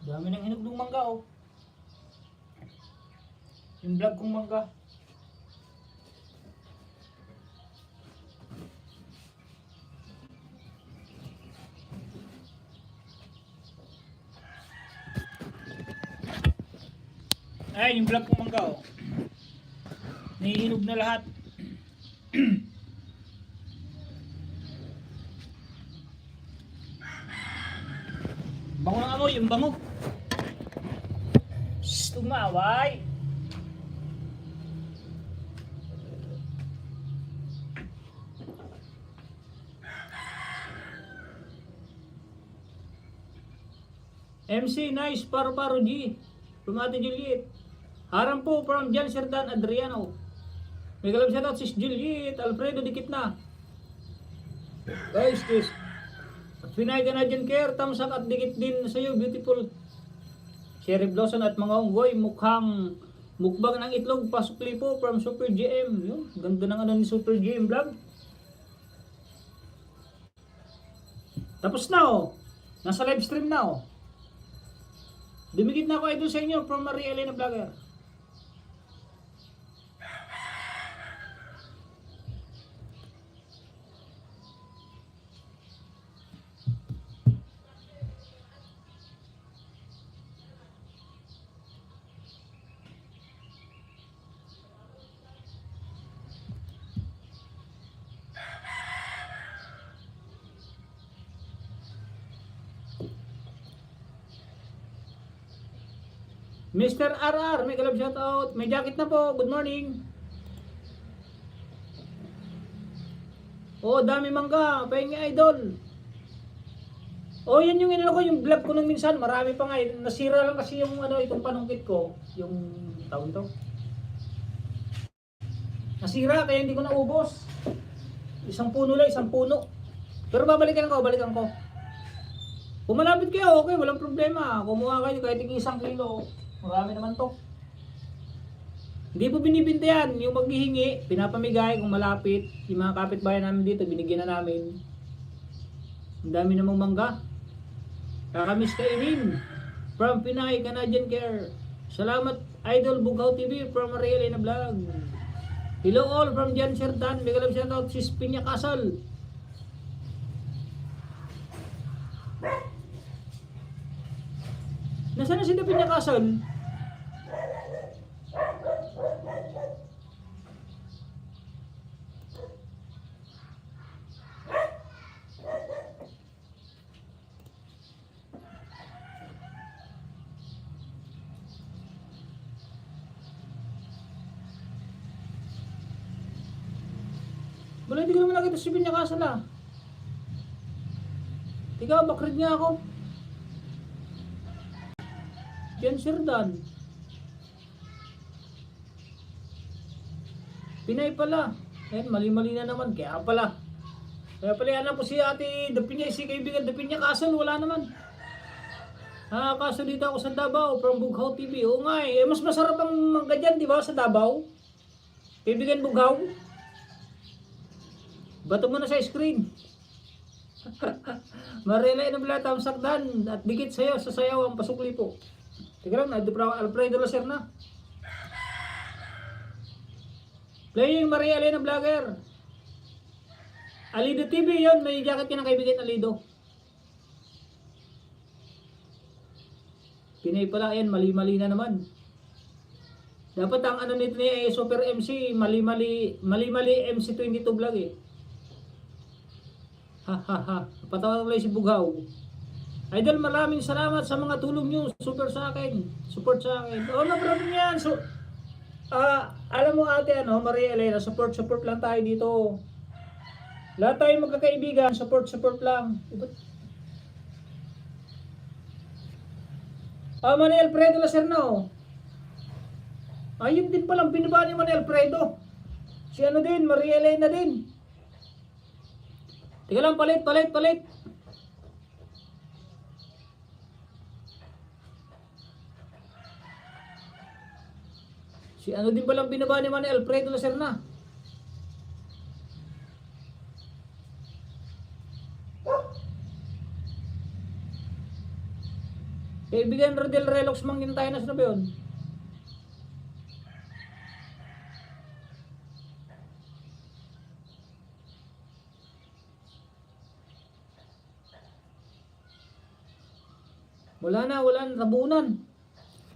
Dami ng hinog ng mangga, oh. Yung vlog kong mangga. Ay, yung vlog kong mangga, oh. Nahihinog na lahat. Bango ng amoy, yung bango. Shhh, tumaway. MC Nice Paro G from Ate Juliet. Harang po from Jan Serdan Adriano. May galap shout out si Juliet Alfredo dikit na. Guys, this Pinay Canadian Care, thumbs up at dikit din sa iyo, beautiful. Cherry Blossom at mga unggoy, mukhang mukbang ng itlog, pasukli po from Super GM. Yun, ganda ng ano ni Super GM vlog. Tapos na, oh. Nasa live stream na, oh. Dumikit na ako idol sa inyo from Maria Elena Vlogger. Mr. RR, may galab shoutout. May jacket na po. Good morning. Oh, dami mangga. Pahingi idol. Oh, yan yung inano ko, yung vlog ko nung minsan. Marami pa nga. Nasira lang kasi yung ano, itong panungkit ko. Yung taon to. Nasira, kaya hindi ko naubos. Isang puno lang, isang puno. Pero balikan ko. Kung malapit kayo, okay, walang problema. Kumuha kayo kahit 1 kilo. Marami naman to. Hindi po binibinta yan. Yung maghihingi, pinapamigay kung malapit. Yung mga kapitbahay namin dito, binigyan na namin. Ang dami namang mangga. Kakamiss kainin. From Pinay, Canadian Care. Salamat, Idol Bugaw TV from Mariel na Vlog. Hello all from Jan Sertan. May galap shout out si Pinya Castle. Nasaan na si Pinya Castle? Wala, hindi ko naman nakita si Pinya Castle ah. Ikaw, bakrid nga ako. Jan Serdan. Pinay pala. Ayan, mali-mali na naman. Kaya pala yan po si ate Dapinya, si kaibigan Dapinya Castle. Wala naman. Kaso dito ako sa Davao from Bughaw TV. Oo nga eh. Mas masarap ang mangga dyan, di ba? Sa Davao. Kaibigan Bughaw. Bato mo na sa screen. Marela inabla tamsakdan at dikit sayo sa sayaw ang pasukli po. Teka lang, Alfredo Lacer na. Playing Maria Elena Vlogger. Alido TV yon, may jacket ka ng kaibigan Alido. Pinay pala yan, mali-mali na naman. Dapat ang ano nito niya Super MC, mali-mali MC22 vlog eh. Ha. Patawa ko si Bughaw. Idol, maraming salamat sa mga tulong nyo. Support sa akin. Oh, no problem yan. So, alam mo ate, Maria Elena, support lang tayo dito. Lahat tayo magkakaibigan, support lang. Manny Alfredo Lacerno. Ayun din palang binaba ni Manny Alfredo. Si ano din, Maria Elena din. Tika lang, palit. Si ano din palang binaba ni Manny Alfredo Lacerna. Kaibigan Rodel Relox mangin tayo na ba yun? Wala na, tabunan.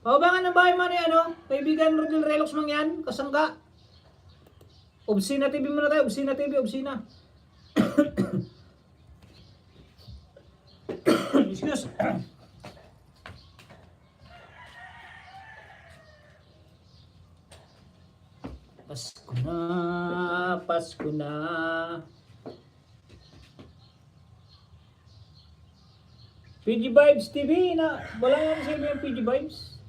Pababangan ng bahay man kaibigan Rodel Relox mang yan, kasangga. Obsina TV muna tayo, Obsina TV. Excuse. Pasko na. PG Vibes TV na, wala nga sa inyo yung PG Vibes.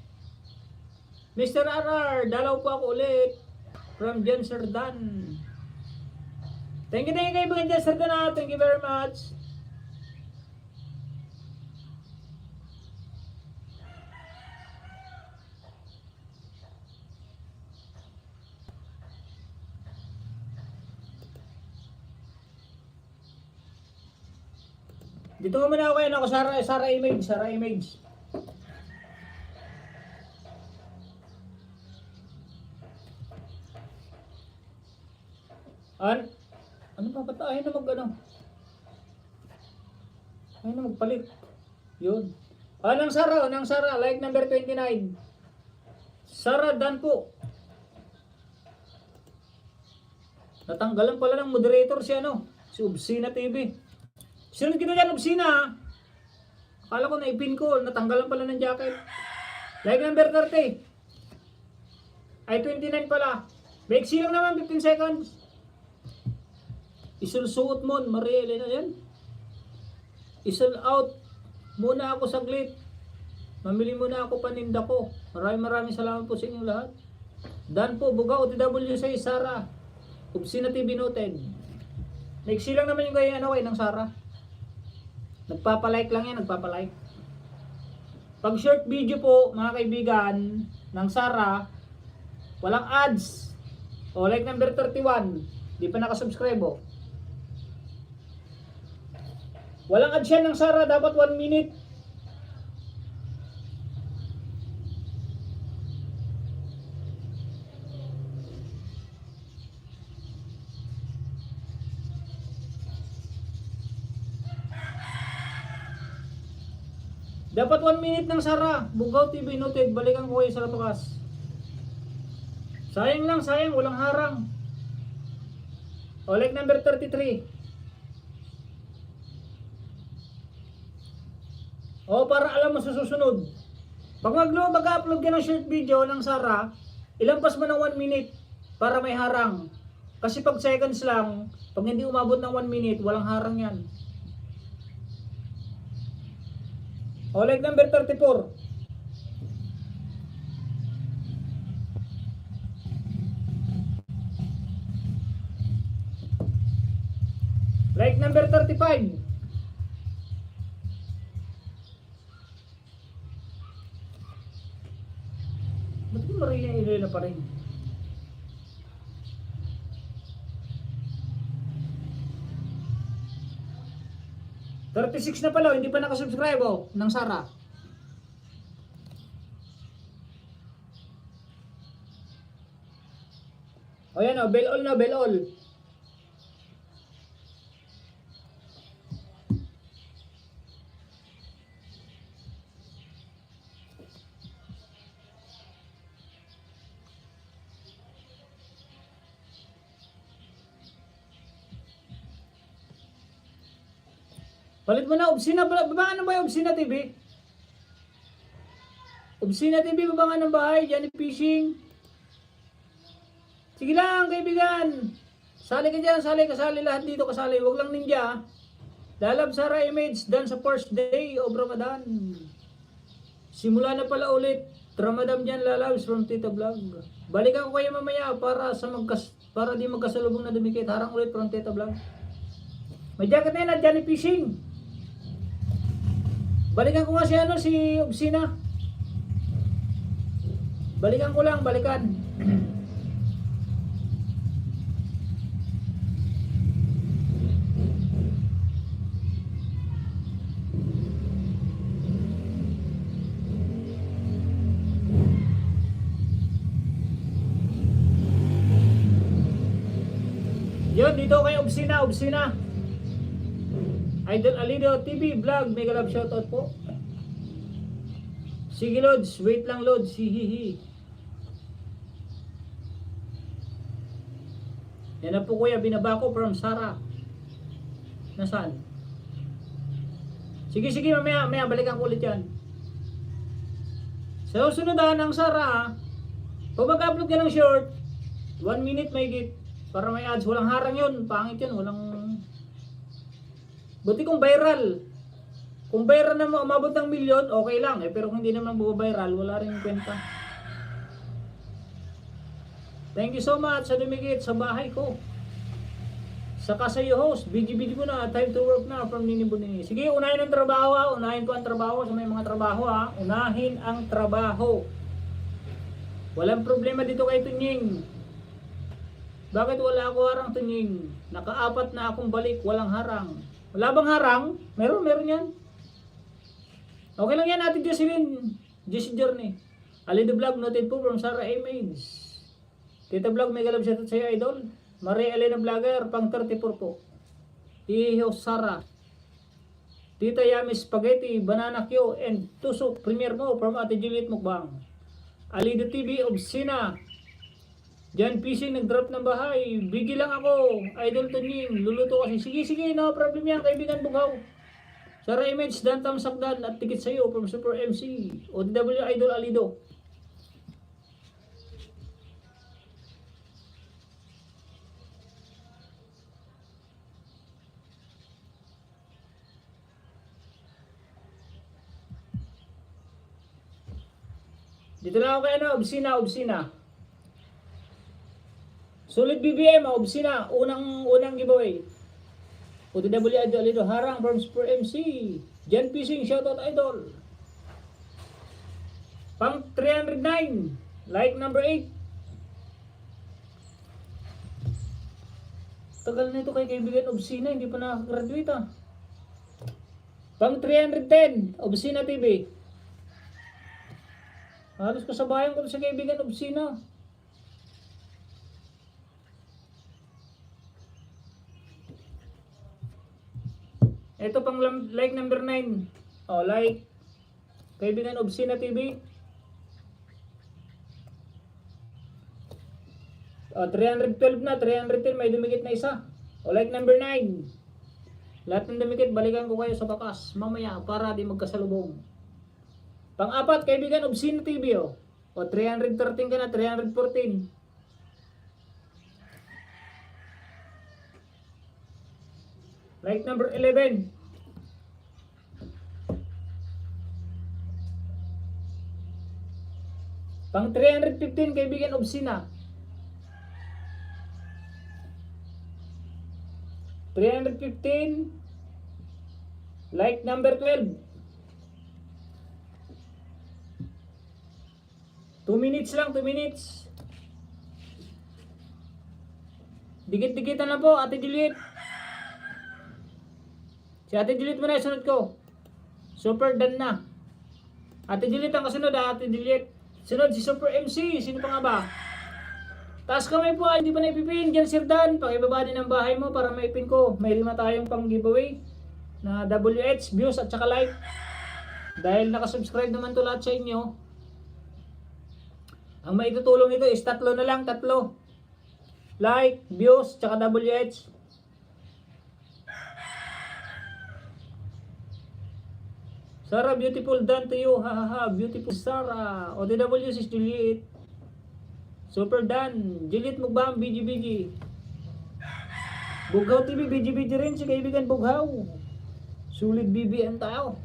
Mr. RR, dalaw po ako ulit from Jan Serdan. Thank you kaibigan Jan Serdan. Thank you very much. Dito ko muna ako Sara Image. Ano pa ba? Ayaw na magpalit. Yun. Nang Sara, like number 29. Sara Dan po. Natanggalan pala ng moderator si Obsina TV. Sunod kita dyan, Obsina. Akala ko naipin ko, natanggalan pala ng jacket. Like number 30. Ay 29 pala. Maiksi lang naman 15 seconds. Isulsuot mo, Maria Elena yan. Isul out muna ako saglit. Mamili muna ako paninda ko. Maraming salamat po sa inyong lahat. Dan po, Buga, OTW sa Sara. Upsina TV noted. Maiksi lang naman yung kaya ng Sara. Nagpapalike lang yan, nagpapalike. Pag short video po, mga kaibigan, ng Sara, walang ads. O like number 31, di pa nakasubscribe o. Walang ads yan ng Sara, dapat 1 minute. Dapat 1 minute ng Sara. Bugaw TV noted. Balikan ko kayo sa Latukas. Sayang lang, sayang. Walang harang. O like number 33. O para alam mo sa susunod. Pag mag-upload ka ng short video ng Sara, ilampas mo ng 1 minute para may harang. Kasi pag seconds lang, pag hindi umabot ng 1 minute, walang harang yan. O like number 34. Like number 35. Ba't yung Maria na pa rin? $36 na pala, hindi pa nakasubscribe ng Sara. O yan bell all na, bell all. Palit mo na, Obsina, babangan ng bahay, Obsina TV. Obsina TV, babangan ng bahay, Johnny Fishing. Sige lang, kaibigan. Sali ka dyan, kasali lahat dito, kasali. Huwag lang ninja. Lalab Sara Image, dan sa first day of Ramadan. Simula na pala ulit. Ramadan dyan, lalabs from Tita Vlog. Balikan ko kayo mamaya para di magkasalubong na dumikit. Harang ulit from Tita Vlog. May jacket na yan at Johnny Fishing. Balikan ko nga si Obsina. Balikan ko lang, balikan. Yun, dito kay Obsina. Idol Alido TV Vlog, mega love shoutout po. Sige Lods, wait lang Lods, hihihi. Yan na po kuya, binaba ko from Sara. Nasaan? Sige, mamaya balikan ko ulit yan. Sa susunod ng Sara, pag mag-upload ka ng short, 1 minute may git, para may ads, walang harang yun, pangit yun, walang... Buti kung viral. Kung viral na umabot ng milyon, okay lang. Pero kung hindi naman viral, wala rin kwenta. Thank you so much sa dumikit sa bahay ko. Saka sa iyo host, busy ko na, time to work na from Nini Buni. Sige, unahin ang trabaho. Unahin ko ang trabaho sa may mga trabaho Unahin ang trabaho. Walang problema dito kay Tunying. Bakit wala ako harang Tunying? Naka-4 na akong balik, walang harang. Wala bang harang? Meron yan. Okay lang yan, Ate Jocelyn. Jessie Journey. Alido Vlog, noted po from Sara Image. Tita Vlog, mega love shoutout sa'yo, idol. Maria Elena Vlogger, pang 34 po. Iho Sara. Tita Yami Spaghetti, Banana Q, and Tusok, Premier Mo from Ate Juliet Mukbang. Alido TV, Obsina. Jan PC nag-drop ng bahay. Bigil lang ako. Idol Tunying. Luluto kasi. Sige, no problem yan. Kaibigan Bugaw. Sara Image, Dan Tamsakdan at tikit sa iyo from Super MC. OTW Idol Alido. Dito na ako kay Obsina. Solid BBM, Obsina. Unang giveaway. OTW Idol Alido. Harang from Super MC. Jen Pising, shoutout Idol. Pang 309. Like number 8. Tagal na ito kay kaibigan Obsina. Hindi pa nakaka-graduate Pang 310. Obsina TV. Halos kasabayan ko sa kaibigan Obsina. Ito pang like number 9. Like. Kaibigan Obsina TV. 312 na. 310. May dumikit na isa. Like number 9. Lahat ng dumikit, balikan ko kayo sa bakas. Mamaya, para di magkasalubong. Pang-apat, kaibigan Obsina TV. 313 ka na. 314. Like number 11. Pang 315, kaibigan Obsina. 315. Like number 12. 2 minutes lang, 2 minutes. Dikit-dikitan na po, Ate Juliet. Si Ate Juliet mo na sunod ko. Super Dan na. Ate Juliet ang kasunod, Ate Juliet. Sunod si Super MC. Sino pa nga ba? Taas kamay po, hindi pa naipipin. Diyan Sir Dan, pakibaba din ang bahay mo para maipin ko. May 5 tayong pang giveaway na WH, views at saka like. Dahil nakasubscribe naman to lahat sa inyo. Ang maitutulong nito is 3 na lang, 3. Like, views, tsaka WH. Sarah, beautiful done to you. Ha ha ha, beautiful Sarah. OTW si Juliet. Super done. Juliet Mugbang, BG. Bughaw TV, BG rin si kaibigan Bughaw. Sulit BBM tayo.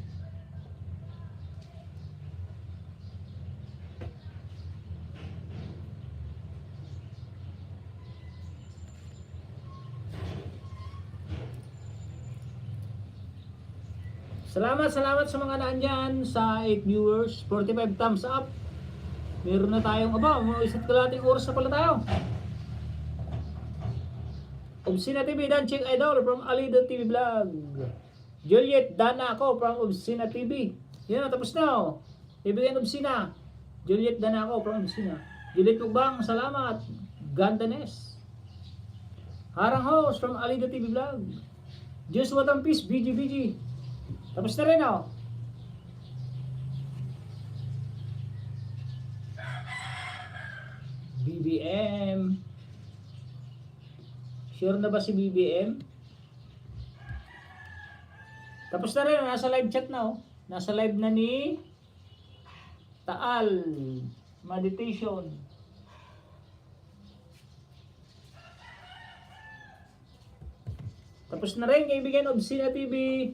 Salamat sa mga naandyan sa 8 viewers, 45 thumbs up. Meron na tayong isa't kalating oras na pala tayo. Obsina TV, Dan Chick Idol from Alido TV Vlog. Juliet Dana ako from Obsina TV. Yan, tapos na. Ibigay Obsina. Juliet Dana ako from Obsina. Juliet Mugbang, salamat. Gandanes. Harang host from Alido TV Vlog. Just what ang peace, BG. Tapos na rin BBM. Sure na ba si BBM? Tapos na rin, nasa live chat na Nasa live na ni Taal Meditation. Tapos na rin, kaibigan Obsina TV.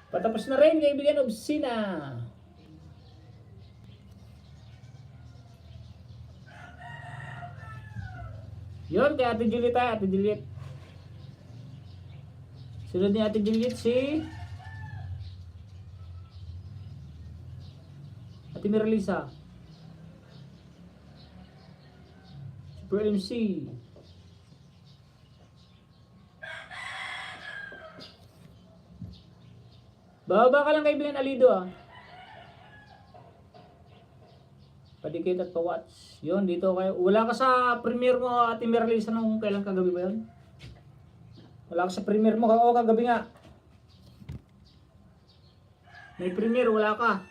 Patapos na rin, kaibigan Obsina. Yun, kay Ate Juliet Ate Juliet. Sunod ni Ate Juliet si Ate Miralisa. Super MC. Bababa ka lang kaibigan Alido Padikit at pa-watch. Yun, dito kayo. Wala ka sa premiere mo, Ate Miralisa, nung kailan kagabi ba yun? Wala ka sa premiere mo, kagabi nga. May premiere, wala ka.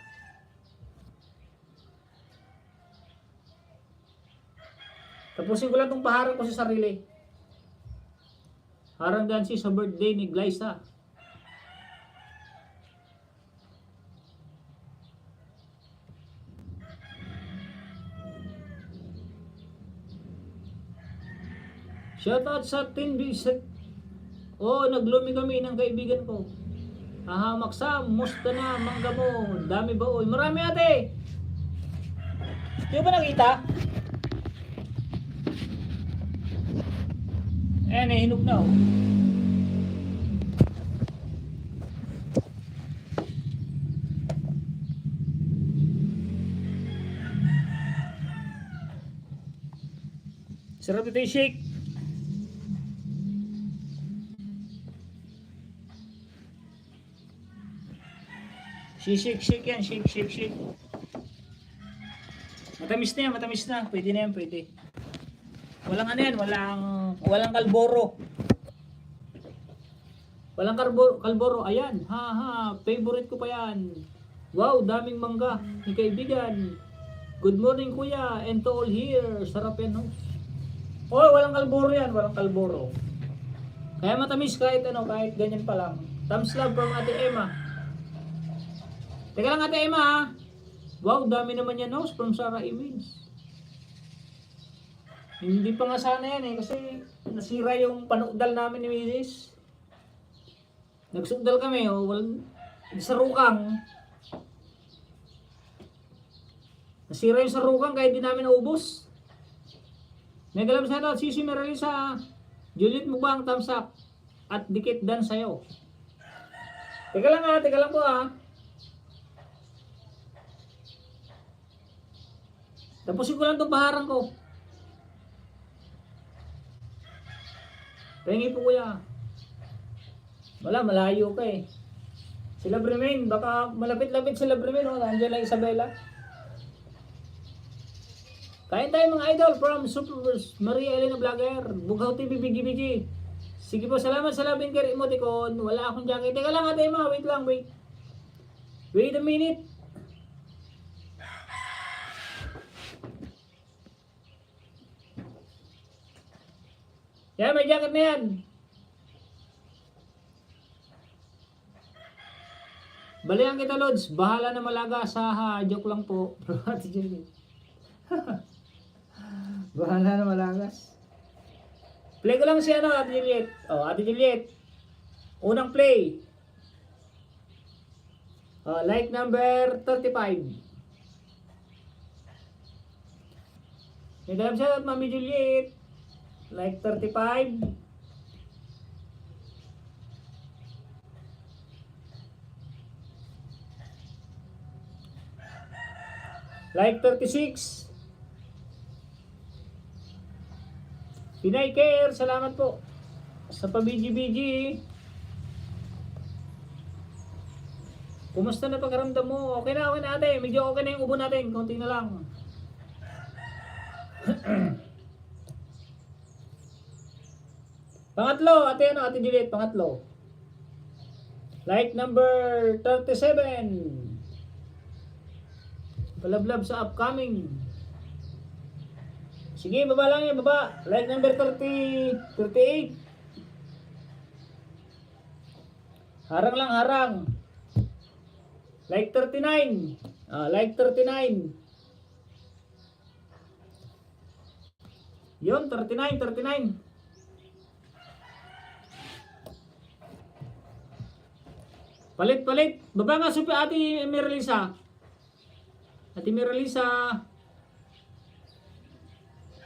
Tapusin ko lang itong paharap ko sa sarili. Harang dansi sa birthday ni Glyza. Shoutout sa Team Visit. Oh, naglumi kami ng kaibigan ko. Hahamak Sam, musta na, mangga mo. Dami ba? Oy, marami ate. Di ba nakita? Hinog na oh. Sarap ito yung shake. Shake yan, shake. Matamis na yan, matamis na. Pwede na yan, pwede. Walang ano yan, walang kalboro. Walang kalboro, ayan. Favorite ko pa yan. Wow, daming mangga. Ni kaibigan. Good morning kuya, and to all here. Sarap yan, no? Oh, walang kalboro yan, walang kalboro. Kaya matamis kahit ganyan pa lang. Thumbs love from Ate Emma. Teka lang Ate Emma ha. Wow, dami naman yan house from Sarah Image. Hindi pa nga sana yan kasi nasira yung panukdal namin ni Mrs. Nagsukdal kami sarukang. Nasira yung sarukang kaya di namin naubos. Megalam sa ito, Sisi Meralisa, Juliet Mubang, thumbs up. At dikit dan sa'yo. Teka lang po ha. Tapusin ko lang itong baharang ko. Pengi po kuya. Wala, malayo ka eh. Sila Bremen, baka malapit-lapit sila Bremen. Nandiyan lang Isabela. Kain tayo mga idol from Super Maria Elena Vlogger, Bughaw TV, Bigi. Sige po, salamat sa labing care emoticon. Wala akong jacket. Teka lang ate ma, wait lang. Wait a minute. Yan, may jacket na yan. Balihan kita Lods, bahala na malaga sa joke lang po. Ate Juliet. Bahala na malagas. Play ko lang si Ate Juliet. Ate Juliet. Unang play. Like number 35. May dalam siya at Mami Juliet. Like 35. Like 36. Pinay Care, salamat po sa pabiji-biji. Kumusta na pagkaramdam mo? Okay na ate. Medyo okay na yung ubo natin. Konti na lang. Pangatlo, ate Juliet, pangatlo. Like number 37. Palablab sa upcoming. Sige, baba lang yan, baba. Like number 38. Harang. Like 39. Like 39. Yun, 39. Palit. Baba nga supi Ate Meralisa. Ate Meralisa.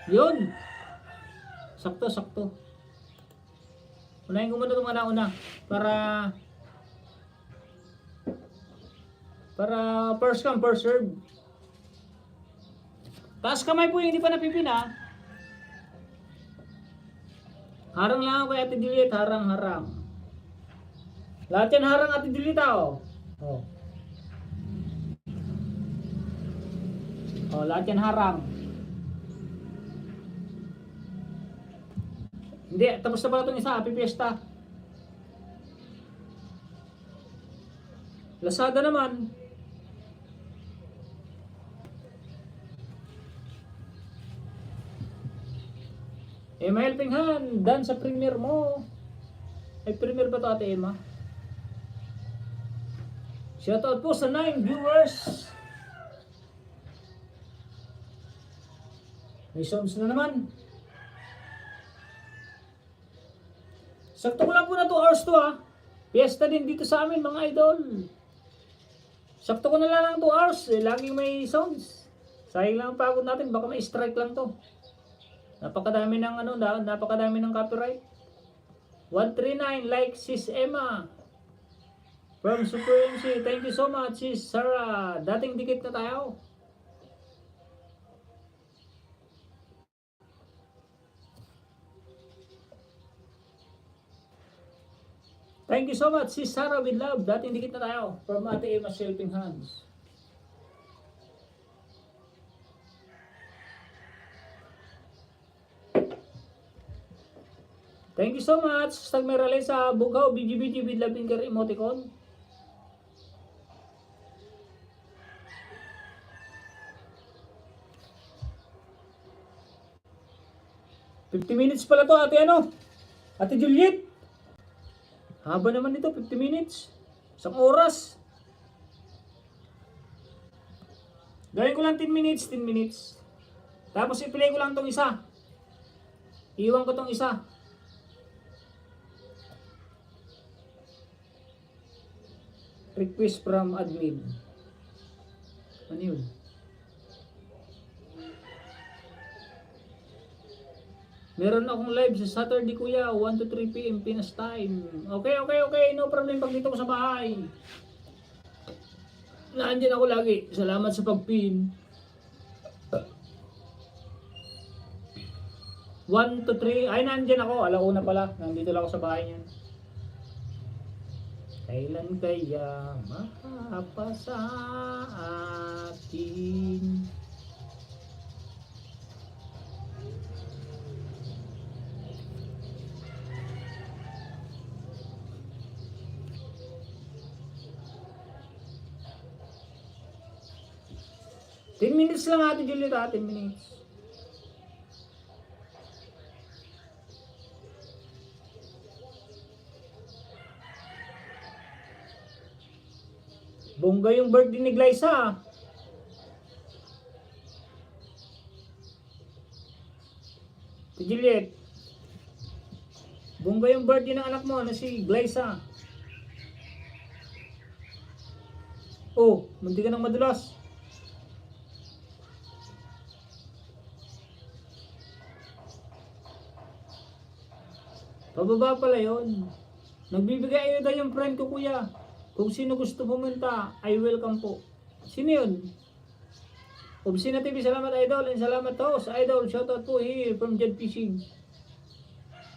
Yun. Sakto. Unahin ko muna itong una. Para first come, first serve. Taas kamay po, hindi pa napipina. Harang lang ako kay Ate Juliet. Harang. Lahat yan harang Ate Juliet lahat yan harang. Hindi, tapos na pala itong isa, Happy Fiesta. Lazada naman. May helping hand, dan sa premiere mo. Ay, premier ba ito, Ate Emma? Shoutout po sa 9 viewers. May sounds na naman. Sakto ko lang po na 2 hours to ha. Fiesta din dito sa amin mga idol. Sakto ko na lang ng 2 hours. Laging may sounds. Sayang lang ang pagod natin. Baka may strike lang to. Napakadami ng napakadami ng copyright. 139 like Sis Emma. From Super MC. Thank you so much Sis Sarah. Dating dikit na tayo. Thank you so much Sis Sarah with love. Dating dikit na tayo. From Ate Emma's Helping Hands. Thank you so much. Stagmerale sa Bugaw, BGBG with love finger emoticon. $50 pala to, ate Ate Juliet. Haba naman ito, 50 minutes. 1 oras. Gawin ko lang 10 minutes, 10 minutes. Tapos i-play ko lang tong isa. Iwan ko tong isa. Request from admin. Ano yun? Meron akong live sa Saturday kuya, 1 to 3 PM Pinas time. Okay. No problem pag dito ko sa bahay. Nandiyan ako lagi. Salamat sa pag-pin. 1 to 3. Ay, nandiyan ako. Alauna pala. Nandito lang ako sa bahay niyan. Kailan kaya makapasa atin? Ten minutes lang Ate Julieta, 10 minutes. Bongga yung birthday ni Glyza. Ate Juliet. Bongga yung birthday ng anak mo na si Glyza. Oh, munti ka nang madulas. Pababa pala yun. Nagbibigay ayuda yung friend ko kuya. Kung sino gusto pumunta, I welcome po. Sino yun? Obsina TV, salamat idol. And salamat host, idol. Shoutout po here from Jan Fishing.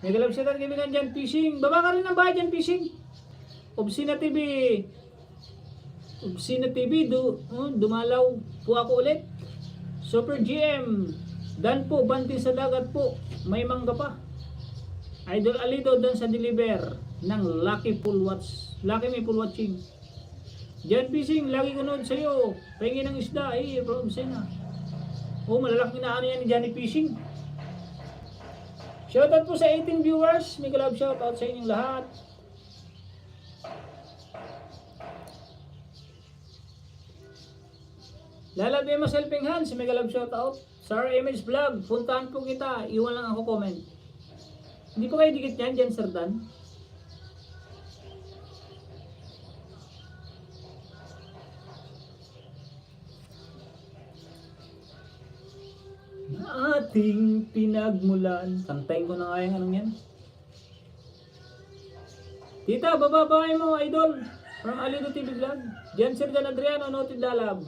May galap shoutout kaibigan Jan Fishing. Baba ka rin ng bahay Jan Fishing. Obsina TV. Obsina TV, dumalaw po ako ulit. Super GM. Dan po, banting sa dagat po. May mangga pa. Idol Alido dan sa deliver ng Lucky May Pool Watching. Jan Fishing, lagi ko nood sa'yo. Pahingi ng isda, from Sena. Oh, malalaking inaano yan ni Johnny Fishing. Shoutout po sa 18 viewers. May kalab shoutout sa inyong lahat. Lalab Emma's Helping Hands. May kalab shoutout. Sarah Image Vlog. Puntahan po kita. Iwan lang ako comment. Hindi po kayo dikit yan, Jan Sardan. Ating pinagmulan. Kantayin ko na nga yung anong yan. Tita, bababahay mo, idol. From Alido TV Vlog. Jan Sardan Adriano, Noted Dalab.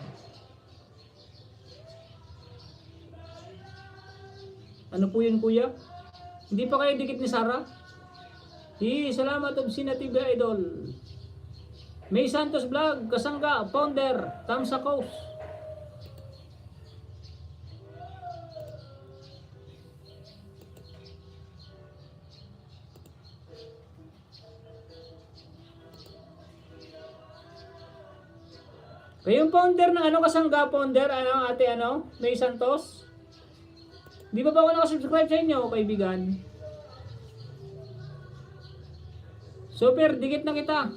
Ano po yun, kuya? Hindi pa kayo dikit ni Sarah? Salamat Obsina TV Idol. May Santos Vlog, Kasangga, Founder, Tamsa Coast. Kayong founder ng Kasangga, Founder, ate May Santos? Di ba ako nakasubscribe sa inyo, kaibigan? Super, dikit na kita.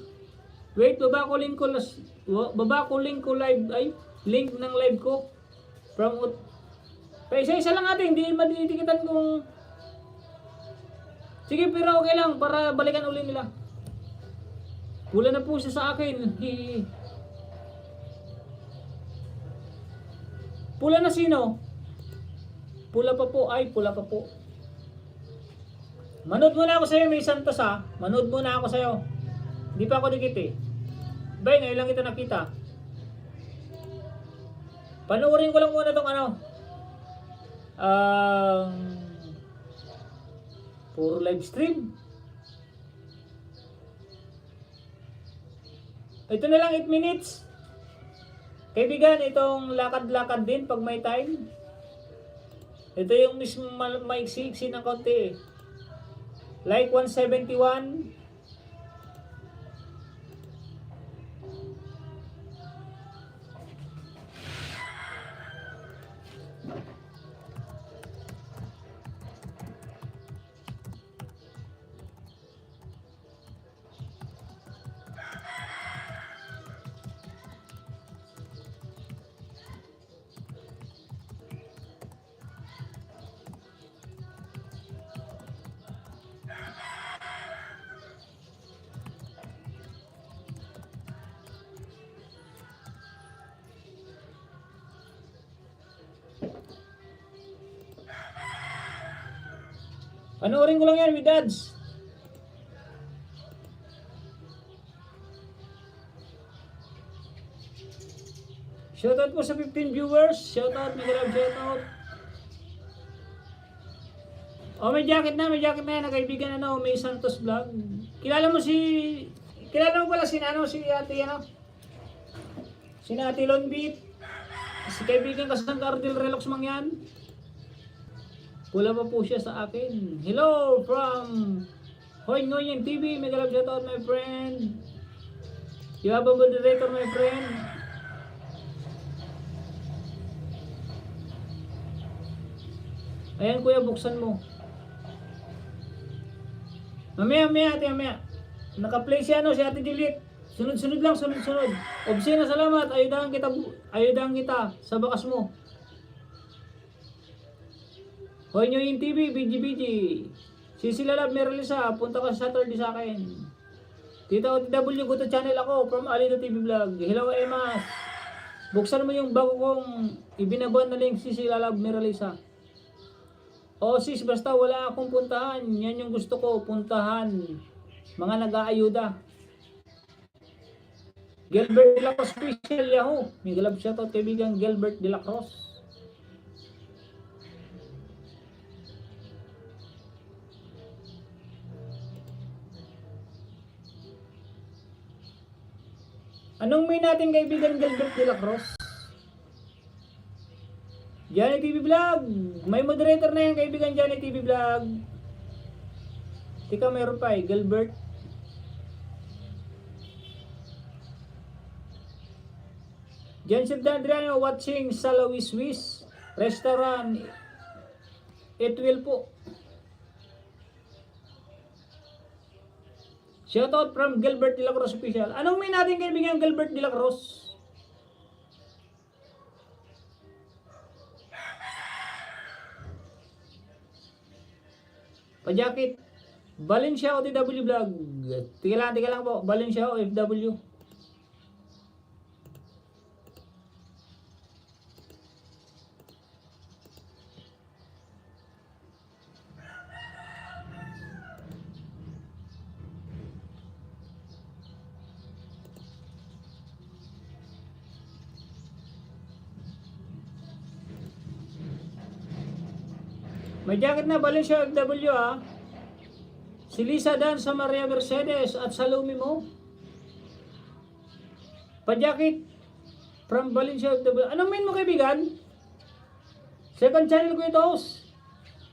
Wait, baba ko link ko live, ay, link ng live ko. Pa isa-isa lang natin, hindi madidikitan kung... Sige, pero okay lang, para balikan uli nila. Pula na po siya sa akin. Pula na sino? Pula pa po, ay, pula pa po. Manood muna ako sa'yo, may Santos ha. Manood muna ako sa'yo. Hindi pa ako dikit eh. Bay, ngayon lang ito nakita. Panoorin ko lang muna itong ano. Puro live stream. Ito na lang 8 minutes. Kaibigan, itong lakad-lakad din pag may time. Ito yung mismo maiksi-iksi ng konti eh. Like 171. Panoorin ko lang yan with dads. Shoutout po sa 15 viewers. Shoutout, Miguel, shoutout. Oh, may jacket na yan na kaibigan ano, may Santos Vlog. Kilala mo pala si Ate ano? Si Ate Lonbit. Si kaibigan kasang Cardil Relax mang yan. Pula pa po siya sa akin. Hello from Hoy Ngoyen TV. Mega love shoutout my friend. You have a moderator my friend. Ayan kuya, buksan mo. Mamaya. Naka-play si ano, si Ate Juliet. Sunod-sunod lang. Obscene na salamat. Ayudahan kita sa bakas mo. Hoy nyo yung TV, BG. Sisilala, Merlisa, punta ka sa Saturday sa akin. Tita OTW, go to channel ako from Alido TV Vlog. Hello Emas. Buksan mo yung bago kong ibinabuan na link, Sisilala, Merlisa. O sis, basta wala akong puntahan. Yan yung gusto ko, puntahan. Mga nag-aayuda. Gilbert de la Cruz Special Yahoo. May galab siya to, kaibigan Gilbert de la Cruz. Anong may natin kaibigan Gilbert de la Cruz? Johnny TV Vlog. May moderator na yan kaibigan Johnny TV Vlog. Tika mayroon pa eh, Gilbert. Jensen D'Adriano watching Salawi Swiss Restaurant. It will po. Shoutout from Gilbert de la Cruz Official. Anong may natin kaibigan Gilbert de la Cruz? Pajakit. Valencia OTW Vlog. Tika lang po. Valencia OFW. May jacket na Valencia FW ah. Si Lisa Dan sa Maria Mercedes at Salumi mo. Pa-jacket from Valencia FW. Anong main mo kaibigan? Second channel ko ito host.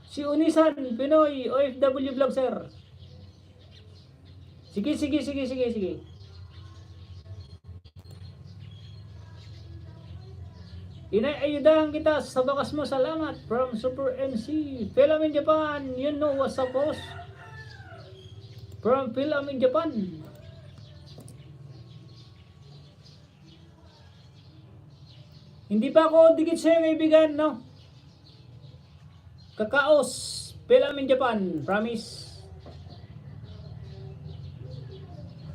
Si Unisan Pinoy OFW Vlog sir. Sige. Inaayudahan kita sa bakas mo. Salamat from Super MC. Film in Japan. You know what's up, boss. From Film in Japan. Hindi pa ako dikit sa'yo kaibigan, no? Kakaos, Film in Japan, promise.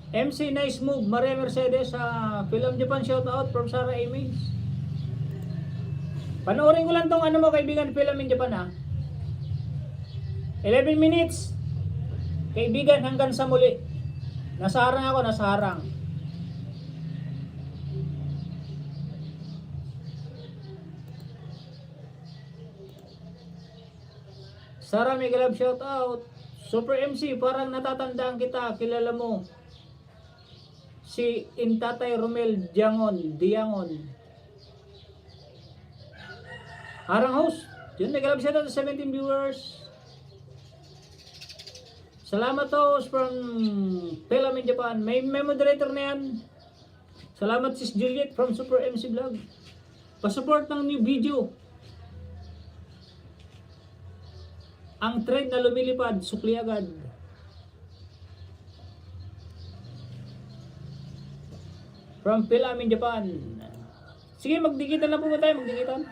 MC, nice move. Maria Mercedes sa Film Japan, shout out from Sarah Amis. Panoorin ko lang tong ano mo kaibigan, Film in Japan ha. 11 minutes. Kaibigan, hanggang sa muli. Nasa harang ako, nasa harang. Sarah Megalab, shout out. Super MC, parang natatandaan kita, kilala mo. Si Intatay Romel Diangon. Harang host. Yun, Megalab, shout out to 17 viewers. Salamat host from Film in Japan. May moderator na yan. Salamat sis Juliet from Super MC Vlog. Pasupport ng new video. Ang trend na lumilipad, sukli agad. From Film in Japan. Sige, magdikitan na po ba tayo? Magdikitan.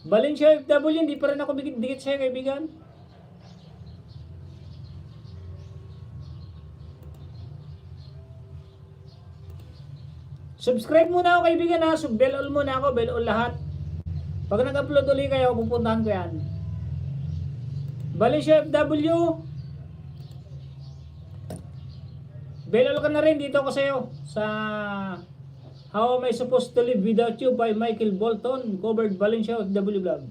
Valencia FW, hindi pa rin ako dikit sa'yo kaibigan. Subscribe muna ako kaibigan ha. Bell all muna ako. Bell all lahat. Pag nag-upload ulit kayo, pupuntahan ko yan. Valencia FW. Bell all ka na rin dito ko sa'yo. Sa How Am I Supposed to Live Without You by Michael Bolton. Covered Valencia FW vlog.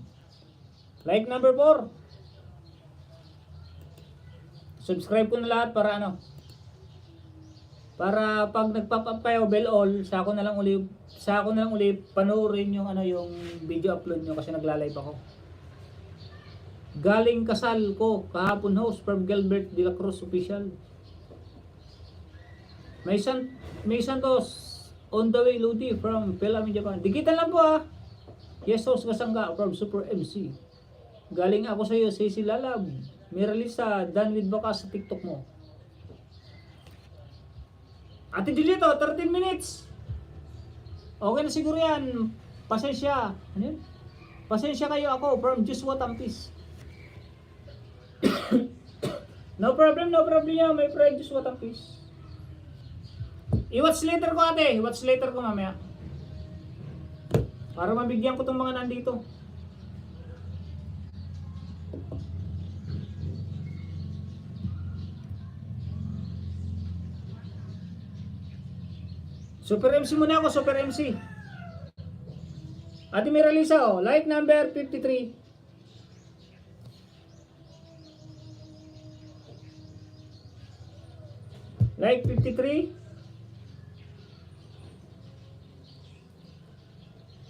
Like number 4. Subscribe ko na lahat para ano. Para pag nag-pop up kayo bell all, sa ako na lang uli panoorin yung ano yung video upload nyo kasi nagla-live ako. Galing kasal ko kahapon host from Gilbert de la Cruz official. May Santos on the way Ludi from Film in Japan. Dikitan lang po ah. Yes host Kasangga from Super MC. Galing ako sa iyo si Lalab. Miralisa done with baka sa TikTok mo. Ate Julito, 13 minutes. Okay na siguro yan. Pasensya. Ano yun? Pasensya kayo ako from Just What Ampis. No problem yan. My friend, Just What Ampis. I-watch later ko ate. I-watch later ko mamaya. Para mabigyan ko tong mga nandito. Super MC muna ako, Super MC. Ate Miralisa, oh, like number 53. Like 53.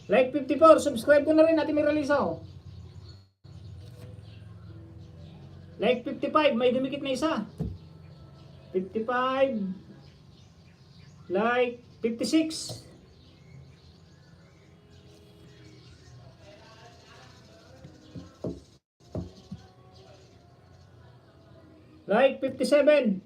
Like 54, subscribe ko na rin Ate Miralisa, oh. Like 55, may dumikit na isa. 55. Like 56. Like 57.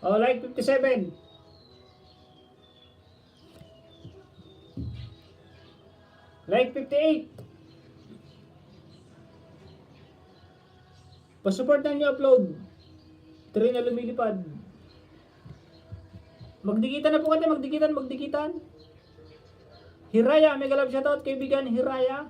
Oh, like 57. Like 58. Pasuportan nyo upload. Train na lumilipad. Magdikitan na po kayo. Magdikitan. Hiraya. Mega love shoutout kaibigan Hiraya.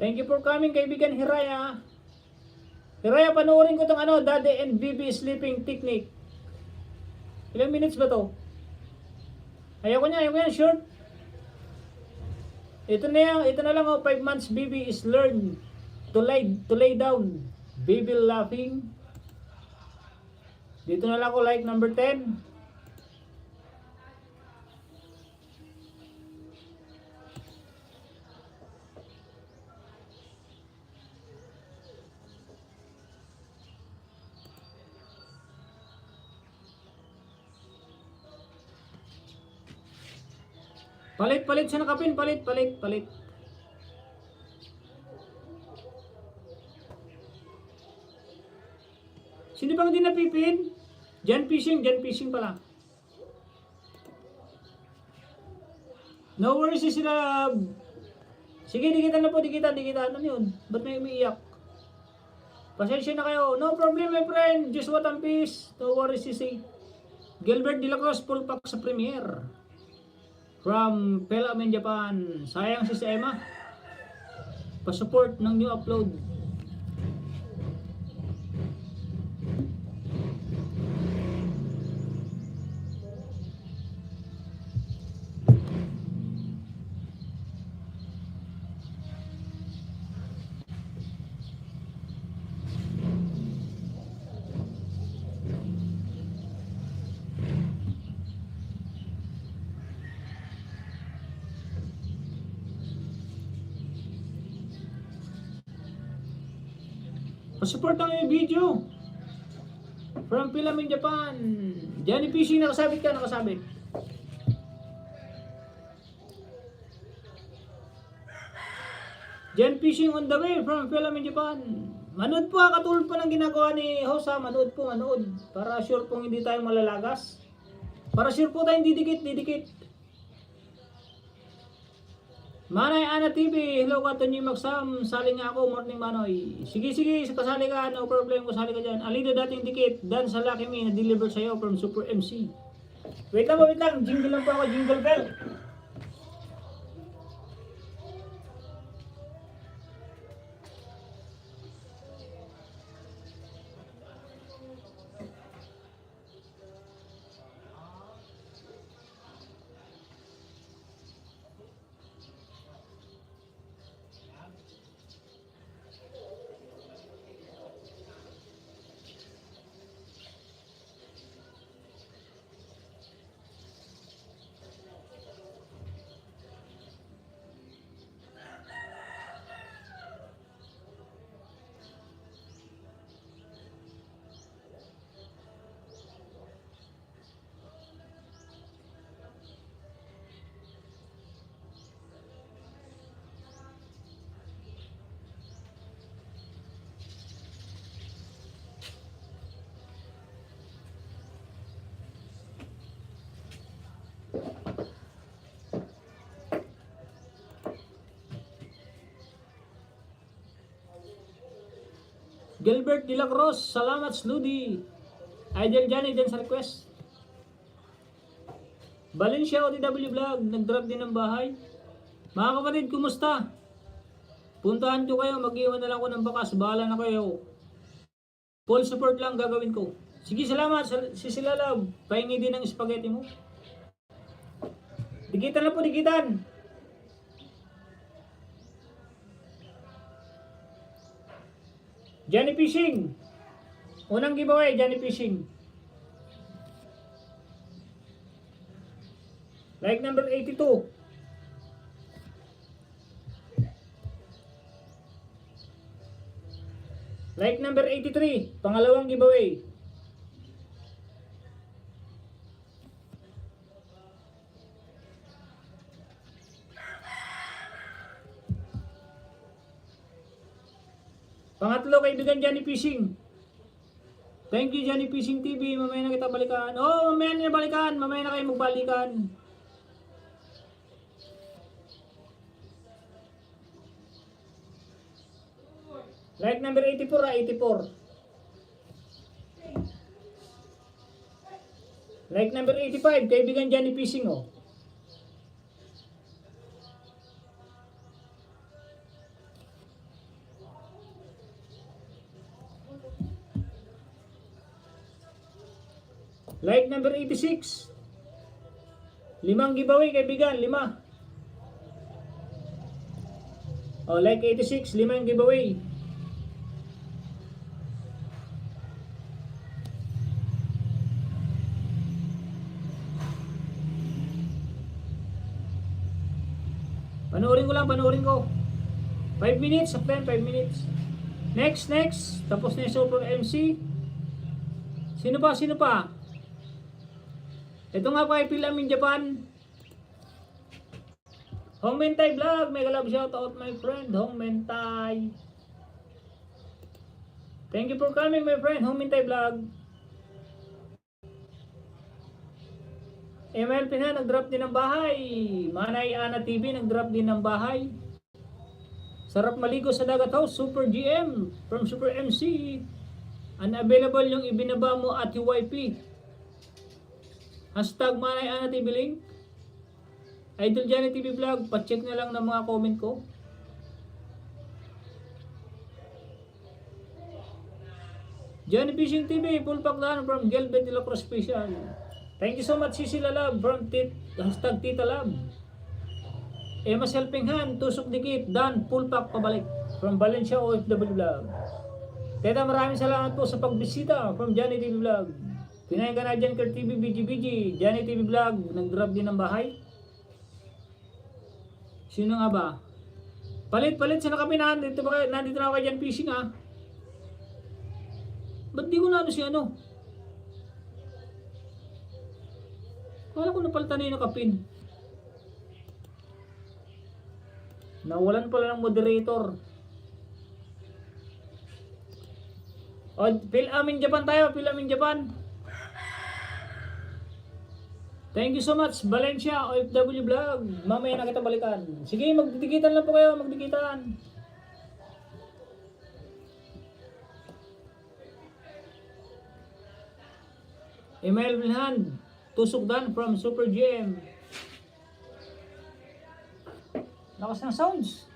Thank you for coming kaibigan Hiraya. Hiraya, panoorin ko tong ano, Daddy and Bibi sleeping technique. Ilang minutes ba to? Ayaw ko yan, short. Ito na lang oh, 5 months baby is learn to lay down. Baby laughing. Dito na lang ako like number 10. Palit sa nakapin, palit. Sino bang di napipin? Jan fishing pala. No worries sila. Sige, dikitan na po, dikitan. Ano yun? Ba't may umiiyak? Pasensya na kayo. No problem, my friend. Just what and peace. No worries, sisi. Gilbert De La Cruz, full pack sa premiere. From Pelamen, Japan. Sayang si Emma. Pa-support ng new upload. Pa-support ang yung video. From Pelamen, Japan. Johnny Fishing, nakasabit ka, nakasabit. Jan Fishing on the way from Pelamen, Japan. Manood po ha, katulad po ng ginagawa ni Hosa. Manood. Para sure pong hindi tayo malalagas. Para sure po tayong didikit. Manay Ana TV, hello ka Tonyo Magsam, sali nga ako, morning Manoy. Sige, kasali ka, no problem, kasali ka dyan. Alido dating dikit, dan sa Lucky Me, na-deliver sa'yo from Super MC. Wait lang, jingle lang po ako, jingle bell. Gilbert De La Cruz, salamat Sludi. Idol Johnny dyan sa request. Valencia OTW Vlog, nag-drop din ng bahay. Mga kapatid, kumusta? Puntahan ko kayo, mag-iwan na lang ko ng bakas, bahala na kayo. Full support lang gagawin ko. Sige, salamat, Sisila Love. Pahingi din ng spaghetti mo. Dikitan na po, dikitan. Johnny Fishing. Unang giveaway, Johnny Fishing. Like number 82. Like number 83. Pangalawang giveaway. Pangatlo, kaibigan Johnny Fishing. Thank you Johnny Fishing TV. Mamaya na kita balikan. Oh, mamaya na balikan. Mamaya na kayo magbalikan. Like number 84 84. Like number 85, kaibigan Johnny Fishing oh. Like number 86. Limang giveaway kaibigan, 5. Oh, like 86, 5 yung giveaway. Panoorin ko. 5 minutes, after 5 minutes. Next. Tapos na yung Super MC. Sino pa? Ito nga po ay Pelamen Japan. Hong Mentay Vlog, mega love shout out my friend Hong Mentay. Thank you for coming my friend Hong Mentay Vlog. ML Pinha nag-drop din ng bahay. Manay Ana TV nag-drop din ng bahay. Sarap maligo sa dagat house, Super GM from Super MC. Unavailable yung ibinaba mo at UYP. Hashtag Manay Ana TV link. Idol Johnny TV Vlog, pa-check na lang ng mga comment ko. Johnny Fishing TV, full pack down from Gelbet de la Cruz Special. Thank you so much Sisi Lalab from hashtag Tita Lab. Emma's Helping Hand, tusok dikit, Dan, full pack pabalik from Valencia OFW Vlog. Teta, maraming salamat po sa pagbisita from Johnny TV Vlog. Pinay ka na dyan Kurt TV, BGBG, Johnny TV Vlog, nag-drop din ng bahay. Sino nga ba? Palit sa nakapinahan. Nandito na ako kay Jan Fishing ah. Ba't di ko na ano si ano? Kala ko napalitan na yung nakapin. Nawalan pala ng moderator. O, Philamin Japan tayo. Philamin Japan. Thank you so much, Valencia, OFW Vlog. Mamaya na kita balikan. Sige, magdidikitan lang po kayo, magdidikitan. Email Wilhan, tusok dan from Super GM. Lakas ng sounds.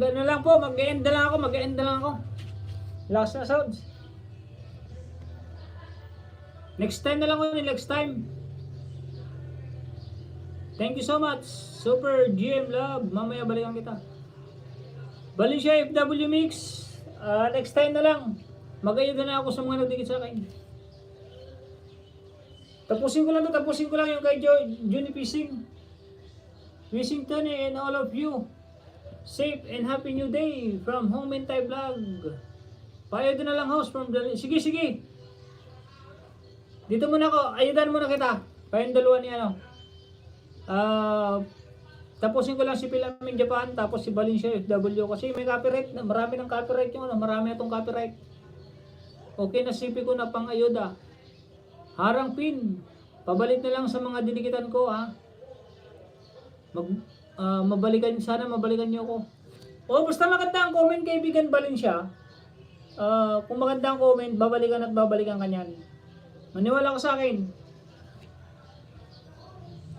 Ano lang po, mag-e-end na lang ako. Last na sounds. Next time na lang ulit, next time. Thank you so much, Super GM Love. Mamaya balikan kita. Valencia FW Mix. Next time na lang. Mag-ayod na ako sa mga nagdikit sa akin. Tapusin ko lang yung kay Johnny Fishing. Wishing Tony and all of you safe and happy new day from Home Mentay Vlog. Payod na lang host from the... Sige. Dito muna ako. Ayudan muna kita. Kayong dalawa ni ano. Tapusin ko lang si Philamin Japan. Tapos si Valencia FW. Kasi may copyright. Marami ng copyright yung ano. Marami itong copyright. Okay na sipi ko na pang ayuda. Harang pin. Pabalik na lang sa mga dinikitan ko ha. Sana mabalikan niyo ako. O basta maganda ang comment kaibigan Valencia. Kung maganda ang comment, babalikan ka niyan. Maniwala ka sa akin.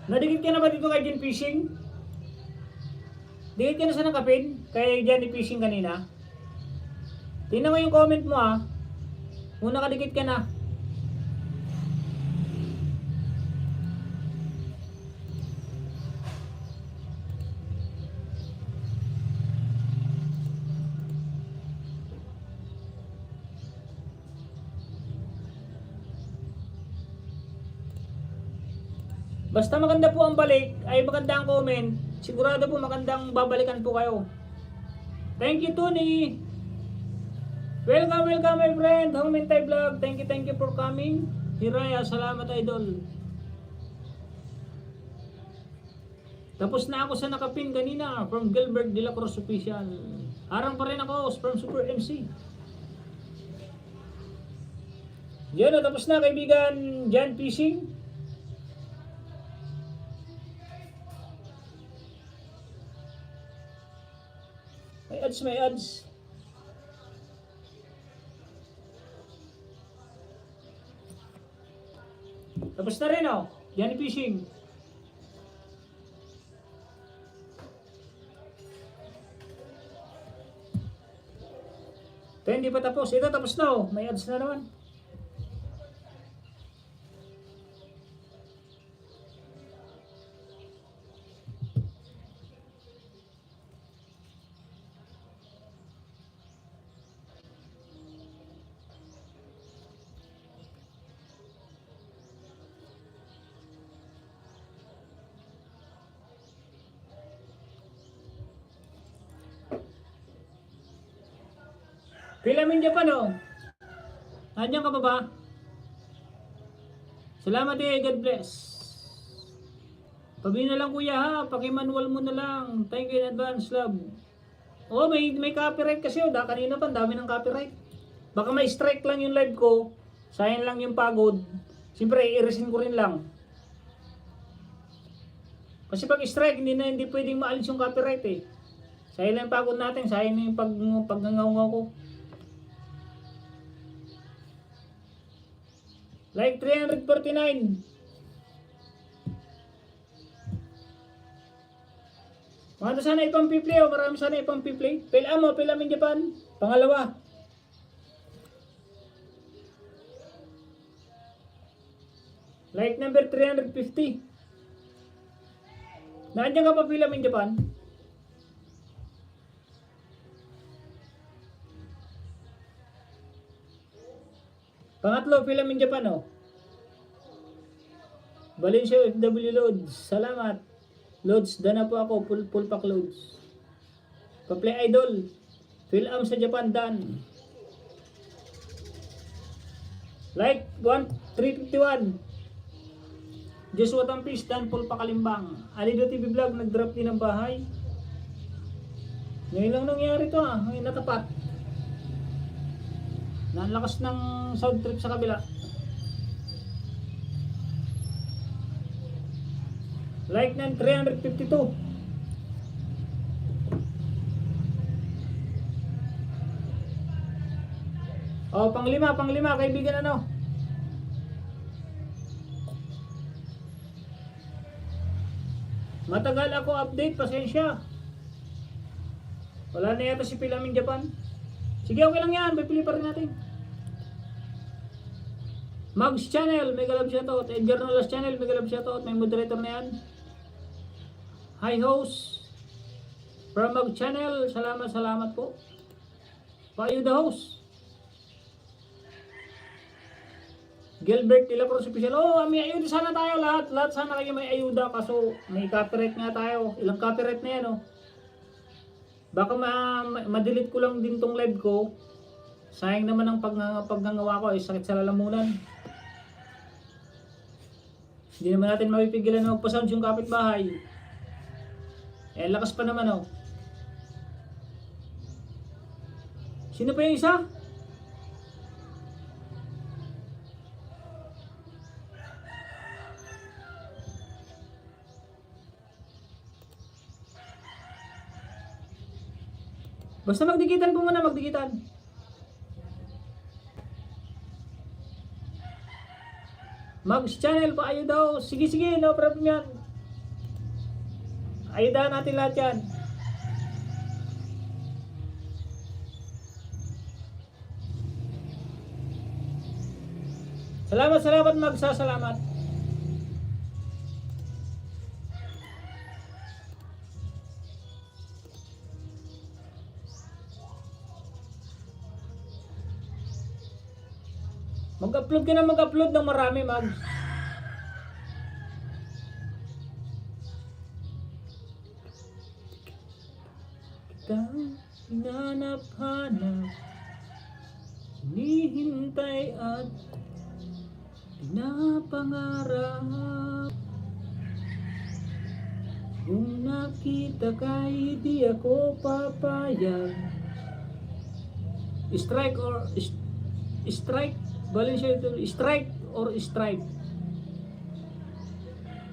Nadikit ka na ba dito kay Jan Fishing? Dikit ka na sa nakapin kay Jan Fishing kanina? Tingnan mo yung comment mo ha. Kung nakadikit ka na. Basta maganda po ang balik, ay maganda ang comment, sigurado po magandang babalikan po kayo. Thank you Tony. Welcome my friend, Hong Mentay Vlog. Thank you for coming. Hiraya, salamat idol. Tapos na ako sa nakapin kanina from Gilbert de la Cruz Official. Harang pa rin ako from Super MC. Yan, tapos na kaibigan Jan Fishing. May ads. Tapos na rin oh. Johnny Fishing. Ito hindi pa tapos. Ito tapos na oh. May ads na naman. Film in Japan oh. Nandiyan ka pa ba? Salamat eh, God bless. Pabi na lang kuya ha, paki-manual mo na lang. Thank you in advance, love. Oh, may copyright kasi oh. Kanina pa, dami ng copyright. Baka may strike lang yung live ko. Sayang lang yung pagod. Siyempre, i-resin ko rin lang. Kasi pag strike, hindi pwedeng maalis yung copyright eh. Sayang lang yung pagod natin, sayang lang yung pagngangaw ko. Like 349. Mga sana ipang piplay o marami sana ipang piplay. Pila mo, pila in Japan. Pangalawa. Like number 350. Nandiyan ka pa pila in Japan? Pangatlo, pila in Japan oh. Valencia FW Loads. Salamat. Loads, dana po ako, full pack loads. Pa-play idol. Film sa Japan, dan. Like 351. Joshua Tampis, dan full pack Kalimbang. Alido TV Vlog, nag-drop din ng bahay. Ngayon lang nangyari to ah, ngayon natapat. Nalakas ng sound trip sa kabila. Like ng 352. Oh, panglima, kaibigan ano? Matagal ako update, pasensya. Wala na yata si Pilamin Japan. Sige, okay lang yan, pipili pa rin natin. Mags Channel, mega love shoutout. Edgar Nolas Channel, mega love shoutout. May moderator na yan. Hi host from Mag Channel, salamat po. Payo the host. Gilbert de la Cruz official. Oh, may ayuda sana tayo lahat sana kayo may ayuda kaso may copyright nga tayo. Ilang copyright na yan oh. Baka ma-delete ko lang din tong live ko. Sayang naman ang pagngangawa ko ay sakit sa lalamunan. Hindi naman natin mapipigilan na magpa-sound yung kapitbahay. Eh, lakas pa naman oh. Sino pa yung isa? Basta magdikitan po muna, magdikitan. Mags Channel, paayo daw. Sige, no problem yan. Ayudahan natin lahat yan. Salamat magsasalamat. Mag-upload ka na mag-upload ng marami, Mags. Hinanap-hanap, hinihintay at pinapangarap. Kung nakita ka, hindi ako papayag. Strike or strike, Valencia ito, strike or strike.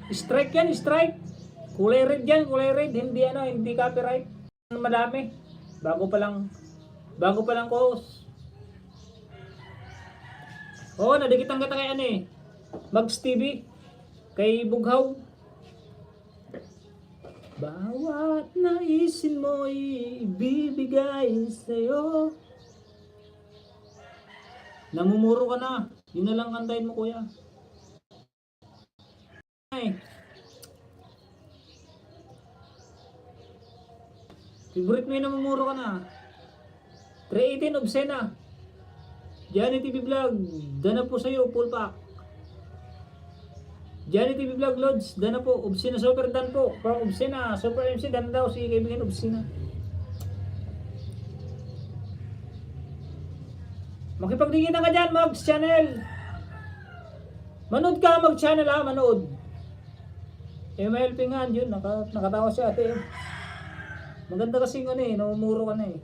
Strike yan, strike. Kulay red yan, kulay red, hindi copyright. Madami. Bago pa lang ko. Oh, nadikitan kita kay ano eh. Mags TV. Kay Bughaw. Bawat naisin mo ibibigay sa'yo. Namumuro ka na. Yun na lang kantahin mo, kuya. Ay. Favorite mo yung namumuro ka na. 318 Obscena. Johnny TV Vlog. Dana po sa'yo, full pack. Johnny TV Vlog Loads. Dana po. Obscena Super Dan po. From Obscena. Super MC. Dana daw si kaibigan Obscena. Makipagdikitan ka dyan, Mags Channel. Manood ka, mag-channel ha, manood. ML Pingan, yun, nakatawa si ate. Maganda kasing ano eh, namumuro ka na eh.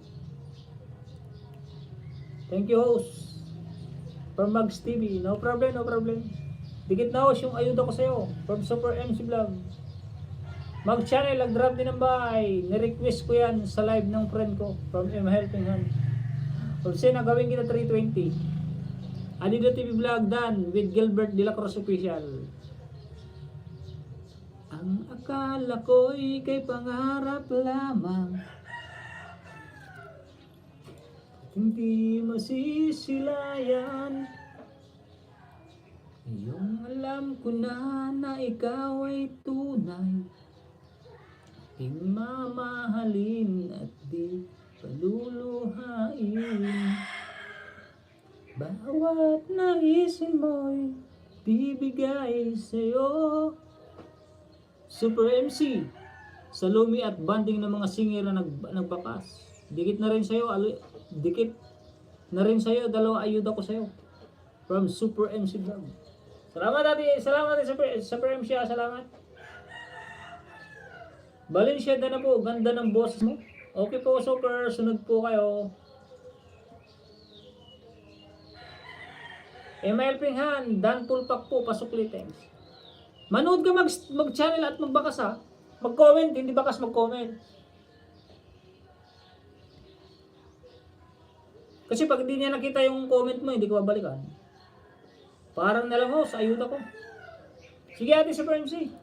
Thank you, host. From Mags TV, no problem, no problem. Dikit na host yung ayuda ko sa'yo. From Super MC Vlog. Mag channel, nag-drop din ng bahay. Nirequest ko yan sa live ng friend ko. From M Helping Hand. Kasi nagawin kita 320. Adido TV Vlog done with Gilbert De La Cruz Official. Ang akala ko'y kay pangarap lamang, hindi masisilayan. Iyong alam ko na ikaw ay tunay, aking mamahalin at di paluluhain. Bawat naisin mo'y bibigay sa'yo. Super MC, salumi at banding ng mga singer na nagbakas. Dikit na rin sa'yo, dikit na rin sa'yo, dalawa ayuda ko sa'yo. From Super MC Vlog. Salamat Super MC, salamat. Valencia na po, ganda ng boss mo. Okay po, Super, sunod po kayo. ML Pinghan, Dan Tulpak po, pasukli, thanks. Manood ka mag-channel at magbakas ha. Mag-comment, hindi bakas mag-comment. Kasi pag hindi niya nakita yung comment mo, hindi ko babalikan. Parang nalang host, ayuda ko. Sige ate Super MC.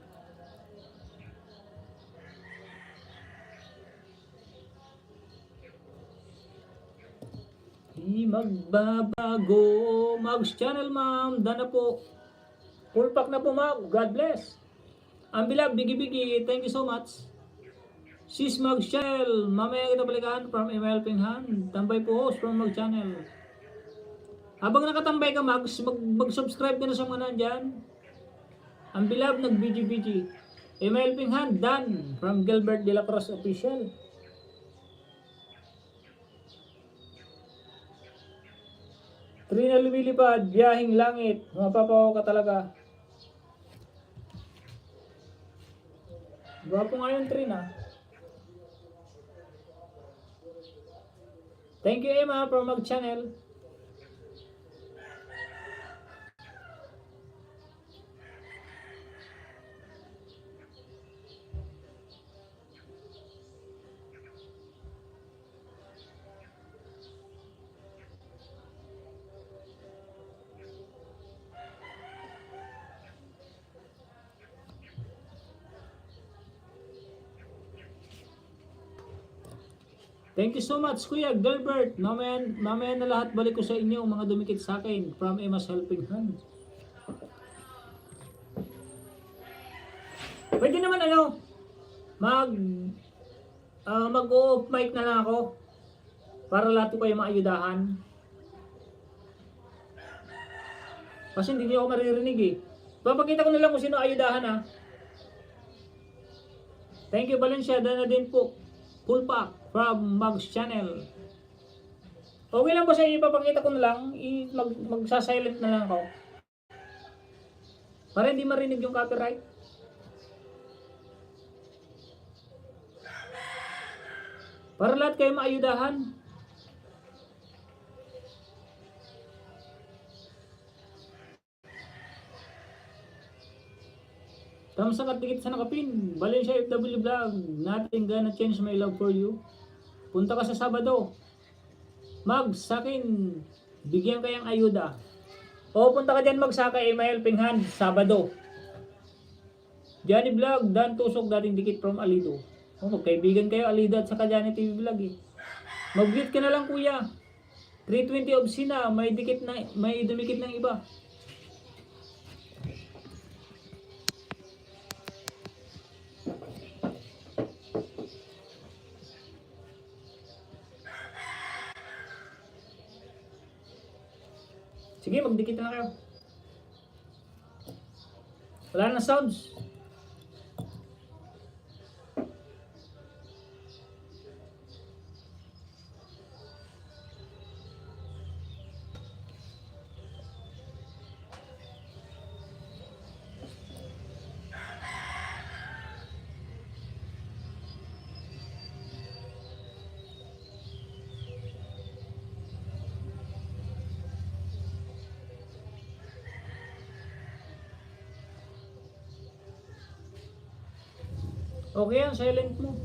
Di magbabago. Mags Channel ma'am, dana po. Full pack na po ma'am, God bless. Ang bilab, bigi-bigi, thank you so much. Sis Mags Channel, mamaya kita balikan from ML Pinghan. Tambay po host from Mags Channel. Habang nakatambay ka Mags, mag-subscribe ka na sa mga nandyan. Ang bilab, nag-bigi-bigi. ML Pinghan, Dan from Gilbert De La Cruz Official. Trina lumilipad, biyahing langit. Mapapaw ka talaga. Gwapo nga yung Trina. Thank you Emma from Mag Channel. Thank you so much, Kuya Gilbert. Mamaya na lahat balik ko sa inyo mga dumikit sa akin from Emma's Helping Hand. Pwede naman mag-off mic na lang ako para lahat ko kayo maayudahan. Kasi hindi niyo ako maririnig eh. Papakita ko na lang kung sino ayudahan ha. Thank you Valencia, dana din po. Full pack from Mags Channel. Okay lang ba sa inyo, ipapakita ko na lang, magsa-silent na lang ako. Para hindi marinig yung copyright. Para lahat kayo maayudahan. Tamsa at dikit sa nakapin. Valencia FW Vlog. Nothing gonna change my love for you. Punta ka sa Sabado. Mags, sa akin, bigyan kayang ayuda. O punta ka dyan magsaka email Pinghan, Sabado. Johnny Vlog, Dan Tusok, dating dikit from Alido. O magkaibigan kayo, Alido at saka Johnny TV Vlog eh. Mag-mute ka na lang kuya. 320 of Sina, may dumikit ng iba. Sige, magdikit na kayo. Wala na sounds. Okay yan, silent mo.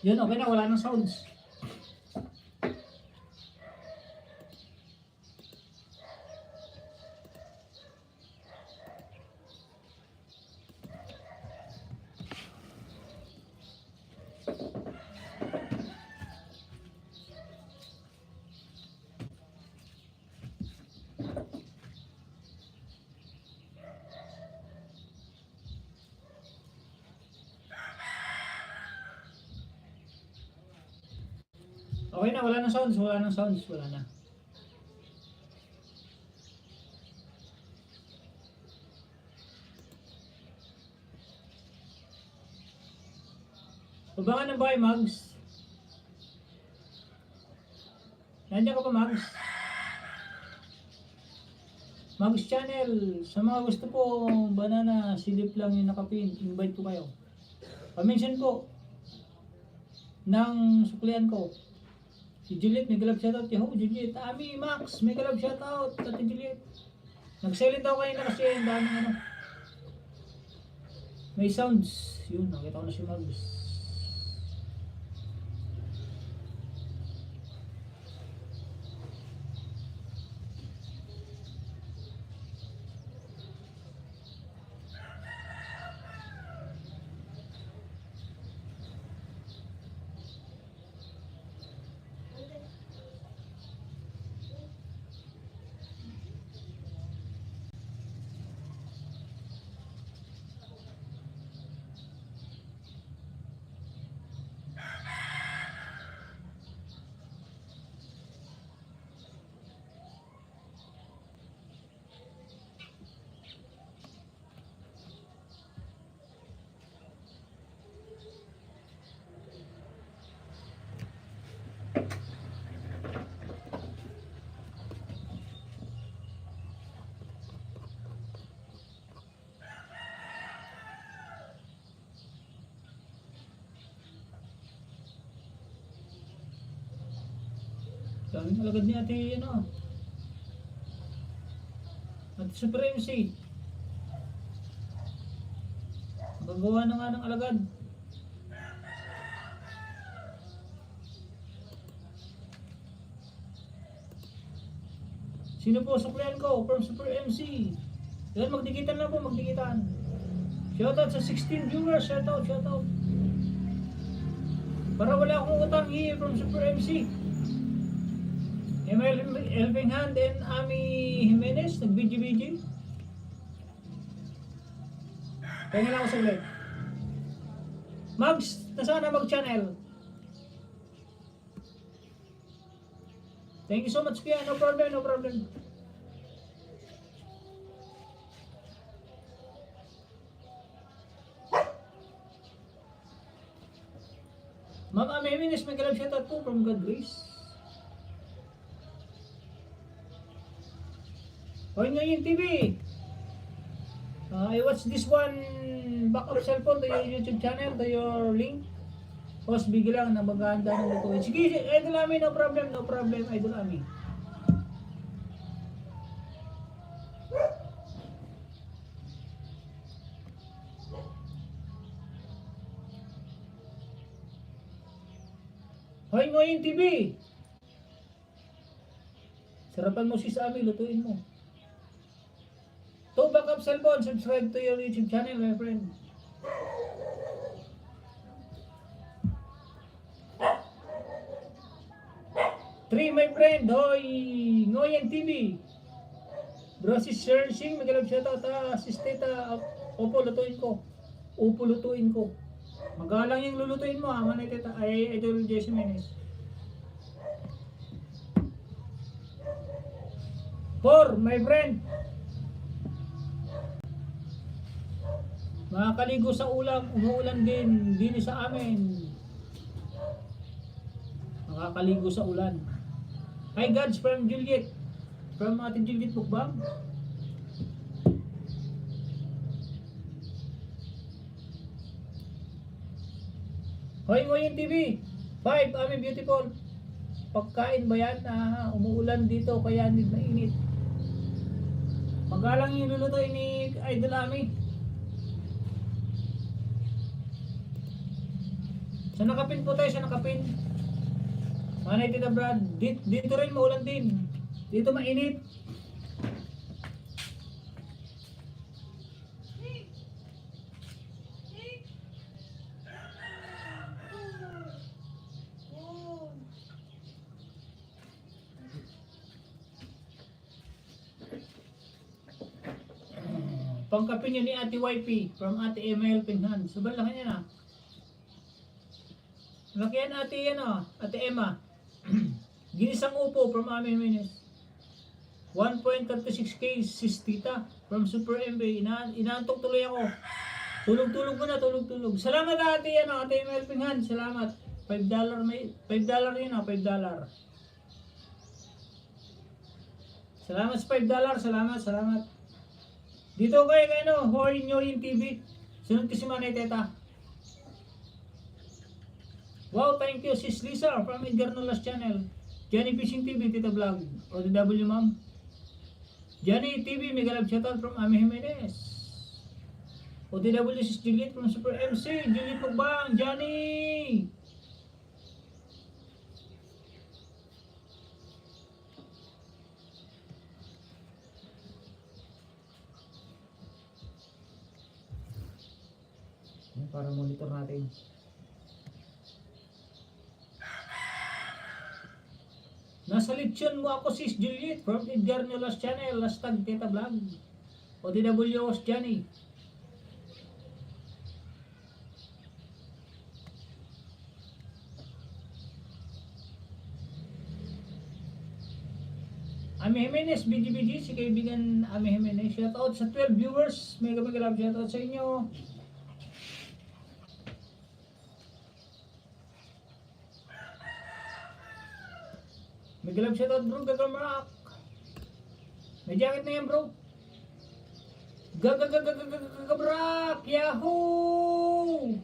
Yun, okay na, wala nang sounds. Okay na, wala nang sounds, wala nang sounds, wala na. Baba ka ng bahay, Mags. Nandiyan ka pa, Mags? Mags Channel, sa mga gusto po, banana, silip lang yung nakapin, invite ko kayo. Pa-mention po ng suklian ko. Si Juliet, may galab shoutout. Yahoo, Juliet. Ami, Max, may galab shoutout. Ate Juliet. Nag-silent ako kayo na kasi ang daming ano. May sounds. Yun, nakita ko na si Mags. Daming alagad ni ate, ano. Ate Super MC. Magagawa na nga ng alagad. Sino po suklian ko from Super MC? Yan, magdikitan lang po, magdikitan. Shoutout sa 16 viewers, shoutout. Para wala akong utang here from Super MC. Emel Helping Hand and Ami Jimenez, nag-BG. Kaya lang ako sa ulit. Mags, nasaan na mag-channel? Thank you so much, Pia. No problem. Ma'am Ami Jimenez, may galap shoutout po from God Grace. Hoy ngayon TV. I watch this one back of cellphone to your YouTube channel, to your link. Tapos bigla lang na maghahanda ng lutuin. Sige, Idol Ami, no problem, Idol Ami. Hoy ngayon TV. Sarapan mo si Ami, lutuin mo. To back up cellphone, subscribe to your YouTube channel, my friend. 3 my friend, hoy, Ngoyen TV. Bro, si Searching, mag-alab siya ta, si Steta, opo, lutuin ko. Upo, lutuin ko. Magalang yung lulutuin mo ha, manay teta, ay Idol Jesse Menes. 4, my friend. Makakaligo sa ulam, umuulan din sa amin. Makakaligo sa ulan. Hi Gods from Juliet. From ating Juliet Bukbang. Hoy Ngoyen TV. 5, Ami Beautiful. Pagkain ba yan? Umuulan dito kaya mainit. Magalang yung lulutuin ni Idol Ami. Sa nakapin po tayo, sa nakapin. Manay Tita Brad, dito rin maulan din. Dito mainit. Pangkapin niya ni Ate YP from Ate ML Pinhan. Sobrang laki niya na. Laki yan Ate yan o. Ate Emma. Ginisang upo from Ami Menes. 1.36k sis Tita from Super MB. Inaantok tuloy ako. Tulog-tulog ko na, tulog-tulog. Salamat Ate yan o. Ate ML Pinhan. Salamat. $5 may $5 yun o. $5. Salamat sa $5. Salamat. Dito kayo Hoy Ngoyen TV. Sunod ko si Manay Teta. Wow, thank you Sis Lisa from Edgar Nolas channel. Johnny Fishing TV, Tita Vlog. OTW ma'am. Johnny TV, mega love shoutout from Ami Jimenez. OTW Sis Juliet from Super MC. Juliet Magbang, Johnny. Para monitor natin. Nasa lechon mo ako Sis Juliet from Edgar Nolas channel. Hashtag Tita Vlog. OTW was Johnny. Ami Jimenez, BGBG, si kaibigan Ami Jimenez. Shoutout sa 12 viewers. Mega love shoutout sa inyo. May galab shoutout bro, Gagamrak. May jacket na yan bro. Gagamrak, yahoo!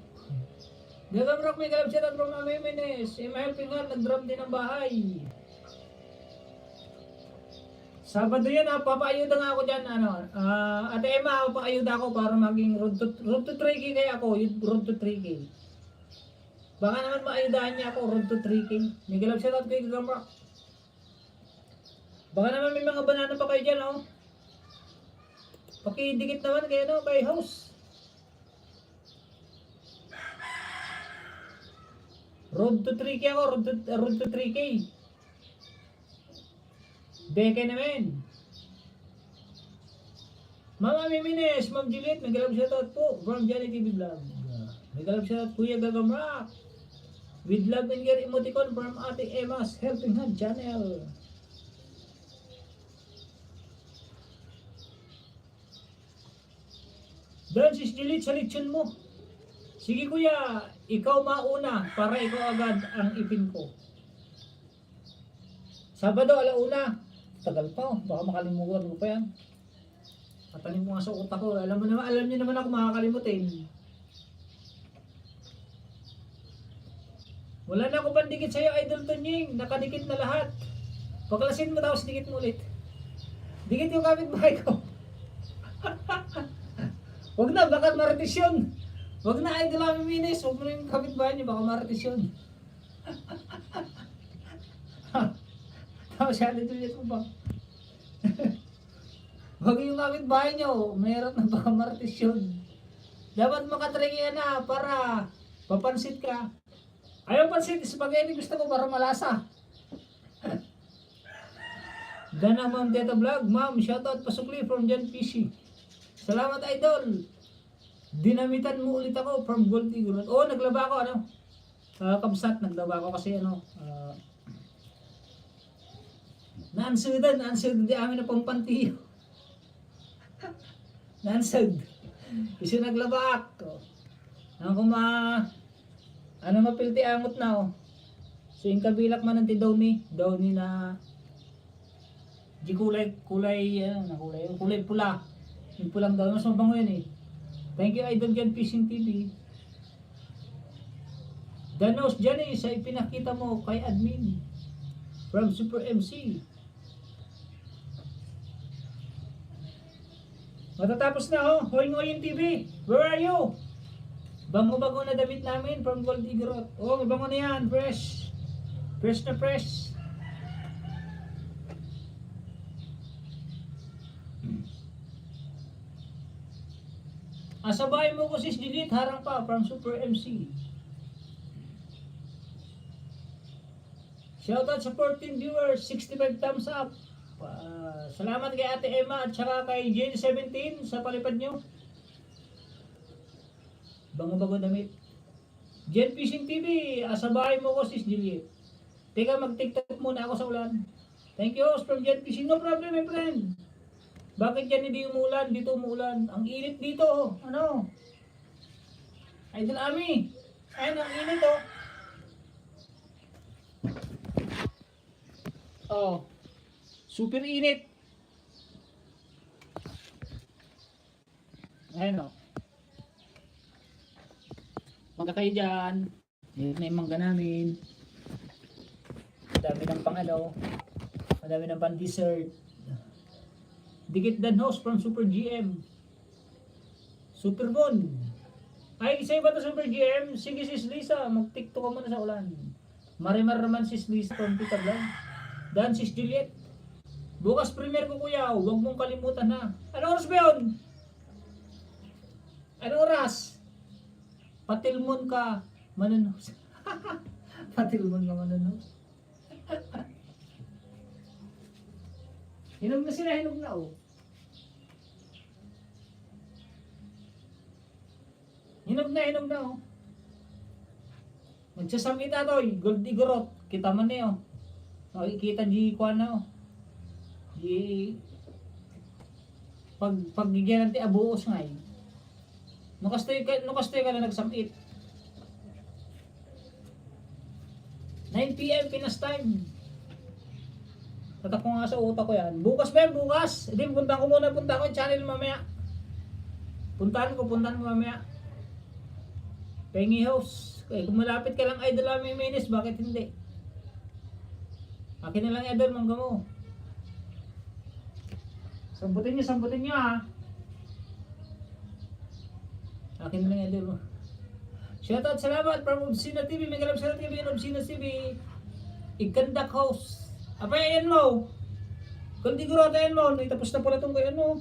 Gagamrak, may galab shoutout bro Mami Jimenez. Emma Helpingan, nag-drum din ang bahay. Sabado yan papaayuda nga ako dyan. Ate Emma, papaayuda ako para maging road to 3K kaya ako, road to 3K. Baka naman maayudahan niya ako, road to 3K. May galab shoutout kay Gagamrak. Baka naman may mga banana pa kayo dyan, oh. Pakidikit naman kayo, no, kay house. Road to 3K ako, road to 3K. Beke naman. Ma'am Ami Jimenez, Ma'am Juliet, may galab shoutout po from Johnny TV Vlog. May galab shoutout Kuya Gagamrak. With love and care emoticon from Ate Emma's Helping Hand channel. Dan Sis Juliet sa lechon mo. Sige kuya, ikaw mauna para ikaw agad ang ipin ko. Sabado, 1:00. Tagal pa, baka makalimutan ko pa yan. Patalim mo nga sa utak ko. Alam niyo naman ako makakalimutin. Wala na ako pandikit sa'yo, Idol Tonying. Nakadikit na lahat. Paklasin mo tapos dikit mo ulit. Dikit yung kapitbahay ko. Wag na, baka marites yun. Wag na, Idol Ami Jimenez. Huwag mo na yung kapitbahay niyo, baka marites yun. Tapos siya dito ko ba? Wag yung kapitbahay niyo, mayroon na baka marites yun. Dapat makatriki na para papansit ka. Ayaw pansit, spaghetti gusto ko para malasa. Dana Ma'am Teta Vlog, ma'am, shoutout pasukli from John PC. Salamat idol. Dinamitan mo ulit ako from Gold Eagle. Oh, naglaba ako ano. Kabsat, naglaba ako kasi ano. Naansudan di amin na pampantiyo. Naansud. Kasi naglaba ako. Ano mapilti angot na oh. So yung kabilak man ng ti Downy na di kulay pula. Yung pulang daw, mas mabango yan eh. Thank you Idol Jan Fishing TV. Danos Johnny sa ipinakita mo kay admin from Super MC. Matatapos na oh, Hoy Ngoyin TV. Where are you? Bango-bango na damit namin from Gold Eagle. Oh, mabango na yan, fresh. Fresh na fresh. Asabay mo ko sis Delete, harang pa from Super MC. Shoutout sa 14 viewers, 65 thumbs up. Salamat kay Ate Emma at saka kay Jane17 sa palipad nyo. Bango-bango damit. Jen Fishing TV, asabay mo ko sis Delete. Teka, mag-tiktok muna ako sa ulan. Thank you from Jen Fishing. No problem my friend. Bakit yan hindi umulan? Dito umulan. Ang init dito. Ano? Idol Ami. Ayun, ang init oh. Oh. Super init. Ayun oh. Mangga kayo dyan. Yan na yung mangga namin. Madami ng pangalo. Madami ng pan-dessert. Dikit dan host from Super GM. Super Moon. Ay, isa ba ito Super GM? Sige sis Lisa, mag-tiktok ka muna sa ulan. Marimar naman sis Lisa from Tita Vlog. Dan sis Juliet. Bukas premiere ko kuya, huwag mong kalimutan ha. Anong oras ba yun? Anong oras? Patilmon ka, mananos. Patilmon ka, mananos. Hinog na sila, hinog na oh. Hinog na oh. Magsasamit ato, Gold Eagle. Kita man eh oh. Oh, ikita di kuan na oh. Di paggigyan ti abuos ngay. Nukastoy ka na nagsamit. 9 PM Pinas time. Tatak ko nga sa utak ko yan. Bukas ba yan? Bukas? Hindi, punta ko yung channel mamaya. Puntahan ko mamaya. Pengy House. Okay, kung malapit ka lang idol Ami Menes, bakit hindi? Akin na lang idol, mangga mo. Sambutin nyo ha. Akin na lang idol mo. Shoutout, salamat from Obsina TV. May galap salamat kami ng Obsina TV. Ikandak House. Apay, ayan mo. Kung di gurota ayan mo. Tapos na pala itong kay ano.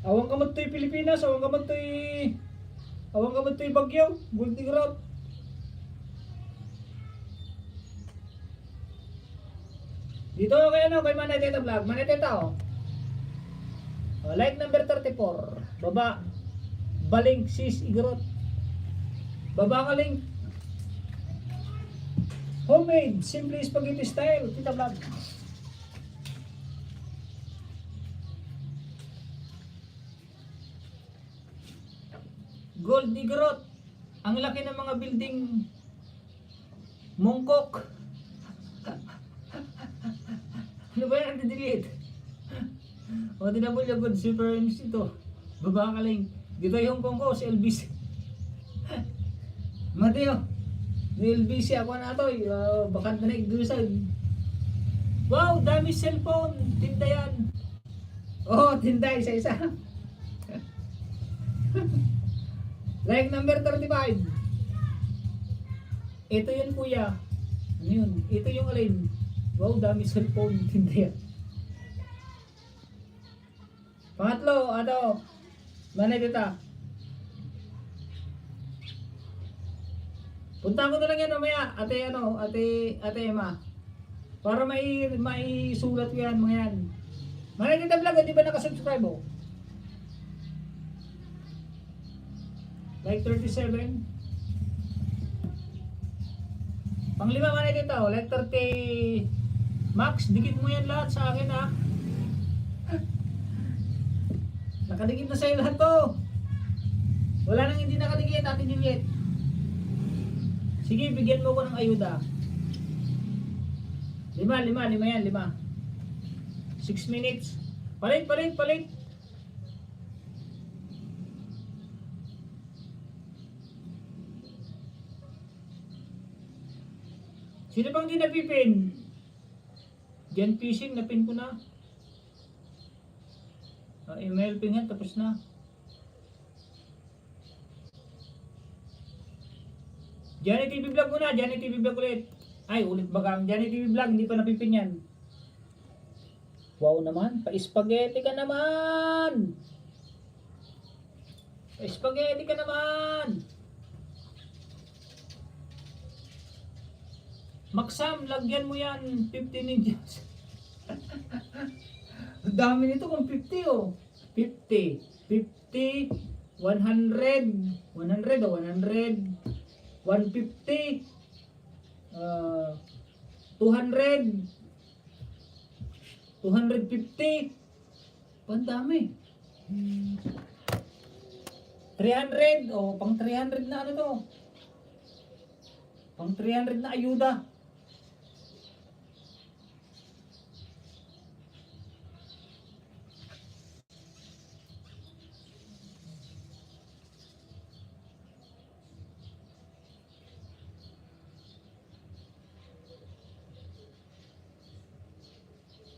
Awang kamatoy Pilipinas. Awang kamatoy Bagyo. Gold Eagle. Dito kay ano, kay Manay Teta Vlog. Manay Teta oh. Like number 34. Baba. Baling sis Igrot. Baba ka link. Homemade, simple spaghetti style. Tita Vlog. Gold Eagle. Ang laki ng mga building Mongkok. Ano ba yan? Delete. O, tinabol yung good super MC to. Baba ka link. Dito yung Hong Kong ko, si LBC. Mateo, si LBC ako na to. Bakit na nag-gusag. Wow, dami cellphone. Tinda yan. Oh, tinda isa-isa. Like number 35. Ito yun kuya. Ano yun? Ito yung alin. Wow, dami cellphone. Tinda yan. Pangatlo, Manay Teta. Punta ko na lang yan mamaya, ate Emma. Para may sulat ko yan, mga yan. Mga Tita Vlog, di ba nakasubscribe oh? Like 37. Panglima mga Tita oh, like 30. Max, dikit mo yan lahat sa akin ha. Nakadikit na sa'yo lahat to. Wala nang hindi nakadikit, Ate Juliet. Sige, bigyan mo ko ng ayuda. 5 yan, 5. 6 minutes. Palit. Sino pang di napipin? Jan Fishing, napin ko na. Email pingan, tapos na. Johnny TV Vlog muna, Johnny TV Vlog ulit. Ay, ulit bagang Johnny TV Vlog, hindi pa napipin yan. Wow naman, pa-spaghetti ka naman! Pa-spaghetti ka naman! Maksam, lagyan mo yan, 50 ninjas. Ang dami nito kung 50 oh. 50, 100, 100 o 100, 150, 200, 250, ang dami. 300, oh, pang 300 na ano to. Pang 300 na ayuda.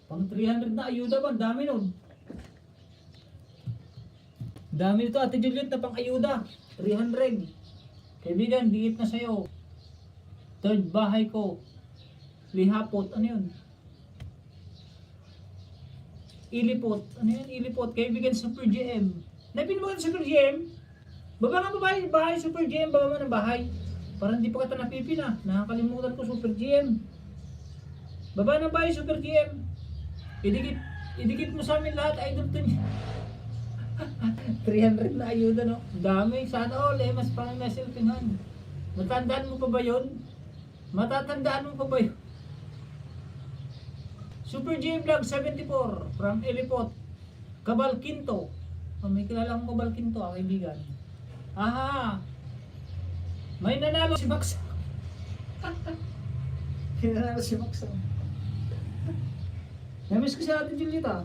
Pang 300 na ayuda ba? Dami nun. Dami nito, Ate Juliet, na pang ayuda. 300. Kaibigan, diit na sa'yo. Third bahay ko. Lihapot. Ano yun? Ilipot. Ano yun? Ilipot. Kaibigan, Super GM. Napin mo ka Super GM? Baba nga bahay, Super GM. Baba mo ng bahay. Parang hindi pa kita napipin ah. Nakakalimutan ko Super GM. Baba ng bahay, Super GM. Idikit mo sa amin lahat, idol to niya. 300 na ayuda no? Dami, sana all mas pang nasilpingan. Matandaan mo pa ba yun? Matatandaan mo pa ba yun? Super J Vlog 74 from Elipot, Cabalquinto. Oh, may kilala akong Cabalquinto kaibigan. Aha! May nanalo si Max. May nanalo si Max. Namiss ko si Ate Julieta.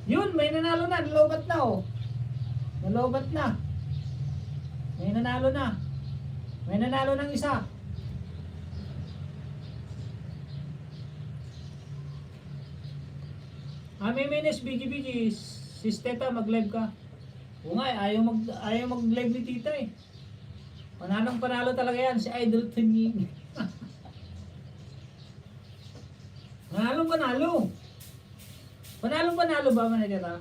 Yun, may nanalo na. Nalobat na oh. Nalobat na. May nanalo na. May nanalo ng isa. Minis, Bigi, sis Teta, mag-live ka. Oo nga, ayaw mag-live ni Tita eh. Panalo talaga yan, si Idol Tunying. Panalo. Panalo ba man Teta?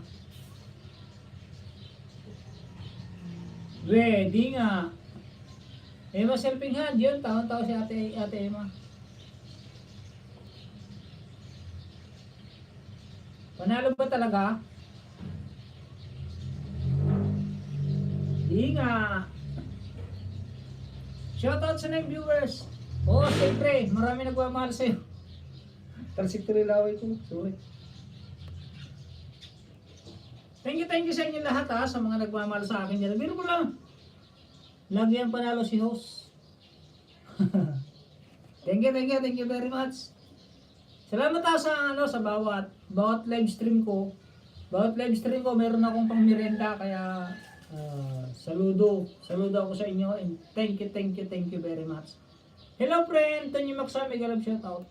Ready nga. Emma Helping Hand, yun, taon-taon si Ate Emma. Panalo ba talaga? Di nga. Shoutout sa mga viewers. Oo, siyempre, marami nagmamahal sa'yo. Tarsik laway ko, sorry. Thank you sa inyo lahat ha, sa mga nagmamahal sa akin dyan. Biro ko lang. Lagi ang panalo si host. Thank you very much. Salamat ha sa bawat live stream ko. Bawat live stream ko meron akong pang merienda kaya saludo ako sa inyo and thank you very much. Hello friend, Tony Maksam, mega love shoutout.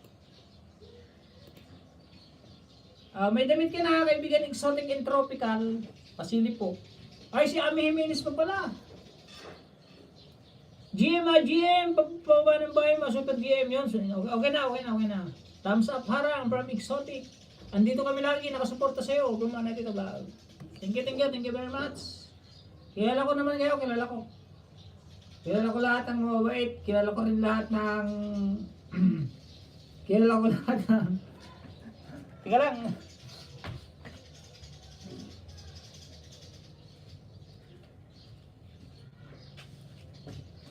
May damit ka na kaibigan, exotic and tropical. Pasili po. Ay, si Ami Jimenez pa pala. GM, pababa ng bahay mo, Super GM yun. Okay na. Thumbs up, harang from exotic. Andito kami lagi, nakasuporta sa'yo. Bumana kita vlog. Thank you very much. Kilala ko naman kayo, kilala ko. Kilala ko lahat ng mababait. Kilala ko rin lahat ng... kilala ko lahat ng... Teka lang.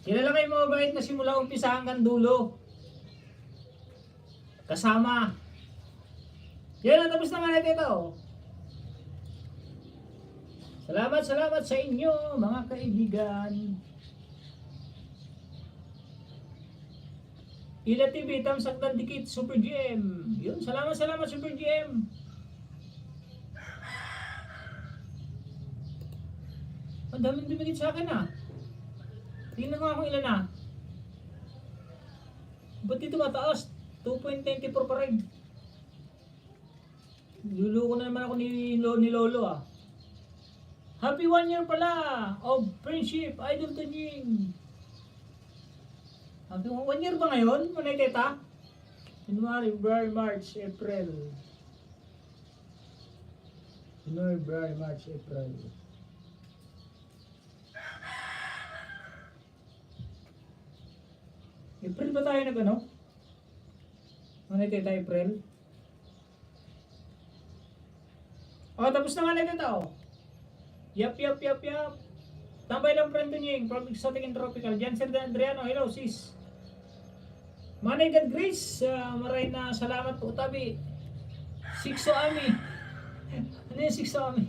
Kilala kayo mababait na simula umpisa hanggang dulo. Kasama. Yan, tapos naman natin ito. Salamat sa inyo, mga kaibigan. Ila TV, Tamsak ng Dikit, Super GM. Yun, salamat Super GM. Ang daming dumikit sa akin ah. Tingnan ko ilan na. Ba't dito mataas? 2.94 pa rin. Luluko na naman ako ni Lolo ah. Happy 1 year pala of friendship, Idol Tunying. Happy 1 year ba ngayon? Manay teta? January, February, March, April. January, February, March, April. April ba tayo nag-ano? Manay teta, April? Oh, tapos na manay teta oh. Yap. Tambay lang friend Tunying from Exotic and Tropical. Janser Dan Adriano, hello sis. Manay God Grace, maray na salamat po tabi. Sikso Ami. Ano yung Sikso Ami?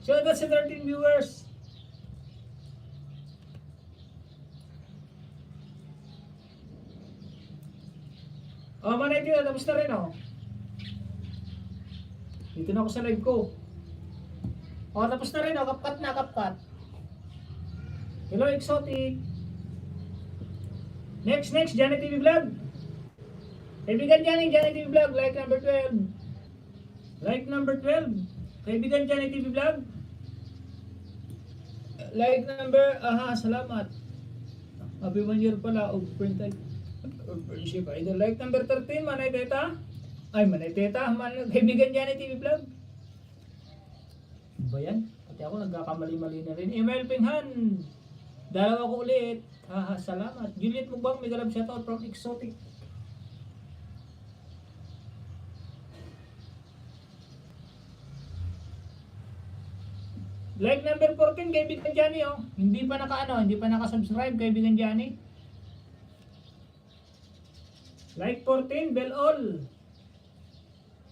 Shout out sa 13 viewers. Oh, manay tita, tapos na rin oh. Dito na ako sa live ko. Oh, tapos na rin oh, kapkat. Hello Exotic. Next, Johnny TV Vlog. Kaibigan Johnny TV Vlog, like number 12. Like number 12. Kaibigan Johnny TV Vlog. Like number, salamat. Happy 1 year pala, friendship idol. Like number 13, Manay Teta. Kaibigan Johnny TV Vlog. Ba yan? Pati ako nagkakamali-mali na rin. Email Pinghan. Dalawa ko ulit. Salamat. Juliet Mugbang, mega love shoutout from Exotic. Like number 14, kaibigan Johnny oh. Hindi pa naka-subscribe kaibigan Johnny. Like 14, bell all.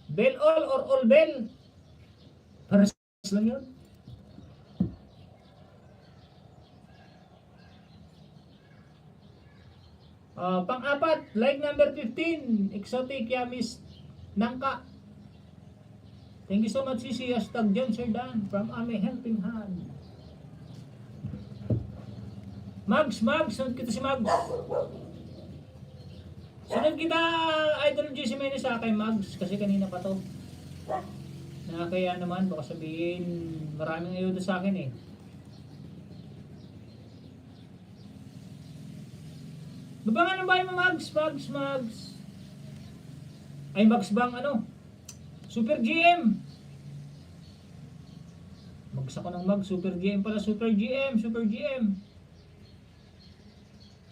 Bell all or all bell. Para lang yun. Pang-apat, like number 15, Exotic Yamis Nangka. Thank you so much, Sisi. Hashtag John Serdan from Ame Helping Hand. Mags, sunod kita si Mags. Sunod kita, Idol GC Menes sa akin, Mags, kasi kanina pa to. Nakakaya naman, baka sabihin, maraming ayuda sa akin eh. Babangan ng bahay mo, Mags. Ay, Mags bang ano? Super GM. Mags ako ng Mags. Super GM pala. Super GM.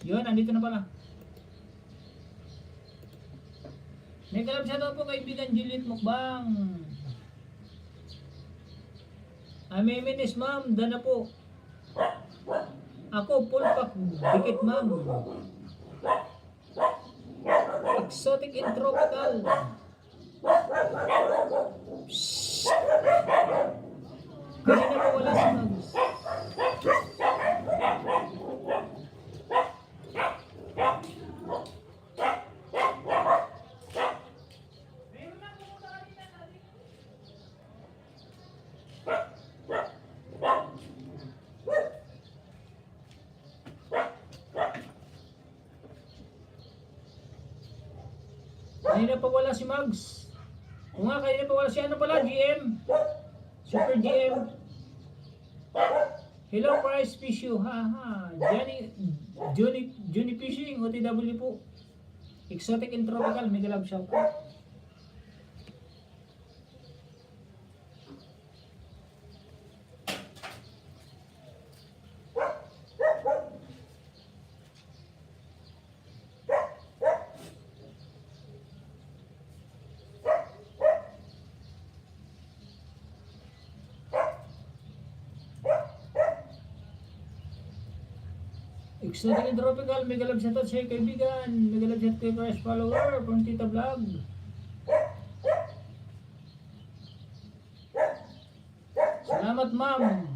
Yun, andito na pala. May kalab siya daw po kaibigan Juliet Mukbang. Amiminis, ma'am. Dana po. Ako, full pack. Dikit, ma'am. Exotic and Tropical. Kanina pa wala si Mags. Kanina pa wala si Mags. O nga, kanina pa wala si ano pala, GM. Super GM. Hello, Price Fishu. Johnny Fishing, OTW po. Exotic and Tropical, mega love shop. Exotic and Tropical, mega love shoutout sa'yo kaibigan. Mega love shoutout kay Crush Follower from Tita Vlog. Salamat ma'am.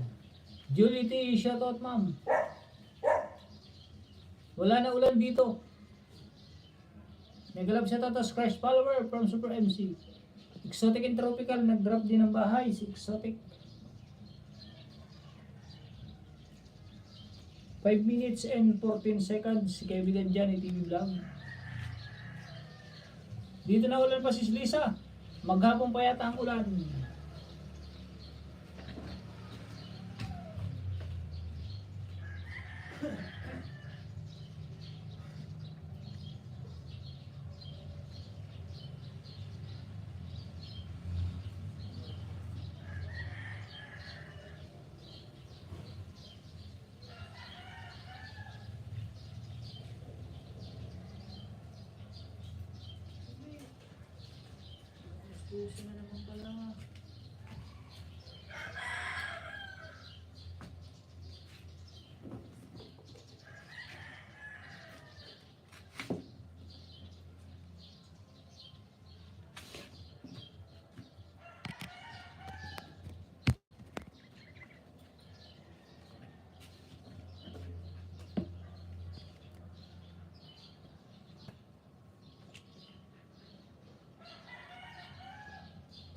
Julie T, shoutout ma'am. Wala na ulan dito. Mega love shoutout sa Crush Follower from Super MC. Exotic and Tropical, nag-drop din ng bahay si Exotic. 5 minutes and 14 seconds, kaibigan dyan, TV Vlog. Dito na ulan pa si Lisa. Maghapon pa yata ang ulan. Puso na naman pala.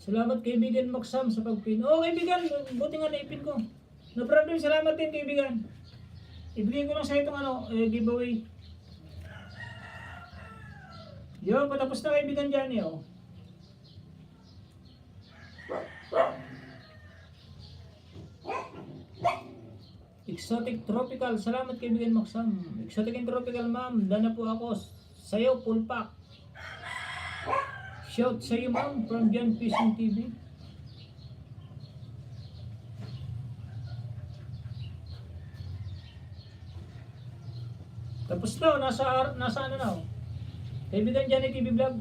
Salamat kaibigan Maksam sa pagpin. Oh kaibigan, buti nga naipin ko. No problem, salamat din kaibigan. Ibigay ko lang sa itong giveaway. Yo, patapos na kaibigan dyan oh. Exotic Tropical, salamat kaibigan Maksam. Exotic and Tropical ma'am, dana po ako sa'yo, full pack. Shout sa iyo ma'am from John Fishing TV. Tapos na, nasa ano na. Kaibigan Johnny TV Vlog.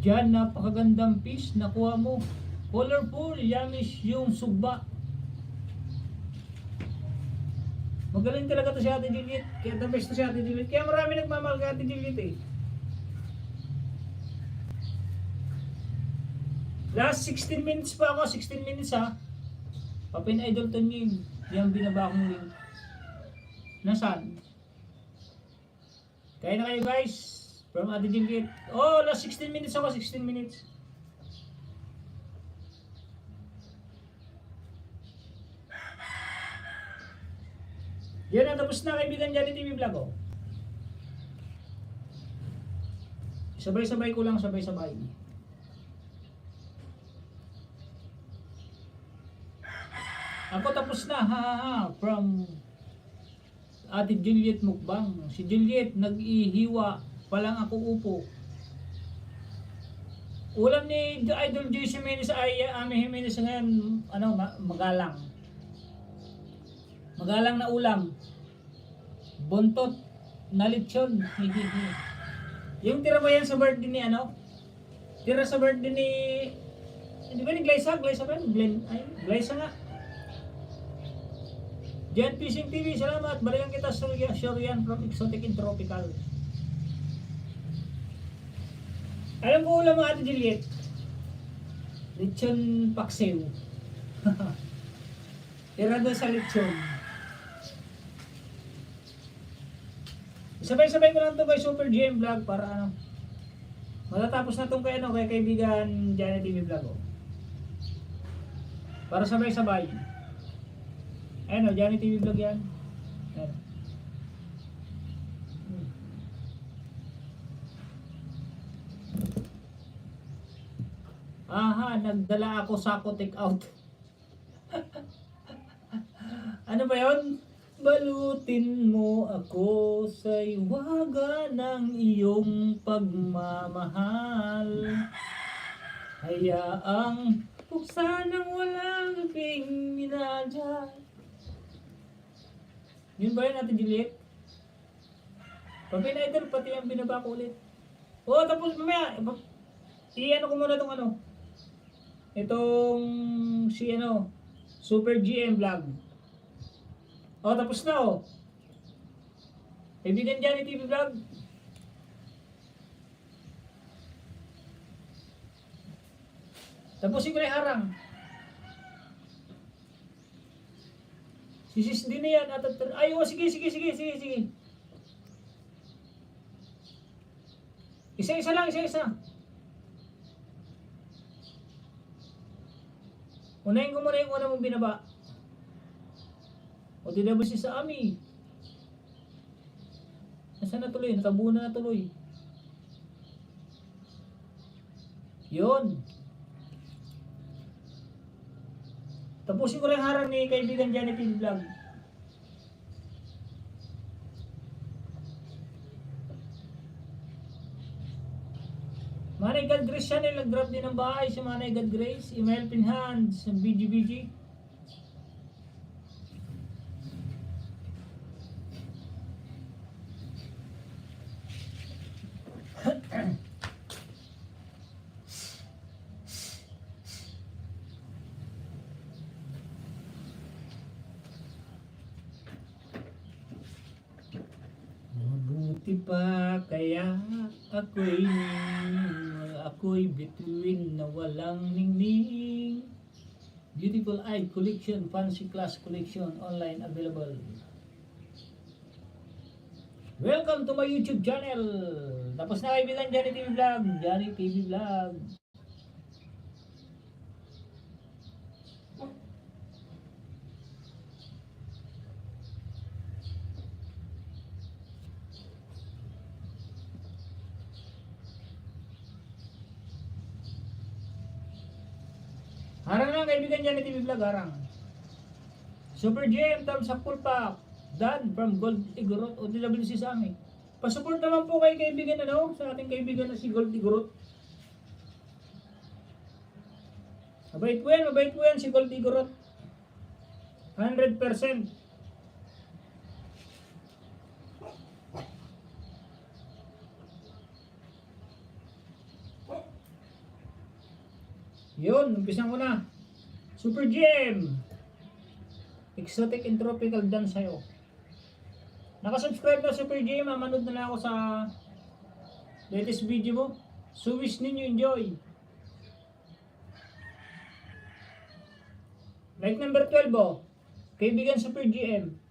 Diyan, napakagandang fish nakuha mo. Colorful, yummy yung sugba. Magaling talaga to si Ate Juliet. Kaya the best to si Ate Juliet. Kaya marami nagmamahal kay Ate Juliet eh. Last 16 minutes pa ako. 16 minutes ha. Papin Idol to nyo yung binaba kong link. Nasaan? Kaya na kayo guys. From Ate Juliet. Oh, last 16 minutes ako. 16 minutes. Yan na, tapos na kaibigan dyan ni TV Vlog oh. Sabay-sabay ko lang, sabay-sabay. Ako tapos na, ha, from Ate Juliet Mukbang. Si Juliet, nag-ihiwa, palang ako upo. Ulam ni Idol Joyce Jimenez ay Ami Jimenez ngayon, magalang. Magalang na ulam. Buntot na lechon. Yung tira ba yan sa birthday ni Tira sa birthday ni di ba ni Glyza? Glyza ba? Glyza nga. Jan Fishing TV, salamat. Balikan kita Shorian from Exotic and Tropical. Alam ko ulam mo Ate Juliet. Lechon paksiw. Tira doon sa lechon. Sabay-sabay ko lang to kay Super GM Vlog para matatapos na tong kay kaibigan Johnny TV Vlog oh. Para sabay-sabay. Johnny TV Vlog yan. Ayan. Aha, nagdala ako sako take out. Ano ba 'yon? Balutin mo ako sa iwaga ng iyong pagmamahal. Hayaang buksan ng walang ping minadya. Yun ba yun Ate Juliet? Papin Idol, pati ang binaba ko ulit. Oh, tapos mamaya, i-ano ko muna tong ano. Itong si ano, Super GM Vlog. Oh, tapos na oh. Kaibigan dyan ni TV Vlog. Tapusin ko na yung harang. Sisis din na yan. Ay, oh, sige. Isa-isa lang, isa-isa. Unahin ko muna yung una mong binaba. O dinabas siya sa ami. Nasaan na tuloy? Natabuo na tuloy. Yun. Tapusin ko rin harang ni kaibigan Johnny TV Vlog. Manay God Grace Channel, nag-drop din ng bahay si Manay God Grace. Email Pinhands, BGBG. Mabuti pa kaya ako'y bituin na walang ningning. Beautiful Eye Collection, Fancy Class Collection, online available. Welcome to my YouTube channel. Tapos na kaibigan Johnny TV Vlog. Johnny TV Vlog. Harang lang kaibigan Johnny TV Vlog, harang. Super GM, thumbs up full pack. Dan from Gold Igorot o DWC sa amin. Pasupport naman po kay kaibigan ano, sa ating kaibigan na si Gold Igorot. Mabait po yan si Gold Igorot. 100%. Yun, umpisan ko na. Super GM. Exotic and Tropical Dance sa'yo. Nakasubscribe na Super GM, manood na lang ako sa latest video mo. So wish ninyo enjoy. Like number 12 oh. Kaibigan Super GM.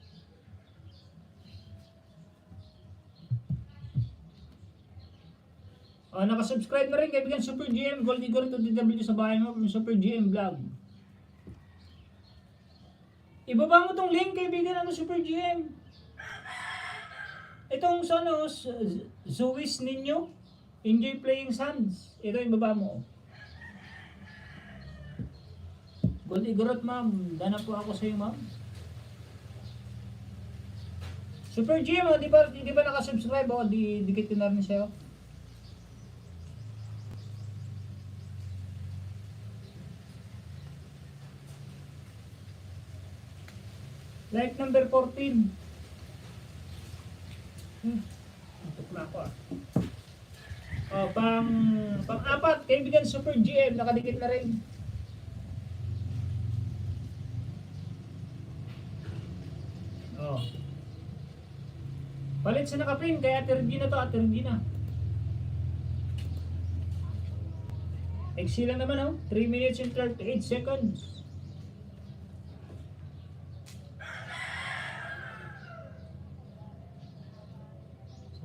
Nakasubscribe na rin kaibigan Super GM. Goldie Gold to DW sa bahay mo from Super GM Vlog. Ibaba mo tong link kaibigan ano Super GM. Itong ano, Zois ninyo. Enjoy playing sands. Ito yung baba mo. Goldie Gorot ma'am. Dana po ako sa iyo ma'am. Super GM oh, di ba nakasubscribe ako? Dikit ko na rin sa'yo. Like number 14. Ito na ako ah. Pang-apat, kaibigan Super GM, nakadikit na rin. Oh. Palit sa nakapin, kaya Ate Regina to, Ate Regina. Excel lang naman oh, 3 minutes and 38 seconds.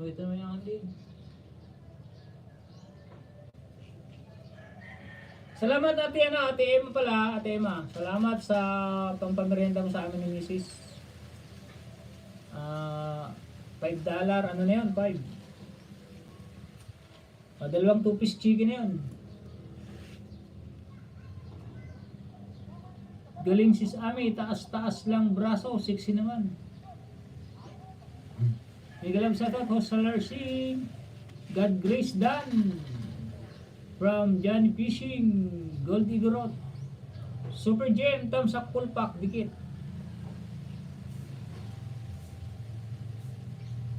So ito naman yung lead. Salamat Ate Emma pala, Ate Emma. Salamat sa pampamerienda mo sa amin ni Mrs. $5, ano na yun? 5. Dalawang 2-piece chicken na yun. Galing sis Ami, taas-taas lang braso, sexy naman. Miguel Absatot, Hostler Sing, God Grace Dan, from Johnny Fishing, Goldie Gorot, Super Gem, thumbs up full pack, dikit.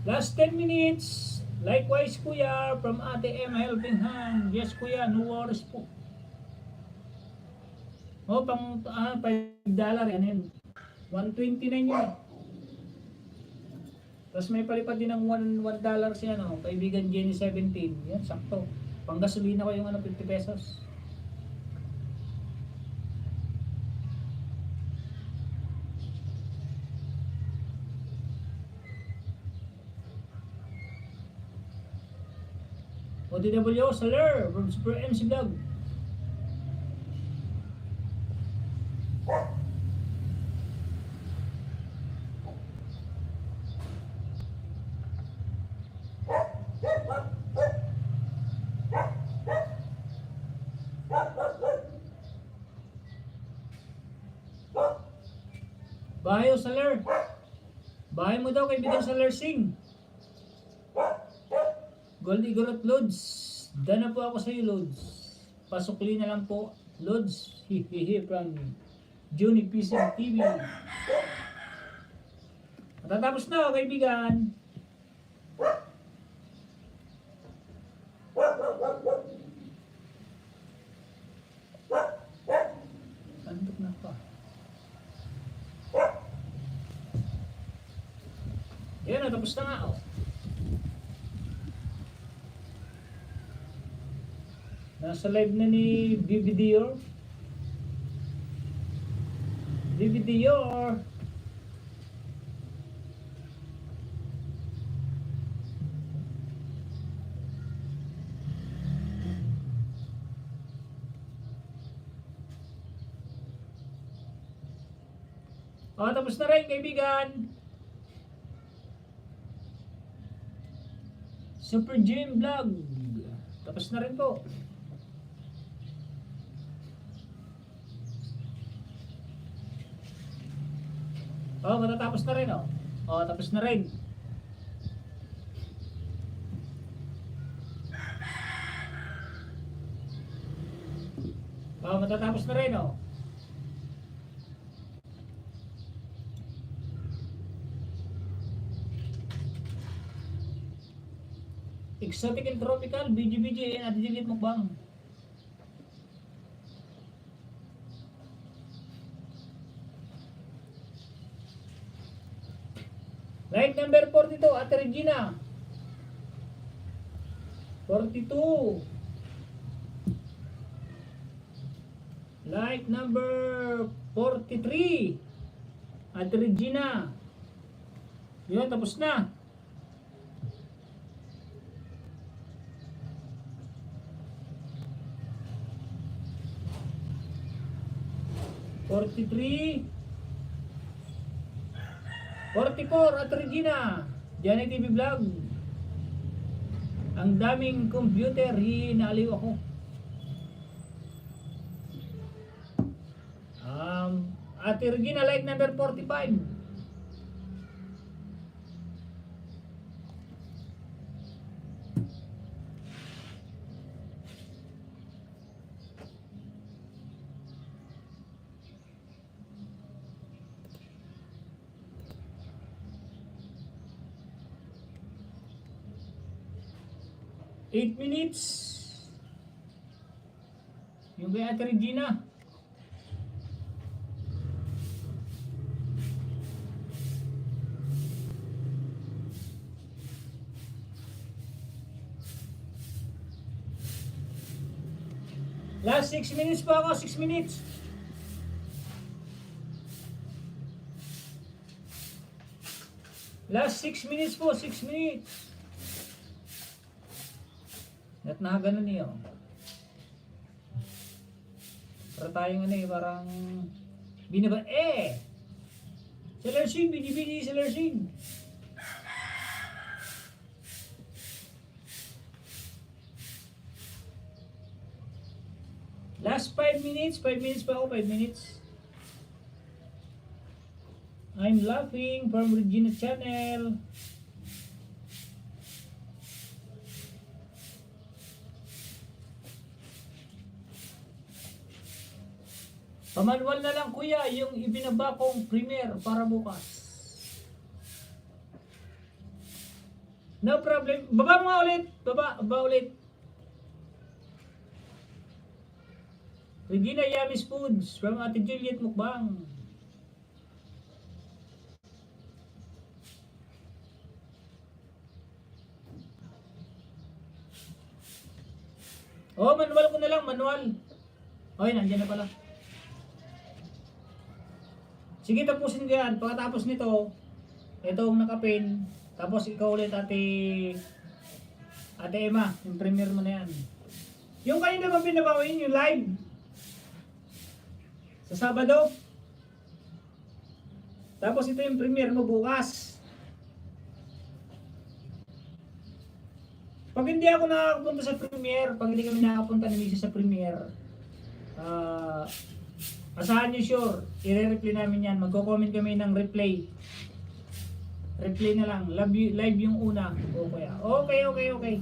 Last 10 minutes, Likewise kuya, from Ate M Helping Hand. Yes kuya, no worries po. Oh, pang $5 yan yun. 129 yun. Tapos may palipad din ng $1 siya, no? Kaibigan Jenny 17. Yan, sakto. Pang gasolina ko yung 50 pesos. ODW Saler from Super MC Vlog. Bahay o Saler. Bahay mo daw kaibigan Saler Sing. Gold Eagle at Lods. Dana po ako sa iyo, Lods. Pasukli na lang po, Lods. Hihihi from Juni PC TV. Matatapos na, kaibigan. Antok na pa. Yan, natapos na nga, oh. Nasa live na ni Bibi Dior. Bibi Dior. Oh, tapos na rin, kaibigan. Super Jim Vlog. Tapos na rin po. Oh, matatapos na rin, oh. Oh, tapos na rin. Oh, matatapos na rin, oh. Exotic and Tropical, BG, at Dilit Mukbang. Like number 42, Ate Regina. 42. Like number 43, Ate Regina. Yun, tapos na. $43. 44 at Regina, Johnny TV Vlog. Ang daming computer, hinaliw ako. At Regina, like number 45. Eight minutes. Yung kay Ate Regina. Last 6 minutes pa ako, 6 minutes. Last 6 minutes po, 6 minutes. At nakaganon niyo. Para tayong parang binaba, Selersing, bini-bini, Selersing. Last 5 minutes, 5 minutes pa ako, 5 minutes. I'm laughing from Regina Channel. Pamanual na lang kuya yung ibinaba kong premiere para bukas. No problem. Baba mo nga ulit. Baba ulit. Regina Yamis Foods from Ate Juliet Mukbang. Oh, manual ko na lang, manual. Okay, nandiyan na pala. Sige, tapusin ko yan. Pagkatapos nito, itong nakapin. Tapos ikaw ulit, Ate Emma, yung premiere mo na yan. Yung kanina ba pinabawin, yung live? Sa Sabado. Tapos ito yung premiere mo bukas. Pag hindi ako nakakapunta sa premiere, pag hindi kami nakakapunta ni Mrs. sa premiere, asahan nyo sure, i-replay namin yan. Magko-comment kami ng replay. Replay na lang. Live yung una. Okay.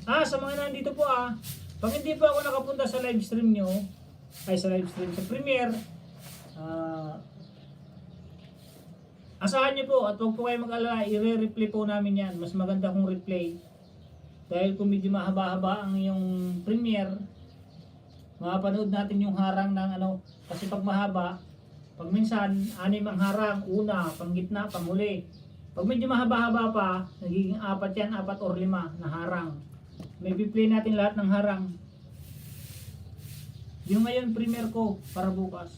Sa mga nandito po pag hindi po ako nakapunta sa live stream nyo, sa premiere, asahan nyo po at huwag po kayo mag-alala, i-replay po namin yan. Mas maganda kung replay. Dahil kung medyo mahaba-haba ang yung premiere, mapanood natin yung harang ng kasi pag mahaba, pag minsan, 6 ang harang, una, panggitna, panghuli. Pag medyo mahaba-haba pa, nagiging 4 yan, 4 or 5 na harang. May play natin lahat ng harang. Yung ngayon, premiere ko para bukas.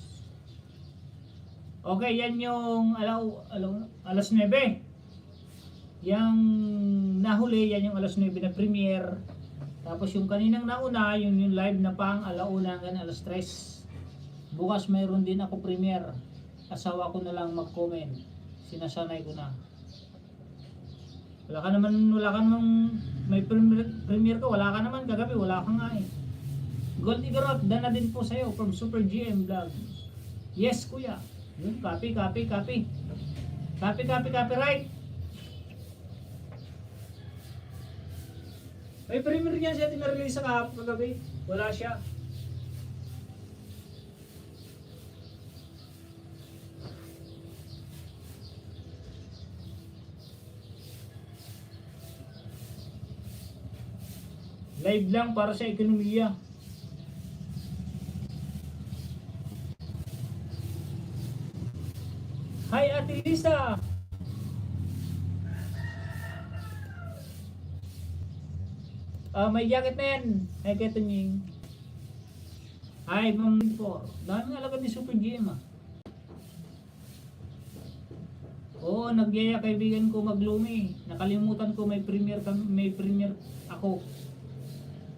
Okay, yan yung alas 9. Yang nahuli, yan yung alas 9 na premiere. Tapos yung kaninang nauna, yung live na pang alauna hanggang alas 3. Bukas mayroon din ako premiere. Asawa ko na lang mag-comment. Sinasanay ko na. Wala ka naman may premiere ka, wala ka naman kagabi, wala ka nga eh. Gold Igarot, dana din po sa'yo from Super GM Vlog. Yes, kuya. Yun, copy, right? May premiere yan siya, tinarelease sa kagabi. Wala siya. Live lang para sa ekonomiya. Hi Ate Lisa! May jacket na yan. Ay, kaya Tanying. Hi, Ma'am po. Dami nga alagad ni Super GM Oo, nagyaya kaibigan ko maglumi. Nakalimutan ko may premiere ako.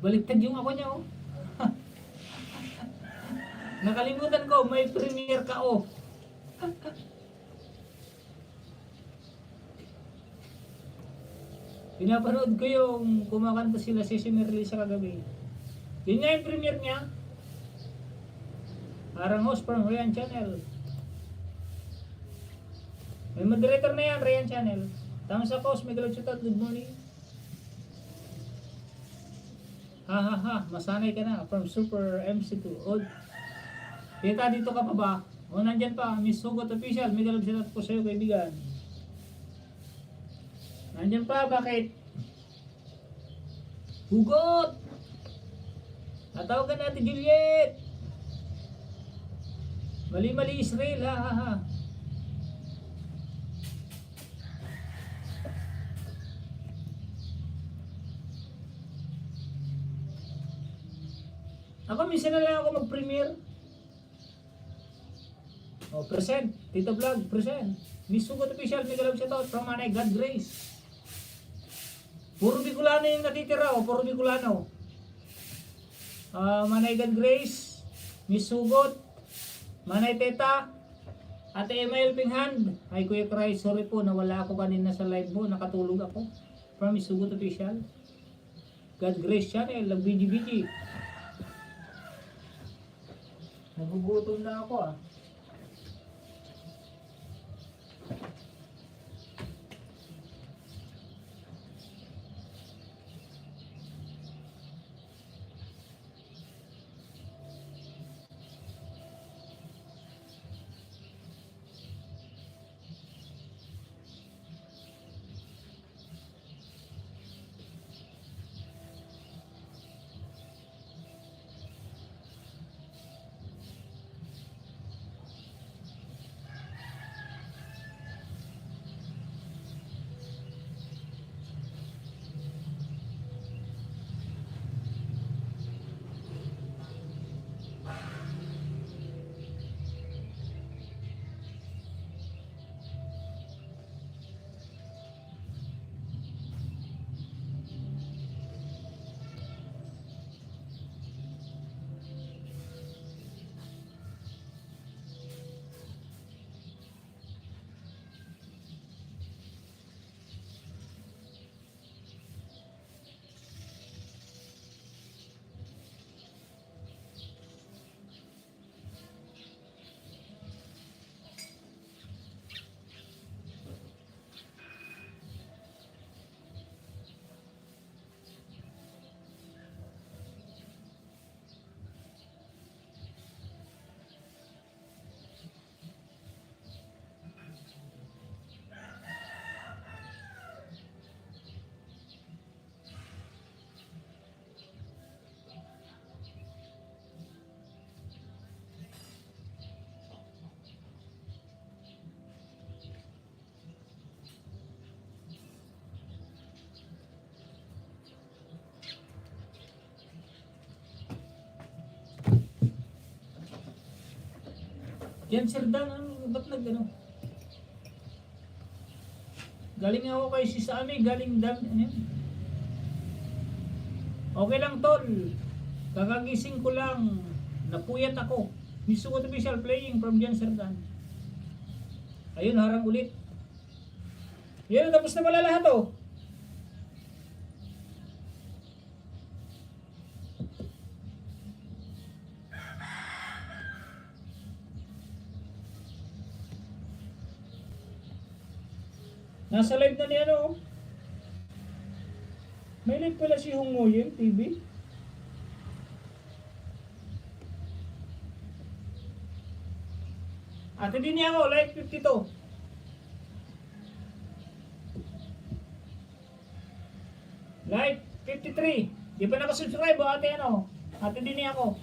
Baliktad yung ako niya Nakalimutan ko may premiere ka Pinapanood ko yung kumakanta sila si Merly sa kagabi. Yun nga yung premiere niya. Arang host from Rayan Channel. May moderator na yan, Rayan Channel. Tama sa host, may galog shoutout, good morning. Masanay ka na from Super MC2. Kita dito ka pa ba? Nandyan pa, Miss Hugot Official, may galog shoutout po sa'yo kaibigan. Nandiyan pa, bakit? Hugot! Natawagan natin Juliet! Mali-mali Israel, Ako, minsan na lang ako mag-premiere. Present. Tito Vlog, present. Miss Hugot Official, may galog shoutout from Manay, God Grace. Puro Bicolano yung natitira puro Bicolano. Manay God Grace, Miss Hugot, Manay Teta, Ate Emma Helping Hand. Ay Kuya Cry, sorry po nawala ako kanina sa live mo, nakatulog ako. From Miss Hugot Official. God Grace Channel, BG. Nagugutom na ako Yan Sir Dan, ba't nag-ano? Galing ako kay sis sa amin, galing dam, ano yun? Okay lang tol, kakagising ko lang, napuyat ako. Misugot official playing from Jan Sir Dan. Ayun, harang ulit. Yan, tapos na pala lahat oh. Nasa live na ni ano oh. May live pala si Hungoyen TV. At hindi niya ako, live 52. Live 53. Di pa nakasubscribe o ate ano. Ate din niya ako.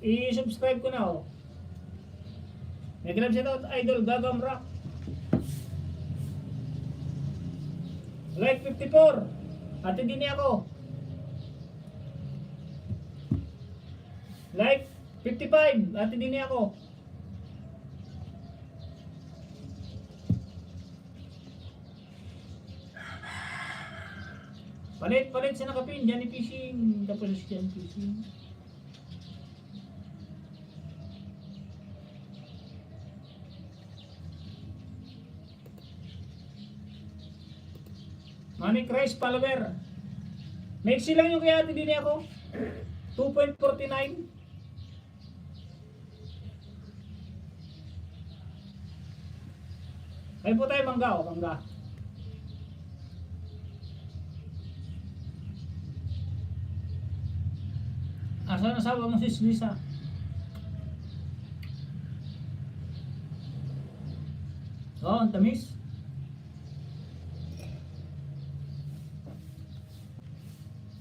I-subscribe ko na oh. Nag-grab siya daw idol Gagam Rock. Live 54. Ate din niya ako. Live 55. Ate din niya ako. Palit sa nakapin, Johnny Fishing. Tapos si Johnny Fishing. Money Christ follower. Maiksi lang yung kaya ate din ako. 2.49. Ay po tayo mangga o mangga. Asa nasawa mo si Lisa? Oh, ang tamis.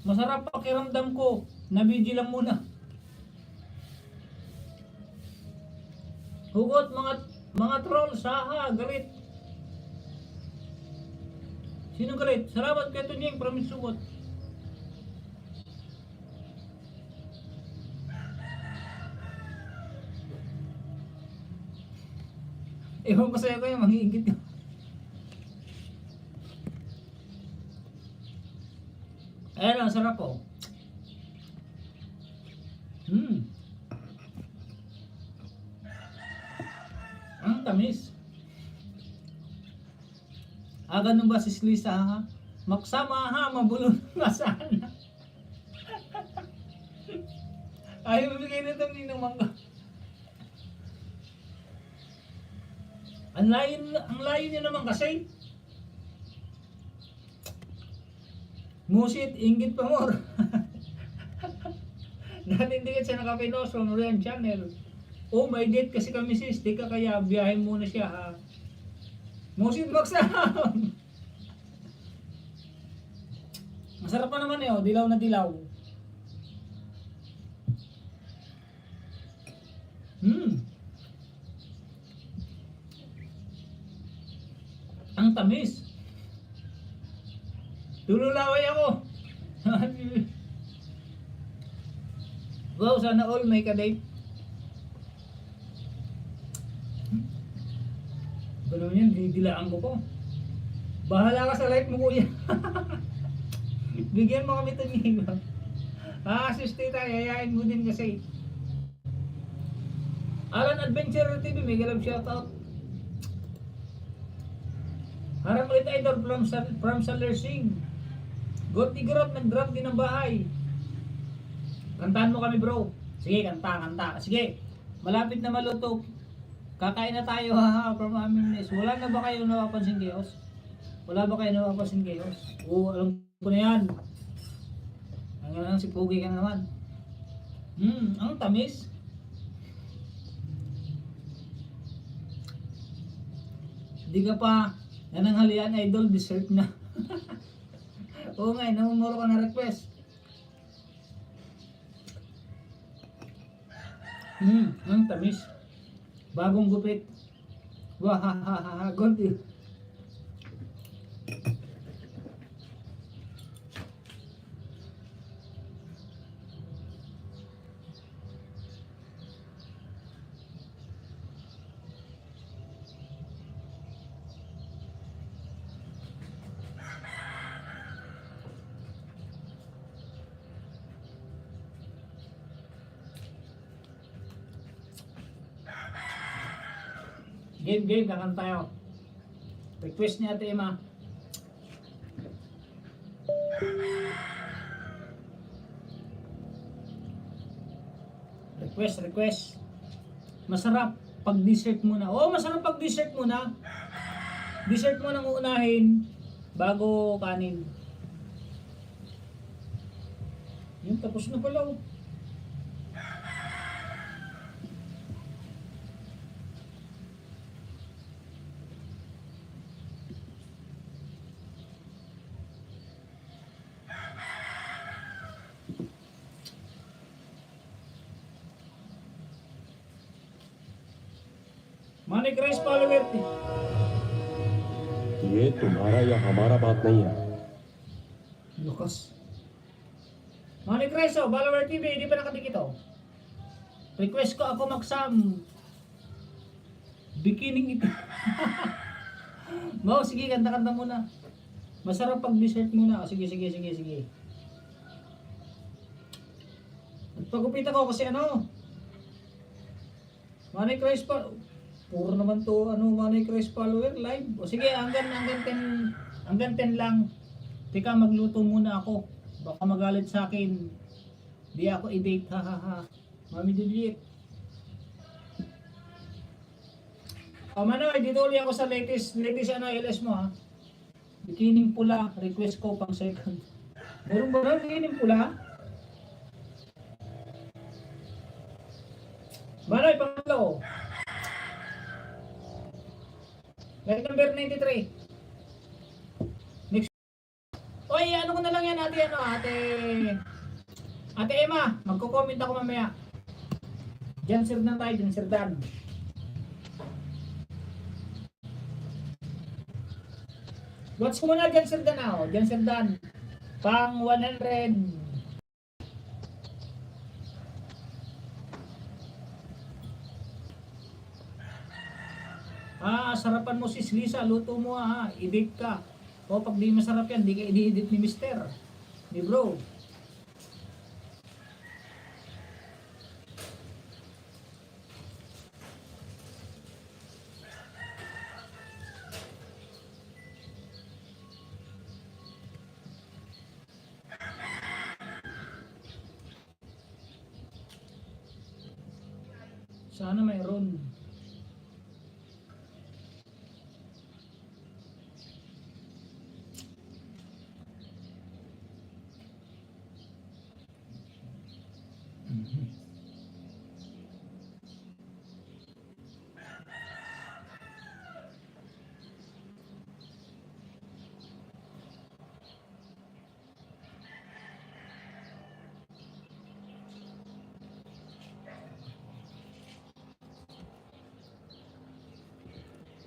Masarap pakiramdam ko. Nabidyo lang muna. Hugot mga trolls, haha, galit. Sino galit? Salamat kay Tunyeng, promise sugot. Ewan ko sa'yo kayo, manghihigit yun. Ayan ang sarap po. Ang tamis. Ganun ba si Lisa ha? Maksama ha, mabulon na sana. Ayaw bibigay na itong ninong mangga. Ang layo niya naman kasi. Musit, inggit pa more. Natindigit siya nakapinos from Rian Channel. Oh, may date kasi kami sis, di ka kaya biyahin muna siya ha. Musit magsam. Masarap pa naman eh, oh. Dilaw na dilaw. Ang tamis. Tululaway ako. Wow, sana all may ka-date. Ganun yan, didilaan ko po. Bahala ka sa life mo kuya. Bigyan mo kami ito niyo. Assist tayo, yayain mo din kasi. Alan Adventure TV, may galap shoutout. Harap ulit idol from Salersing. God Tigorot, nag-drop din ng bahay. Kantahan mo kami bro. Sige, kanta. Sige, malapit na maluto. Kakain na tayo haha from aming mess. Wala na ba kayo napapansin chaos? Wala ba kayo napapansin chaos? Oo, alam ko na yan. Ang si Pogi ka naman. Ang tamis. Di ka pa nananghalian idol, dessert na. Oo nga, namumuro ka na request. Ang tamis. Bagong gupit. Wahahaha, gondi. Game, kakanta tayo. Request ni Ate Emma. Request. Masarap pag dessert muna. Oo, masarap pag dessert muna. Dessert mo nang uunahin bago kanin. Yun, tapos na pala. Oh. Money Grace follower. ये तुम्हारा या हमारा बात नहीं है। Lukas. Money Grace, oh, follower TV, hindi pa nakadikit oh. Request ko ako magsam. Bikining ito. Mo, sige, kanta-kanta muna. Masarap pag dessert muna. Oh, sige. At pagupit ako kasi ano, Money Grace pa. Puro naman to Money Grace follower live. O sige, hanggang 10 lang. Teka, magluto muna ako. Baka magalit sa akin. Di ako i-date, ha. Mami Juliet. O Manoy, dito ulit ako sa latest LS mo ha. Bikining pula, request ko pang second. Meron ba na bikining pula? Manoy, pangalo. Like number 93. Next. Oy, ano ko na lang yan, Ate Emma, magko-comment ako mamaya. Diyan sirdan tayo, diyan sirdan. Watch ko muna diyan sirdan ako, diyan sirdan. Pang 100. Sarapan mo sis Lisa, luto mo ha, i-date ka. O pag di masarap yan, di ka i-edit ni Mister, ni bro. Sana mayroon.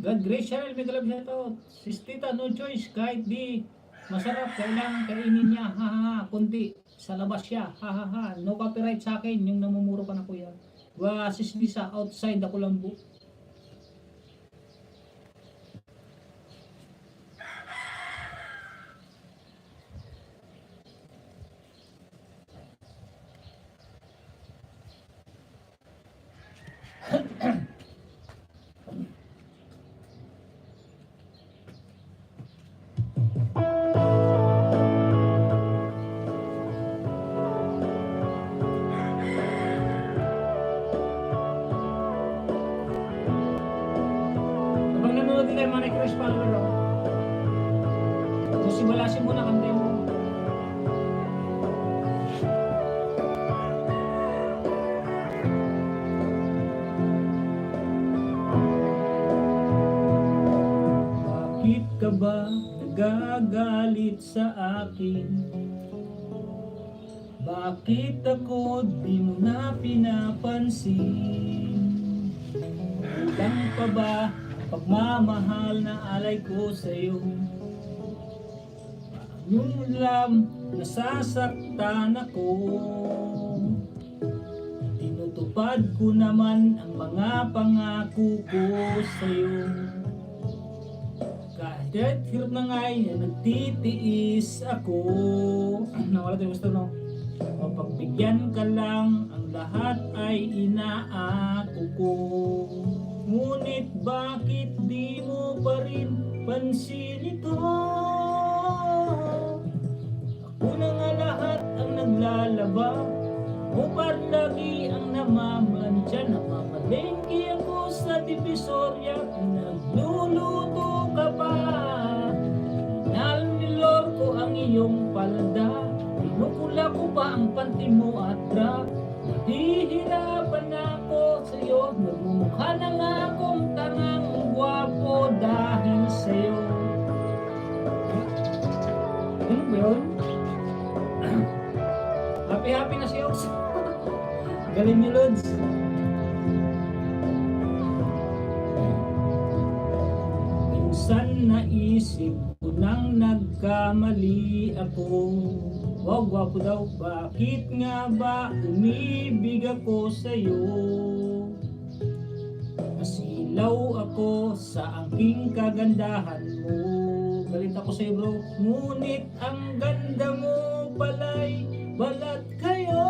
God grace channel, may galab na ito. Sis Tita, no choice. Kahit di masarap, kailangan kainin niya. Ha. Kunti. Sa labas siya. Ha. No copyright sa akin. Yung namumuro pa na kuya. Sis Lisa, outside ako lang bu. Money Grace follower ako. Balasin mo na kante mo. Bakit ka ba nagagalit sa akin? Bakit ako di mo na pinapansin? Kulang pa ba pagmamahal na alay ko sa'yo? Yung alam, nasasaktan ako. Tinutupad ko naman ang mga pangako ko sa'yo. Kahit hirap na nga'y nagtitiis ako. Nawala tayo gusto, no? O pagbigyan ka lang, ang lahat ay inaako ko. Ngunit bakit di mo pa rin pansin ito? Ako na nga lahat ang naglalaba, upad lagi ang namamantya. Namamalengke ako sa divisorya, nagluluto ka pa. Nalilor ko ang iyong palda, pinukula ko pa ang panty mo at bra. Nahihirapan ako sa'yo, nagmumukha na nga akong tangang gwapo dahil sa'yo. Ano ba yun? Happy na siya. Galing ni Lods. Minsan naisip ko nang nagkamali ako. Wow, gwapo daw. Bakit nga ba umibig ako sa'yo? Nasilaw ako sa aking kagandahan mo. Galit ako sa'yo, bro. Ngunit ang ganda mo pala'y balat kayo.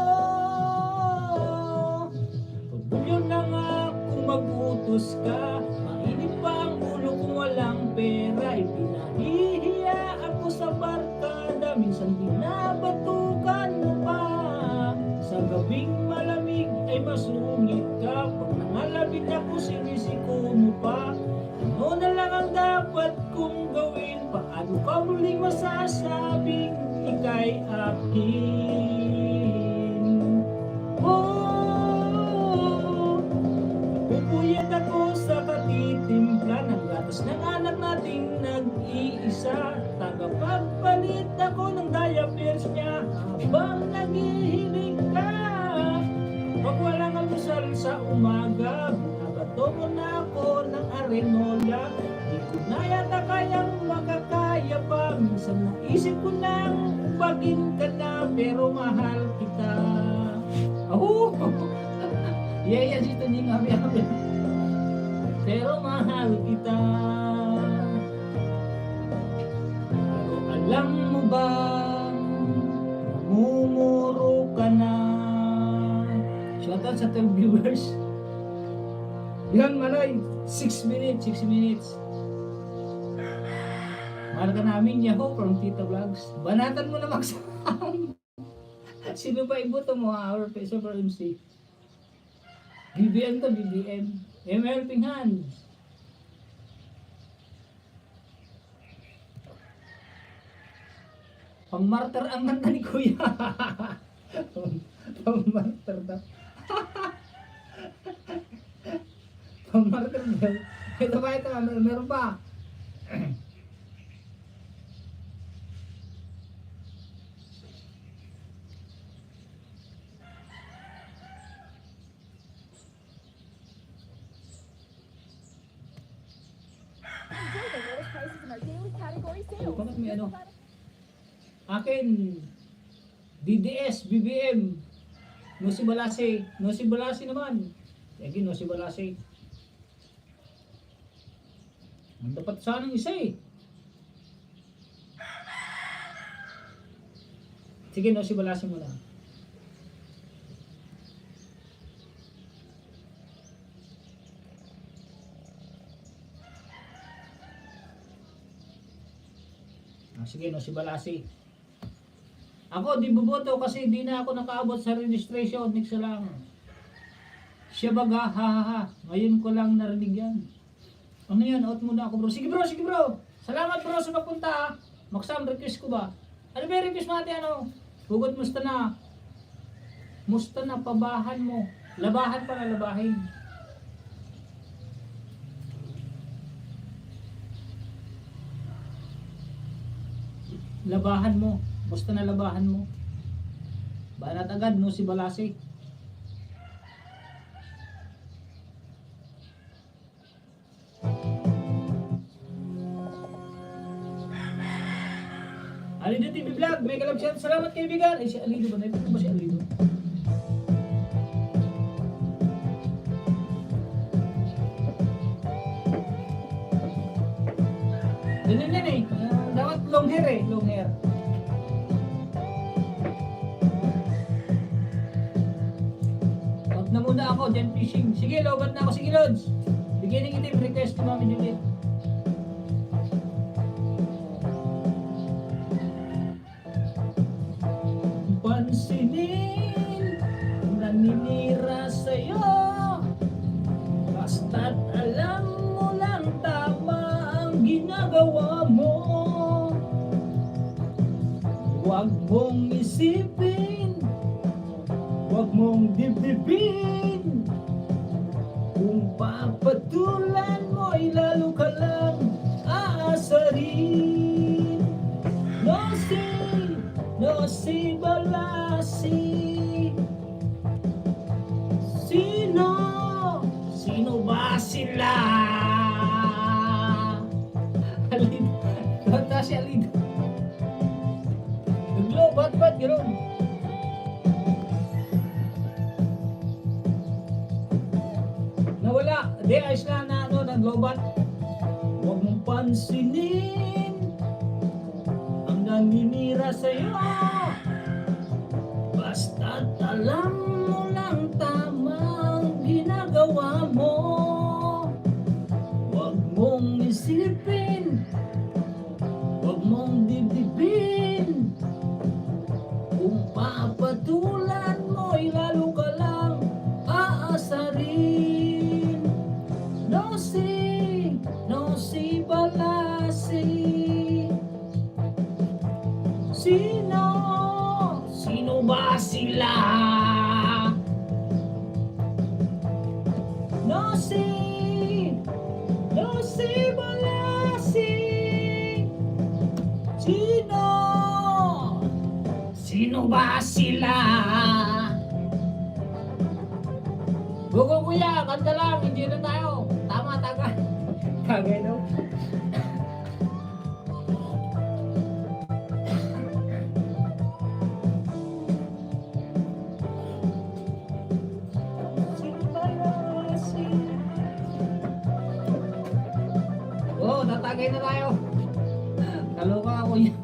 Pagulyo na nga kung mag-utos ka, mainit pa ang ulo kung walang pera. Ipinahihiya ako sa barkada, minsan binabatukan mo pa. Sa gabing malamig ay masungit ka, pag nangalabit ako sinisiko mo pa. Ano na lang ang dapat kong gawin? Paano ka muling masasabing ika'y akin? Oh, pupuyat ako sa katitimpla ng gatas ng anak nating nag-iisa. Tagapagpalit ako ng diapers niya habang naghihiling ka. Pag walang almusal sa umaga, binabato mo na ako ng arenola. Di ko na yata kayang makakaya pa. Minsan naisip ko nang bagin ka na, pero mahal kita. Oh! Yeah, yan si Tuning Abi-Abi. Pero mahal kita. Pero alam mo ba, namumuro ka na. Shoutout sa 12 viewers. Yan, Malay. 6 minutes. Mahal ka namin, Yahoo from Tita Vlogs. Banatan mo na magsam. Sino ba iboto mo? Our Super MC. BBM to, BBM. Helping Hands. Pang-martyr ang ganda ni Kuya. Pang-martyr daw. Pang-martyr daw. Ito ba ito? Meron pa. Enjoy the lowest prices in our daily category sales. Bakit may ano? Akin, DDS, BBM, Nosi Balase naman. Again, Nosi Balase. Dapat sanang isa eh. Sige, Nosi Balase muna. Sige, Nosi Balase. Ako, di boboto kasi di na ako nakaabot sa registration. Next lang. Siya baga, ha. Ngayon ko lang narinig yan. Ano yan? Out muna ako, bro. Sige bro. Salamat bro sa pagpunta ha. Maksam, request ko ba? Ano ba yung request natin? Ano? Hugot, musta na? Musta na, pabahan mo. Labahan pa na, labahin. Labahan mo. Basta na labahan mo. Banat agad no si Balase. Alido TV Vlog, may kalab siya. Salamat kaibigan. Ay si Alido ba? Naipito ba si Alido? Ganyan yan eh. Dapat long hair eh. Long hair. Out na muna ako dyan fishing. Sige, lobat na ako. Sige, Lods. Bigyan Beginning itim, request ni Mami Juliet. Pansinin ang naninira sa'yo, basta't alam mo lang tama ang ginagawa mo. Huwag mong isipin, huwag mong dibdibin, kung papatulan mo'y lalo ka lang aasarin. No si balasi. Sino ba sila? Alid, kanta si Alid. Naglo, ba't gano'n? Nawala, di ayos na ano, naglobat. Huwag mong pansinin ang naninira sa'yo, basta't alam mo lang tamang ginagawa mo. Huwag mong isipin, huwag mong dibdibin, kung papatulan mo'y lalo ka lang aasarin. No si balasi. Sino ba sila? No si balasi. Sino ba sila? Gugo kuya, kanta lang, hindi na tayo. Tama, tagay. Tagay daw. Oh, tatagay na tayo. Kaloka ako niya.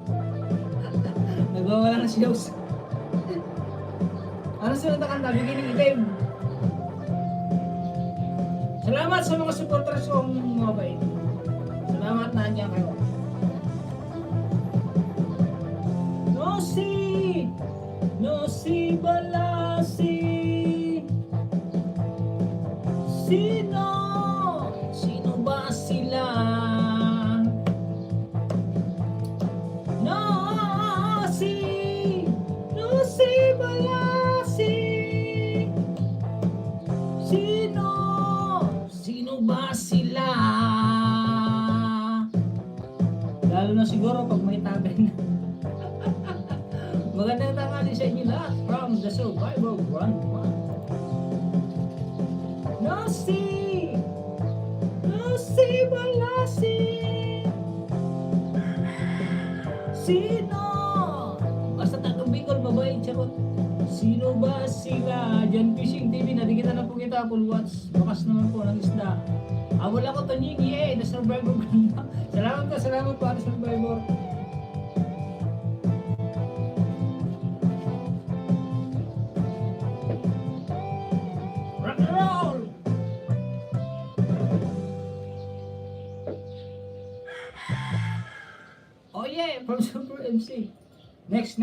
Nagwawala na si Dose. Ano sunod na kanta? Beginning itim. Salamat sa mga supporters kong mga bait. Salamat na andyan kayo. No si balasi. Sino ba sila? No si balasi. Sino ba sila? Lalo na siguro pag may tagay na. Magandang tanghali sa inyo lahat from the Survivor Grandma. No si balasi. Basta tagang Bicol, babae, charot. Sino ba sila? Jan Fishing TV, nadikita na po kita, Apple Watch. Bakas naman po ng isda. Wala ko tanyigi The Survivor Grandma. Salamat po, The Survivor. Rock and roll! Oh yeah, from Super MC. Next.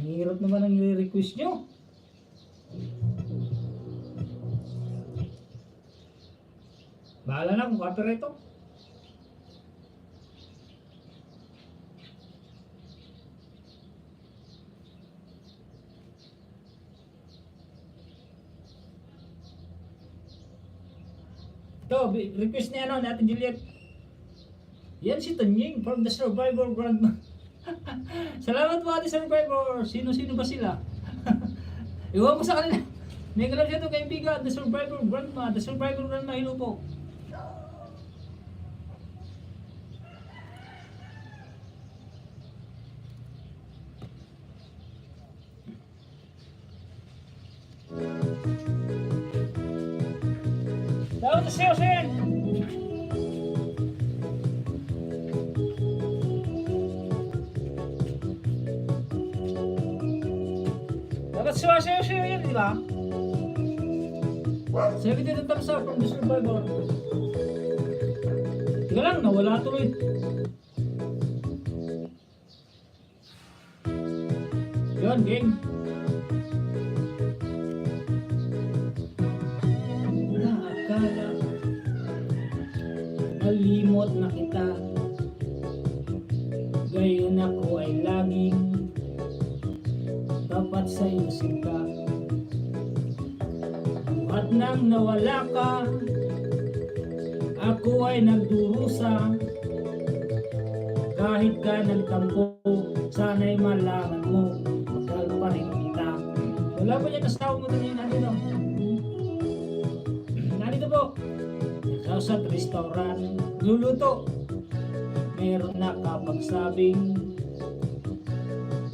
Ang hirap naman ang request nyo. Bahala na kung copyright to. Ito, request ni Ate Juliet. Yan si Tanying from the Survivor Grandma. Salamat po, Ate Survivor. Sino ba sila? Iwan mo sa kanila. May kalab siya ito kaibigan, The Survivor Grandma. The Survivor Grandma, hello po. Salamat sa sayo, sir. Dapat siya yan, di ba? 72 thumbs up from the survivor. Teka lang, nawala tuloy. Yun, game. Naakala, nalimot na kita. Gayon ako ay laging tapat sa'yo sinta. At nang nawala ka, ako ay nagdurusa. Kahit ka nagtampo, sana'y malaman mo, mahal pa rin kita. Wala ba yan asawa mo din yun? Nandito. Nandito po. Sa restaurant, luluto. Meron na kapagsabing,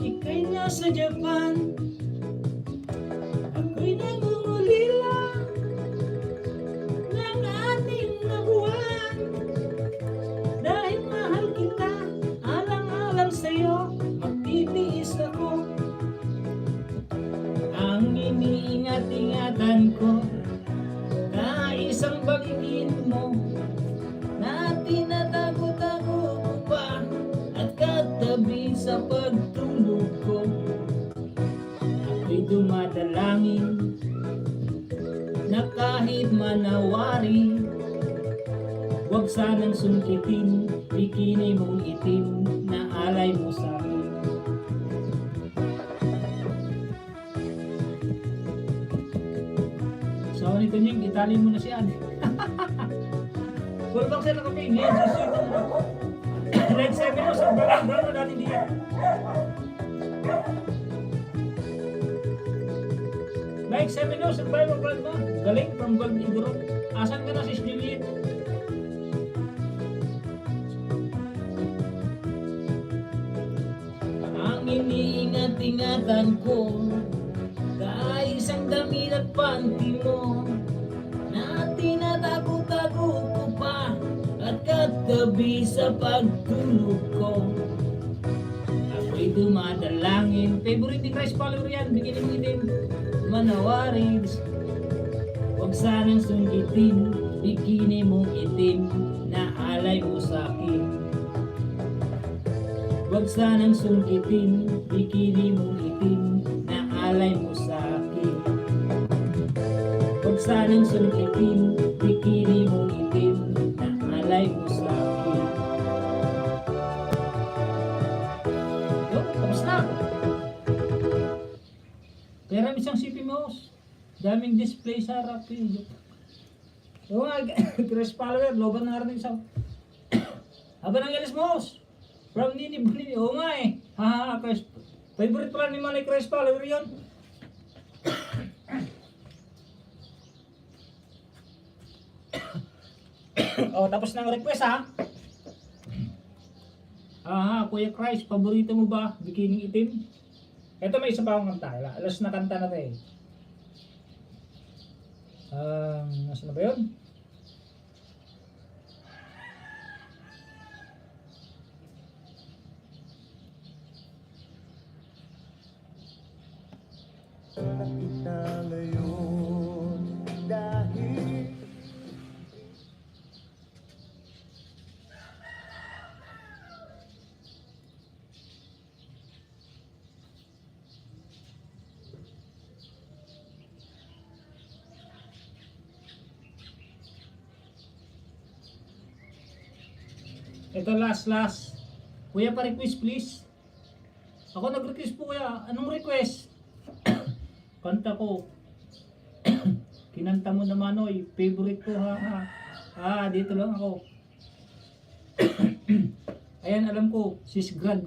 ika'y nasa Japan. Ako'y nangungulila ng anim na buwan. Dahil mahal kita, alang-alang sa'yo, magtitiis ako. Ang iniingat-ingatan ko, kaisang bagingin mo, na tinatago-tago ko pa, at katabi sa pagtulog ko. Ako'y dumadalangin na kahit manawari, huwag sanang sungkitin bikini mong itim na alay mo sa akin. So nito Ning, itali mo na si Anne. Full box na kami, ngayon susunod na. Like 7 o, sa brown na natin diyan. Like 7 o, survival brand mo. Galing from Gold Igro. Asan ka na si Juliet? Ang iniingat-ingatan ko, kaisang damit at panty mo, na tinatago-tago ko pa, at katabi sa pagtulog ko. Ako'y dumadalangin, favorite ni Christ follower yan, bikini mo itim, manawari. Huwag sanang sungkitin, bikini mong itim, na alay mo sa akin. Huwag sanang sungkitin, bikini mong itim, na alay mo sa akin. Huwag sanang sungkitin, bikini mong itim, na alay mo sa akin. Yun, tapos na. Pero isang CP mouse. Daming display sa harap. Yung mga Chris follower, loban na rin isang. Haba ng Elis mouse. From Nini Bunini. Oo nga eh. Haha, Chris. Favorite pala ni Manny Chris follower yun. Oh, tapos ng request ha. Aha, Kuya Christ, paborito mo ba bikining itim? Ito may isa pa akong kanta. Alas na kanta na tayo. Nasaan na ba yun? Kita ngayon dahil ito last. Kuya pa request please. Ako nag-request po kuya. Anong request? Kanta ko. Kinanta mo naman oy. Favorite ko ha. Dito lang ako. Ayan alam ko. Sis God.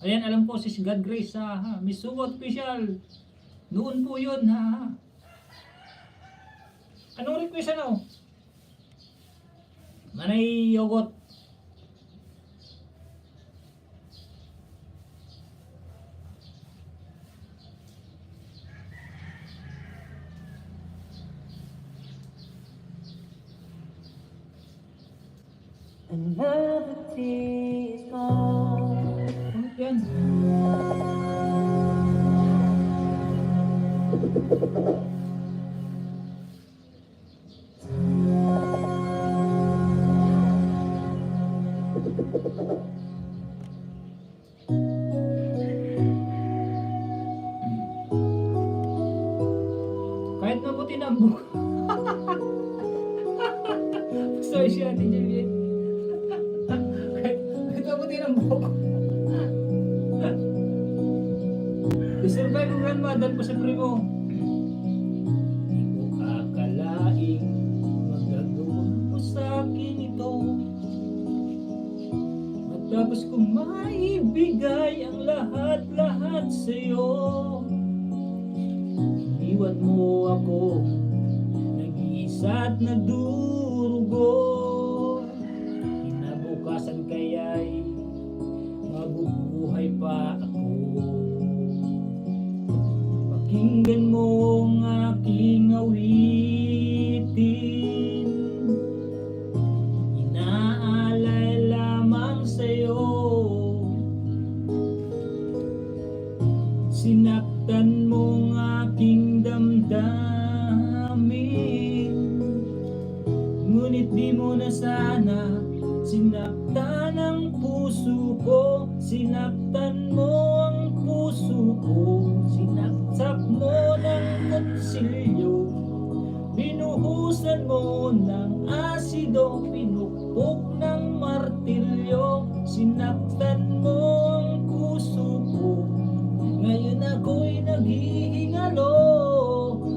Ayan alam ko. Sis God Grace ha. Miss Sugot official. Noon po yun ha. Anong request ano? Manay yogot. another day is gone. Yan. Kahit mabuti ng buko. Sorry siya, Ate Juliet. Kahit mabuti ng buko. I-survive ang grandmother ko sa primo. Di ko akalaing magagawa mo sa akin ito. Matapos kong maibigay ang lahat-lahat sa'yo. Iniwan mo ako, nag-iisa at nagdurugo. Kinabukasan kaya'y mabubuhay pa ako. Pakinggan mo ang aking awitin, inaalay lamang sa'yo. Sinaktan mo ang aking damdamin, ngunit di mo na sana sinaktan ang puso ko. Sinaktan mo ang puso ko, sinaksak mo ng kutsilyo, binuhusan mo ng asido, pinukpok ng martilyo. Sinaktan mo ang puso ko, ngayon ako'y naghihingalo,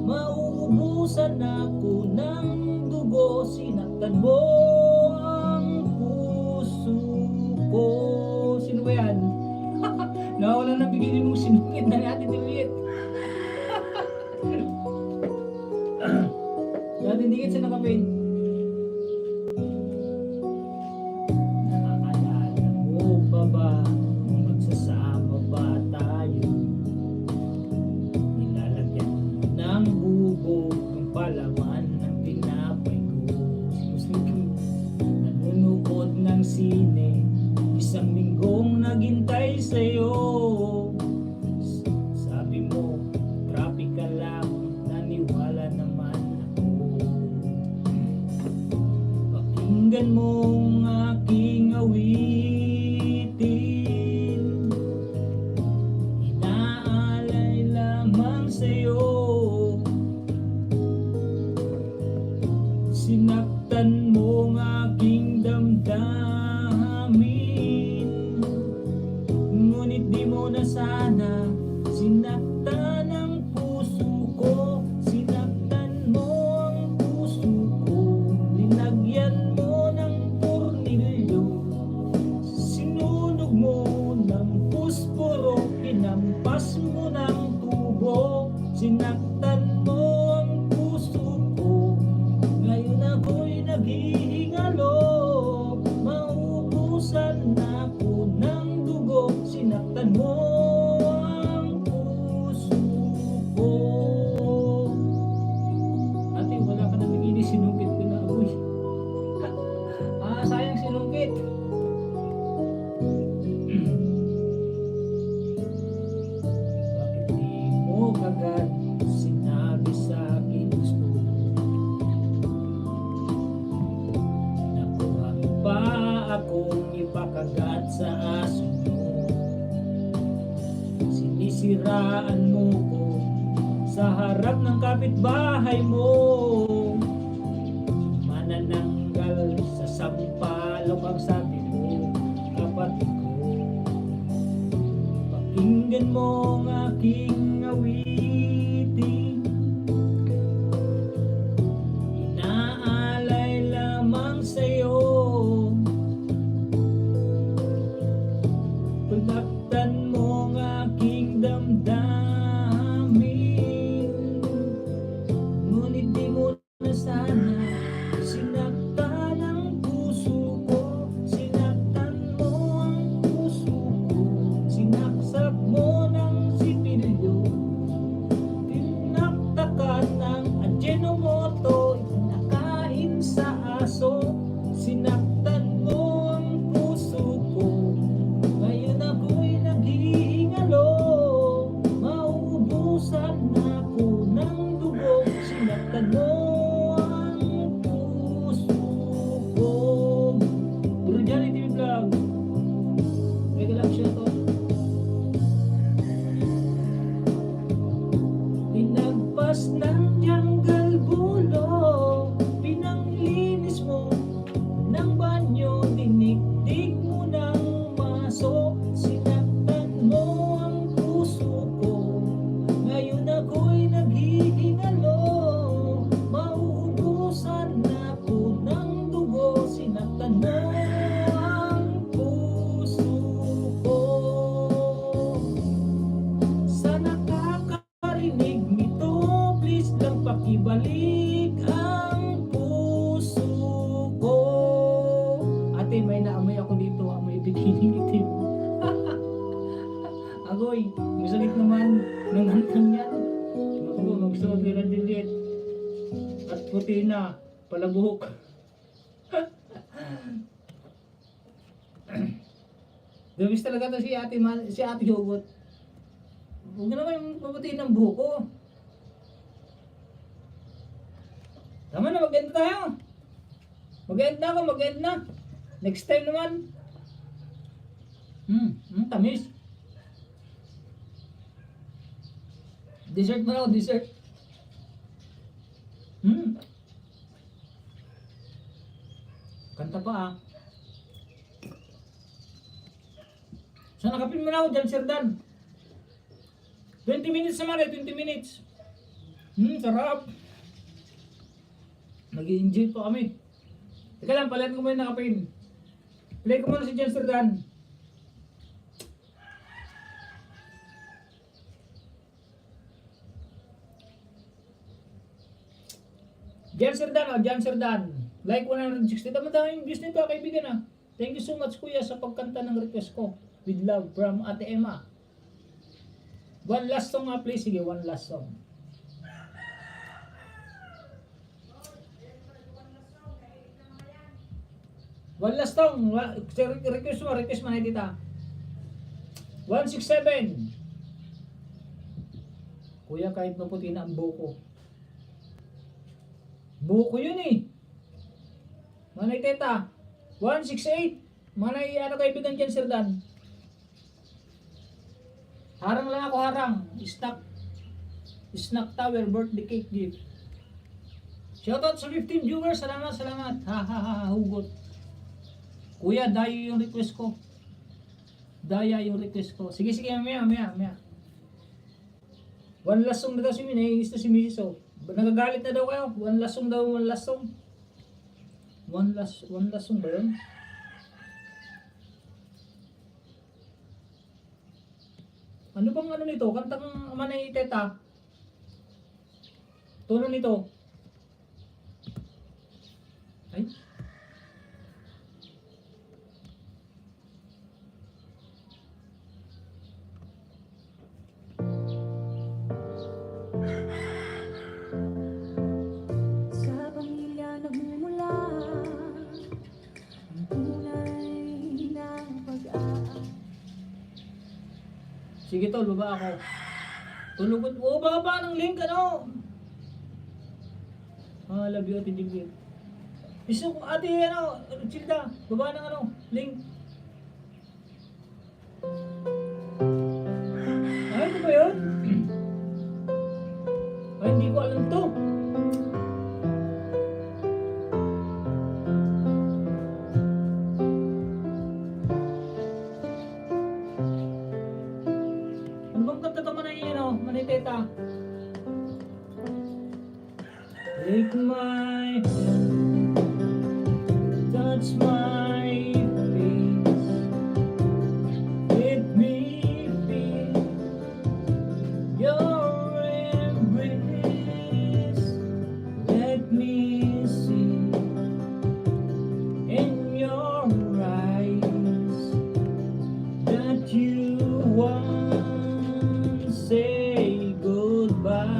mauubusan ako ng dugo. Sinaktan mo ang puso ko. Sino ba yan? Nawala na bigyan mo sinungkit na natin ulit. Natin dikit sa nakapin. Nakakaalala mo pa ba kung magsasama ba tayo? Nilalagyan mo ng bubog ang palaman ng tinapay ko. Nanonood ng sine, isang linggong naghintay sa'yo. Sabi mo, traffic ka lang, naniwala naman ako. Pakinggan mo ang aking awitin, inaalay lamang sa'yo. Sinaktan mo ang aking damdamin, ngunit di mo na sana sinaktan ang puso ko. Sinaktan mo ang puso ko, linagyan mo ng tornilyo, sinunog mo ng pusporo, pinampas mo ng tubo. Sinaktan mo ang puso ko, ngayon ako'y naghihingalo, mauubusan ako ng dugo. Sinaktan mo ang puso ko. Ate, wala ka na bigini, sinungkit ko na. Uy. Sayang sinungkit. Bakit di mo kagad sinabi sa akin gusto mo? Nakuha mo pa akong ipakagat sa aso mo. Sinisiraan mo ko sa harap ng kapitbahay mo. Manananggal sa sampalok ang sabi mo, kapatid ko. Pakinggan mo ang aking awitin, inaalay lamang sa'yo. Pagdaktan mo ang aking damdamin, ngunit di mo na sana sinaktan ang puso ko. Sinaktan mo ang puso ko, sinaksak mo ng sipilyo, tinaktakan ng Ajinomoto, itinakain sa aso. Sinaktan mo ang puso ko, ngayon ako'y naghihingalo, mauubusan ako ng Binibitin. Agoy, masakit naman ng hantang yan. Naku, magsuot ka ng dilit. At puti na, palabuhok. Damis talaga to si ate Hugot. Huwag na naman paputiin ng buhok ko. Tama na, mag-end tayo. Mag-end na ako, mag-end na. Next time naman. Tamis. Dessert mo na ako, dessert. Kanta pa ah. So nakapin mo na ako dyan, Sir Dan. 20 minutes naman eh, 20 minutes. Sarap. Nag-i-enjoy pa kami. Teka lang, palayan ko muna yung nakapin. Play ko muna si Jan Sir Dan. Jan Sir Dan, Jan Sir Dan. Like 160. Tama-tama yung views nito, kaibigan ah. Thank you so much kuya sa pagkanta ng request ko. With love from Ate Emma. One last song nga please. Sige, one last song. One last song. Request mo na tita. 167. Kuya, kahit maputi na ang buko. Buko yun eh. Manay teta. 168. Manay ano kaibigan dyan, Sir Dan. Harang lang ako, harang. Snack Tower birthday cake gift. Shoutout sa 15 viewers. Salamat, salamat. Hugot. Kuya, daya yung request ko. Daya yung request ko. Sige, mamaya. One last song na daw si Minay. Si Mrs. Oh. Nagagalit na daw kayo. One last song. One last song ba yun? Ano bang ano nito? Kantang Manay Teta. Tono nito. Ay. Sa pamilya nagmumula ang tunay ng pag-aa. Sige tol, baba ako. Tulugot mo. Baba ng link, ano? Love you, Ate Digit. Gusto ko, ate, ano, Childa, baba ng ano, link. Ay, ito ba yun? Ay, hindi ko alam to. Ano bang kanta to Manay Teta? Take my hand, touch my face, let me feel your embrace, let me see in your eyes that you won't say goodbye.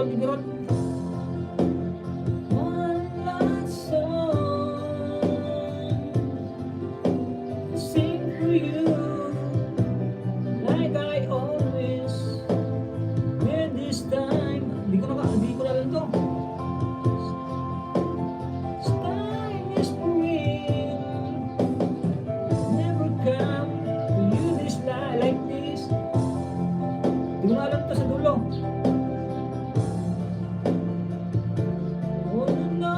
ni Gerard. One last song to sing for you, like I always did this time. Di ko na alam to. This time is for real. Never come to you this like this. Di ko na alam to sa dulo. Oh no,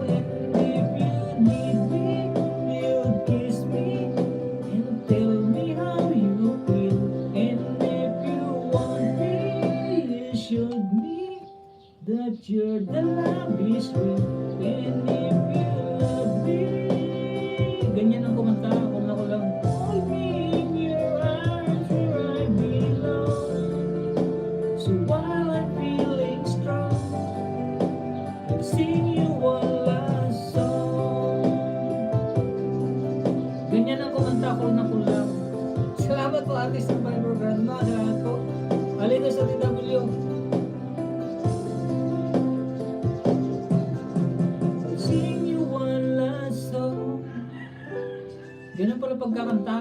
and if you need me, you'd kiss me and tell me how you feel. And if you want me, you should me that you're the love is real. And if you love me, ganyan ang kumanta, kumanta ko lang. Hold me in your arms where I belong. So while I'm feeling strong, I'll sing you one last song. Ganyan ang kumanta ko na kulang. Salamat po Ate Survivor Grandma. Salamat po. Alin sa TW. I'll sing you one last song. Ganyan pala pagkakanta.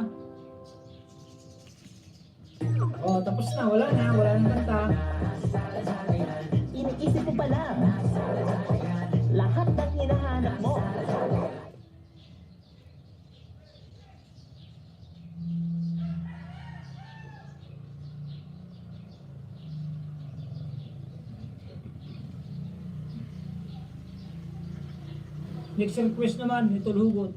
Oh, tapos na. Wala nang kanta. Iniisip ko pala, lahat ng hinahanap mo. Next request naman, ito Hugot.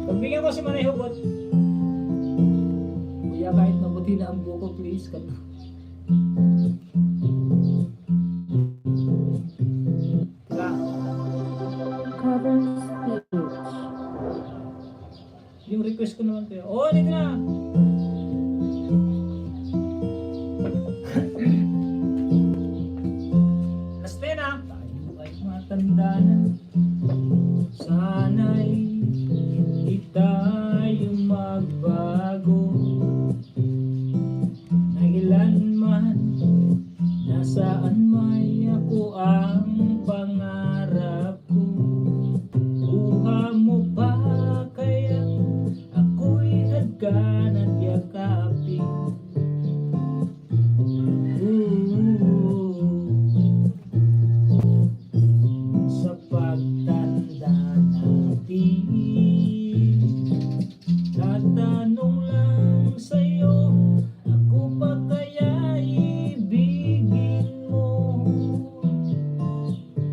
Pagbigyan ko si Manay Hugot. Kuya, kahit mabuti na ang buko, please. Kanta. Teka. Cover speech. Yung request ko naman kayo. Oh, dito na! Astena! Tayo ay matanda na. Sana'y hindi tayo magbago. Nagilanman, nasaan may ako ang pangarap ko. Buha mo pa kaya ako'y hadgan at yakapin. Sa pagtanda natin, tatanong lang sa'yo, ako pa kaya ibigin mo?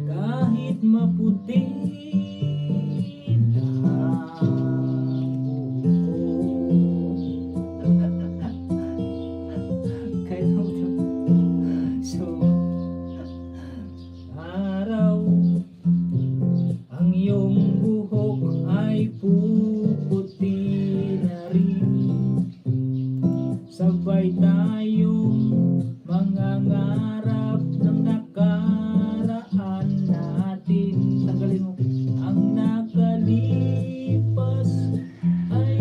Kahit maputi na kahit maputi. So, araw ang iyong buhok ay puputi na rin. Sabay tayong mangangarap ng nakaraan natin. Tanggalin mo. Ang nakalipas ay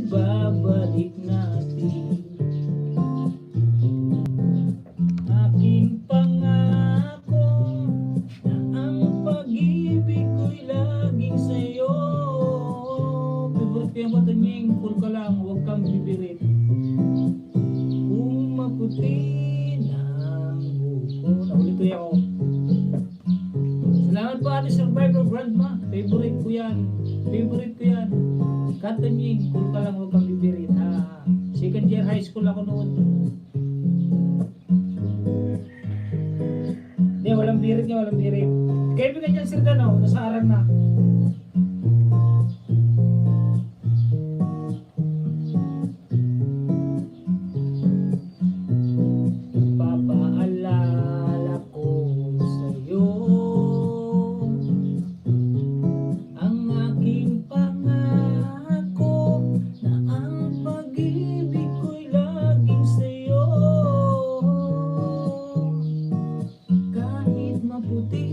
babalik natin. Aking pangako na ang pag-ibig ko'y laging sa'yo. Favorite ko yung bata niyeng, cool ka lang, huwag kang bibirit. Kung maputi ng buko. Naulit ko yan. Salamat po Ate Survivor Grandma. Favorite ko yan. Kata niyeng, cool ka lang, huwag kang bibirit. Second year high school ako noon. Hindi, walang birit. Kaibigan niyan Sir Dano, nasa arang na. Papaalala ko sa'yo ang aking pangako na ang pag-ibig ko'y laging sa'yo. Kahit maputi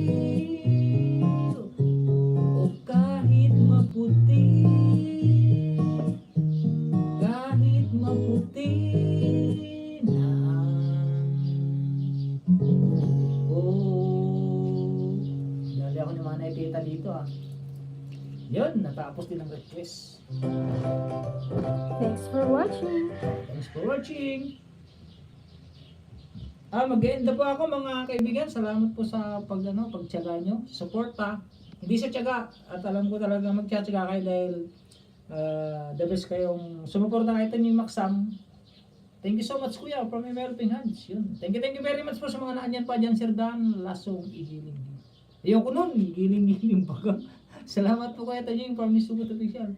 dito ah. Yun, natapos din ang request. Thanks for watching. Thanks for watching. Mag-end po ako mga kaibigan. Salamat po sa pagtiyaga nyo, suporta. Hindi sa tiyaga at alam ko talaga magtiyaga kayo dahil the best kayong sumuporta kahit ni Maxam. Thank you so much kuya from my helping hands. Yun. Thank you very much po sa mga naanyan pa dyan, Sir Dan. Lasong igiling. Ayoko nun, giling pa ka. Salamat po kaya tayo yung from Miss Sugot Official.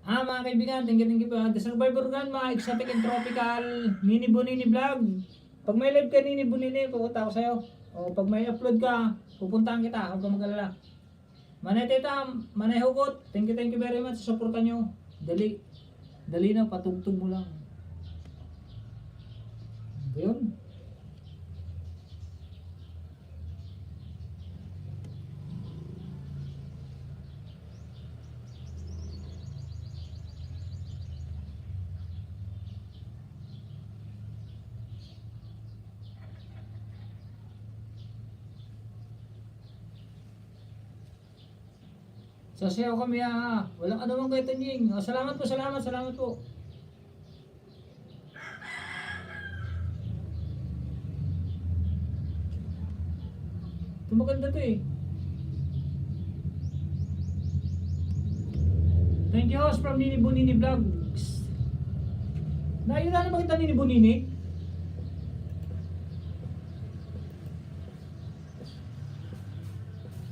Mga kaibigan, thank you po. The Survivor Gun, mga exotic and tropical, Nini Bonini Vlog. Pag may live ka Nini Bonini, pupunta ako sa'yo. O pag may upload ka, pupuntahan kita, huwag ka mag-alala. Manay Teta, Manay Hugot, thank you very much sa suporta nyo. Dali na, patugtog mo lang. Yun. Sasayaw kami ha. Walang anumang kay Tanying. Salamat po. Ito maganda to eh. Thank you host from Nini Bonini Vlogs. Nayun na kita Nini Bonini?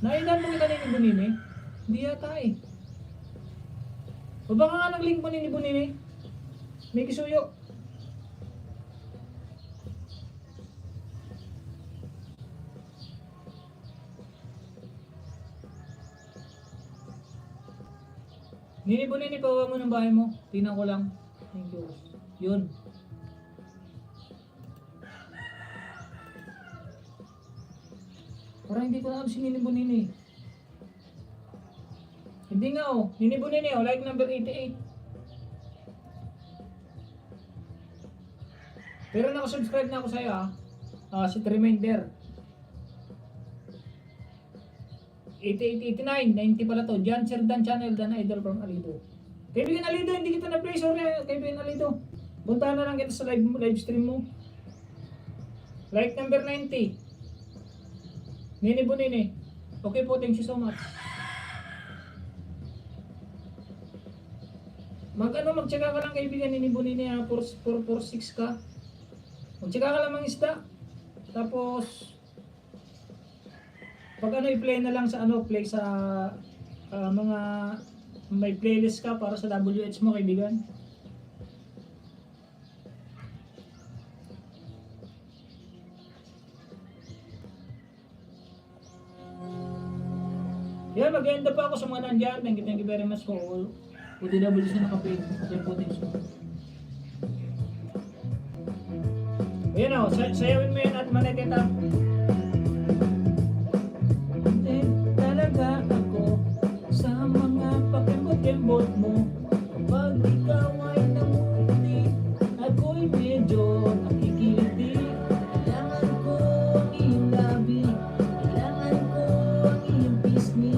Nayun na kita Nini Bonini? Hindi yata eh. O baka nga nag-link mo Nini Bonini? May kisuyo. Nini Bonini, pawa mo ng bahay mo. Tingnan ko lang. Thank you. Yun. Parang hindi ko na alam si Nini Bonini. Hindi nga oh. Nini Bonini oh. Like number 88. Pero nakasubscribe na ako sa'yo ah. Set reminder. 88, 89, 90 pala to. Jan Sir Dan Channel, Dan Idol from Alido. Kaibigan Alido, hindi kita na-play. Sorry, kaibigan Alido. Puntahan na lang kita sa live stream mo. Like number 90. Nini Bonini. Okay po, thank you so much. Magtsaka ka lang kaibigan Nini Bonini ha. 446 ka. Magtsaka ka lang mga isda. Tapos pag i-play na lang sa play sa mga may playlist ka para sa WH mo kaibigan. Yan, mag-end pa ako sa mga nandyan. Thank you very much for all. PTWC na kapit. Ayan o, sayawin mo yan at maneteta. Talaga ako sa mga pakimot-kimot mo. Kapag ikaw ay namuti, ako'y medyo nakikiliti. Kailangan ko ang iyong labi, kailangan ko ang iyong pisngi.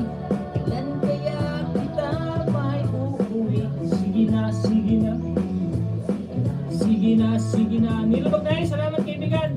Kailan kaya kita may uuwi? Sige na, sige na. Sige na, sige na. Nilubag tayo, salamat kaibigan.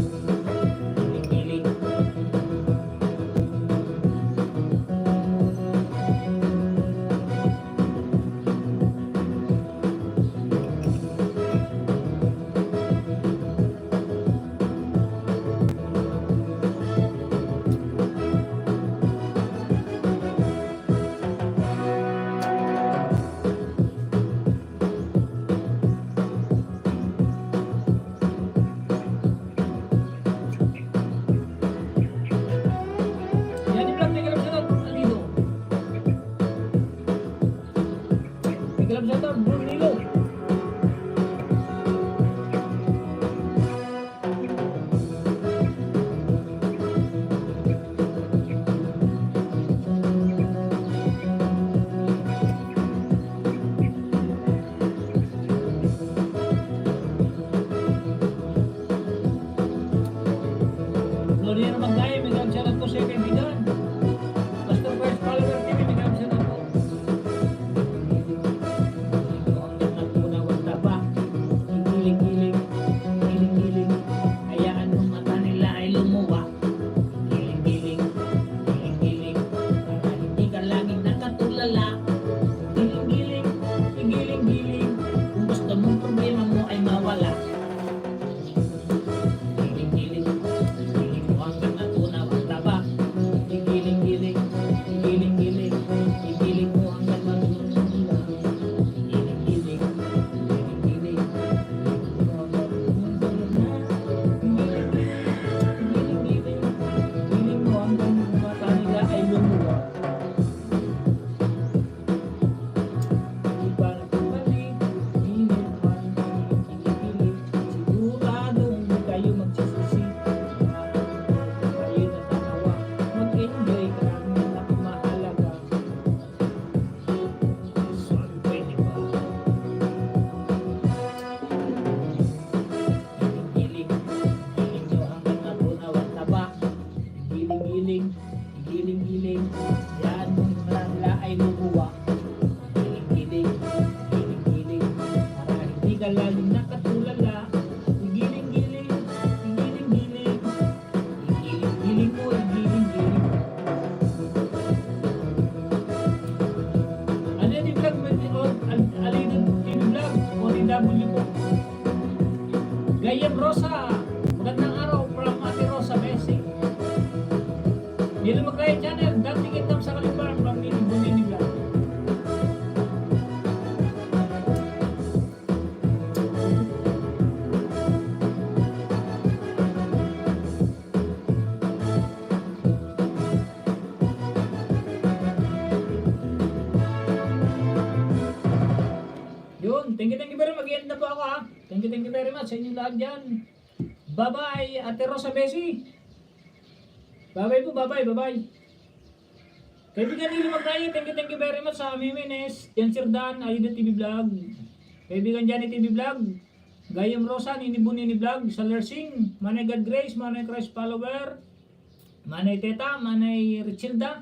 Kilig-kilig. Yan yung vlog, may kalap shoutout, Alino. May kalap shoutout, Brunilo. Gloria na Magdaya, may kalap shoutout po sa iyo kaibigan. Pastor First Follower TV, may kalap shoutout po. Ito ang nagnapunaw ang taba. Giling-giling, giling-giling. Hayaan mong mata nila ay lumuwa. Giling-giling, giling-giling. Para hindi ka laging nakatulala. Giling-giling, giling-giling. Kung gusto mong problema mo ay mawala. Giling-giling, giling mo hanggang natunaw ang taba. Giling-giling, giling-giling. Giling mo hanggang matunaw. Giling-giling, giling-giling. Giling-giling, giling mo hanggang mata nila ay lumuwa. Di ba nagbabalik, di naman kikilig. Siguradong di kayo magsisisi. Kayo natatawa, mag-enjoy ka lang na mahalaga. Saan pwede ba? Giling-giling, giling nyo hanggang natunaw ang taba. Giling-giling, giling-giling. Yan mong nila ay lumuwa. Giling-giling, giling-giling. Para hindi ka laging nakatulala. Giling-giling, giling-giling. Giling-giling mo, giling-giling. Ano yung vlog mo? Alino TV vlog? O DW po? Gayem Rosa. Magandang araw from Ate Rosa Messi. Nilo Magdaya Channel. Dati kitang sa Kalibar from Nini Vlog. Yun, thank you very much. Mag-end na po ako ha. Thank you very much sa inyong lahat dyan. Bye-bye, Ate Rosa Messi. Bye-bye po, bye-bye. Kaibigan Nilo Magdaya, thank you very much sa Mimines, Jan Sirdan, Alida TV Vlog. Kaibigan Johnny TV Vlog, Gayam Rosa, Nini Bunini Vlog, Salersing, Manay God Grace, Manay Christ Follower, Manay Teta, Manay Richilda,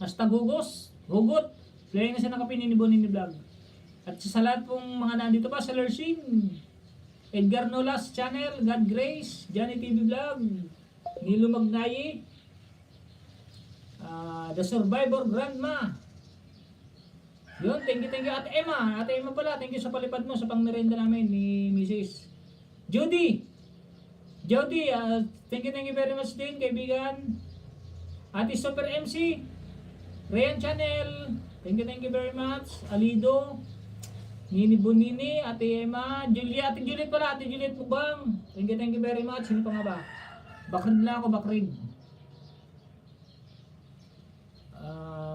hasta Hugot, play na sa nakapin Nini Bunini Vlog. At sa lahat pong mga nandito pa, Salersing, Edgar Nolas Channel, God Grace, Johnny TV Vlog, Nilo Magdaya, The Survivor Grandma. Yun, thank you Ate Emma. Ate Emma pala, thank you sa palipad mo sa pangmerenda namin ni Mrs. Judy, thank you very much din kaibigan. Ate Super MC, Rayan Channel, thank you very much. Alido, Nini Bunini, Ate Emma, Ate Juliet pala, Ate Juliet Mubang, thank you very much. Sino pa nga ba? Bakrid lang ako, Bakrid.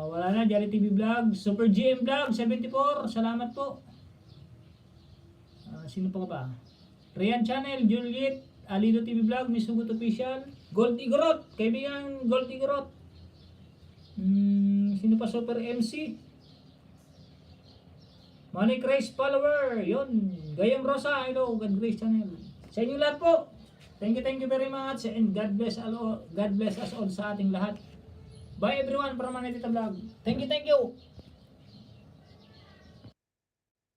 Wala na, Jari TV Vlog, Super GM Vlog 74, salamat po. Sino pa ba? Rian Channel, Juliet, Alido TV Vlog, Miss Hugot Official, Gold Igorot, kaibigan Gold Igorot. Sino pa? Super MC, Money Christ Follower, yun. Gayam Rosa, hello, God Grace Channel. Sa inyo lahat po, thank you very much, and God bless us all sa ating lahat. Bye everyone from Manetita Vlog. Thank you.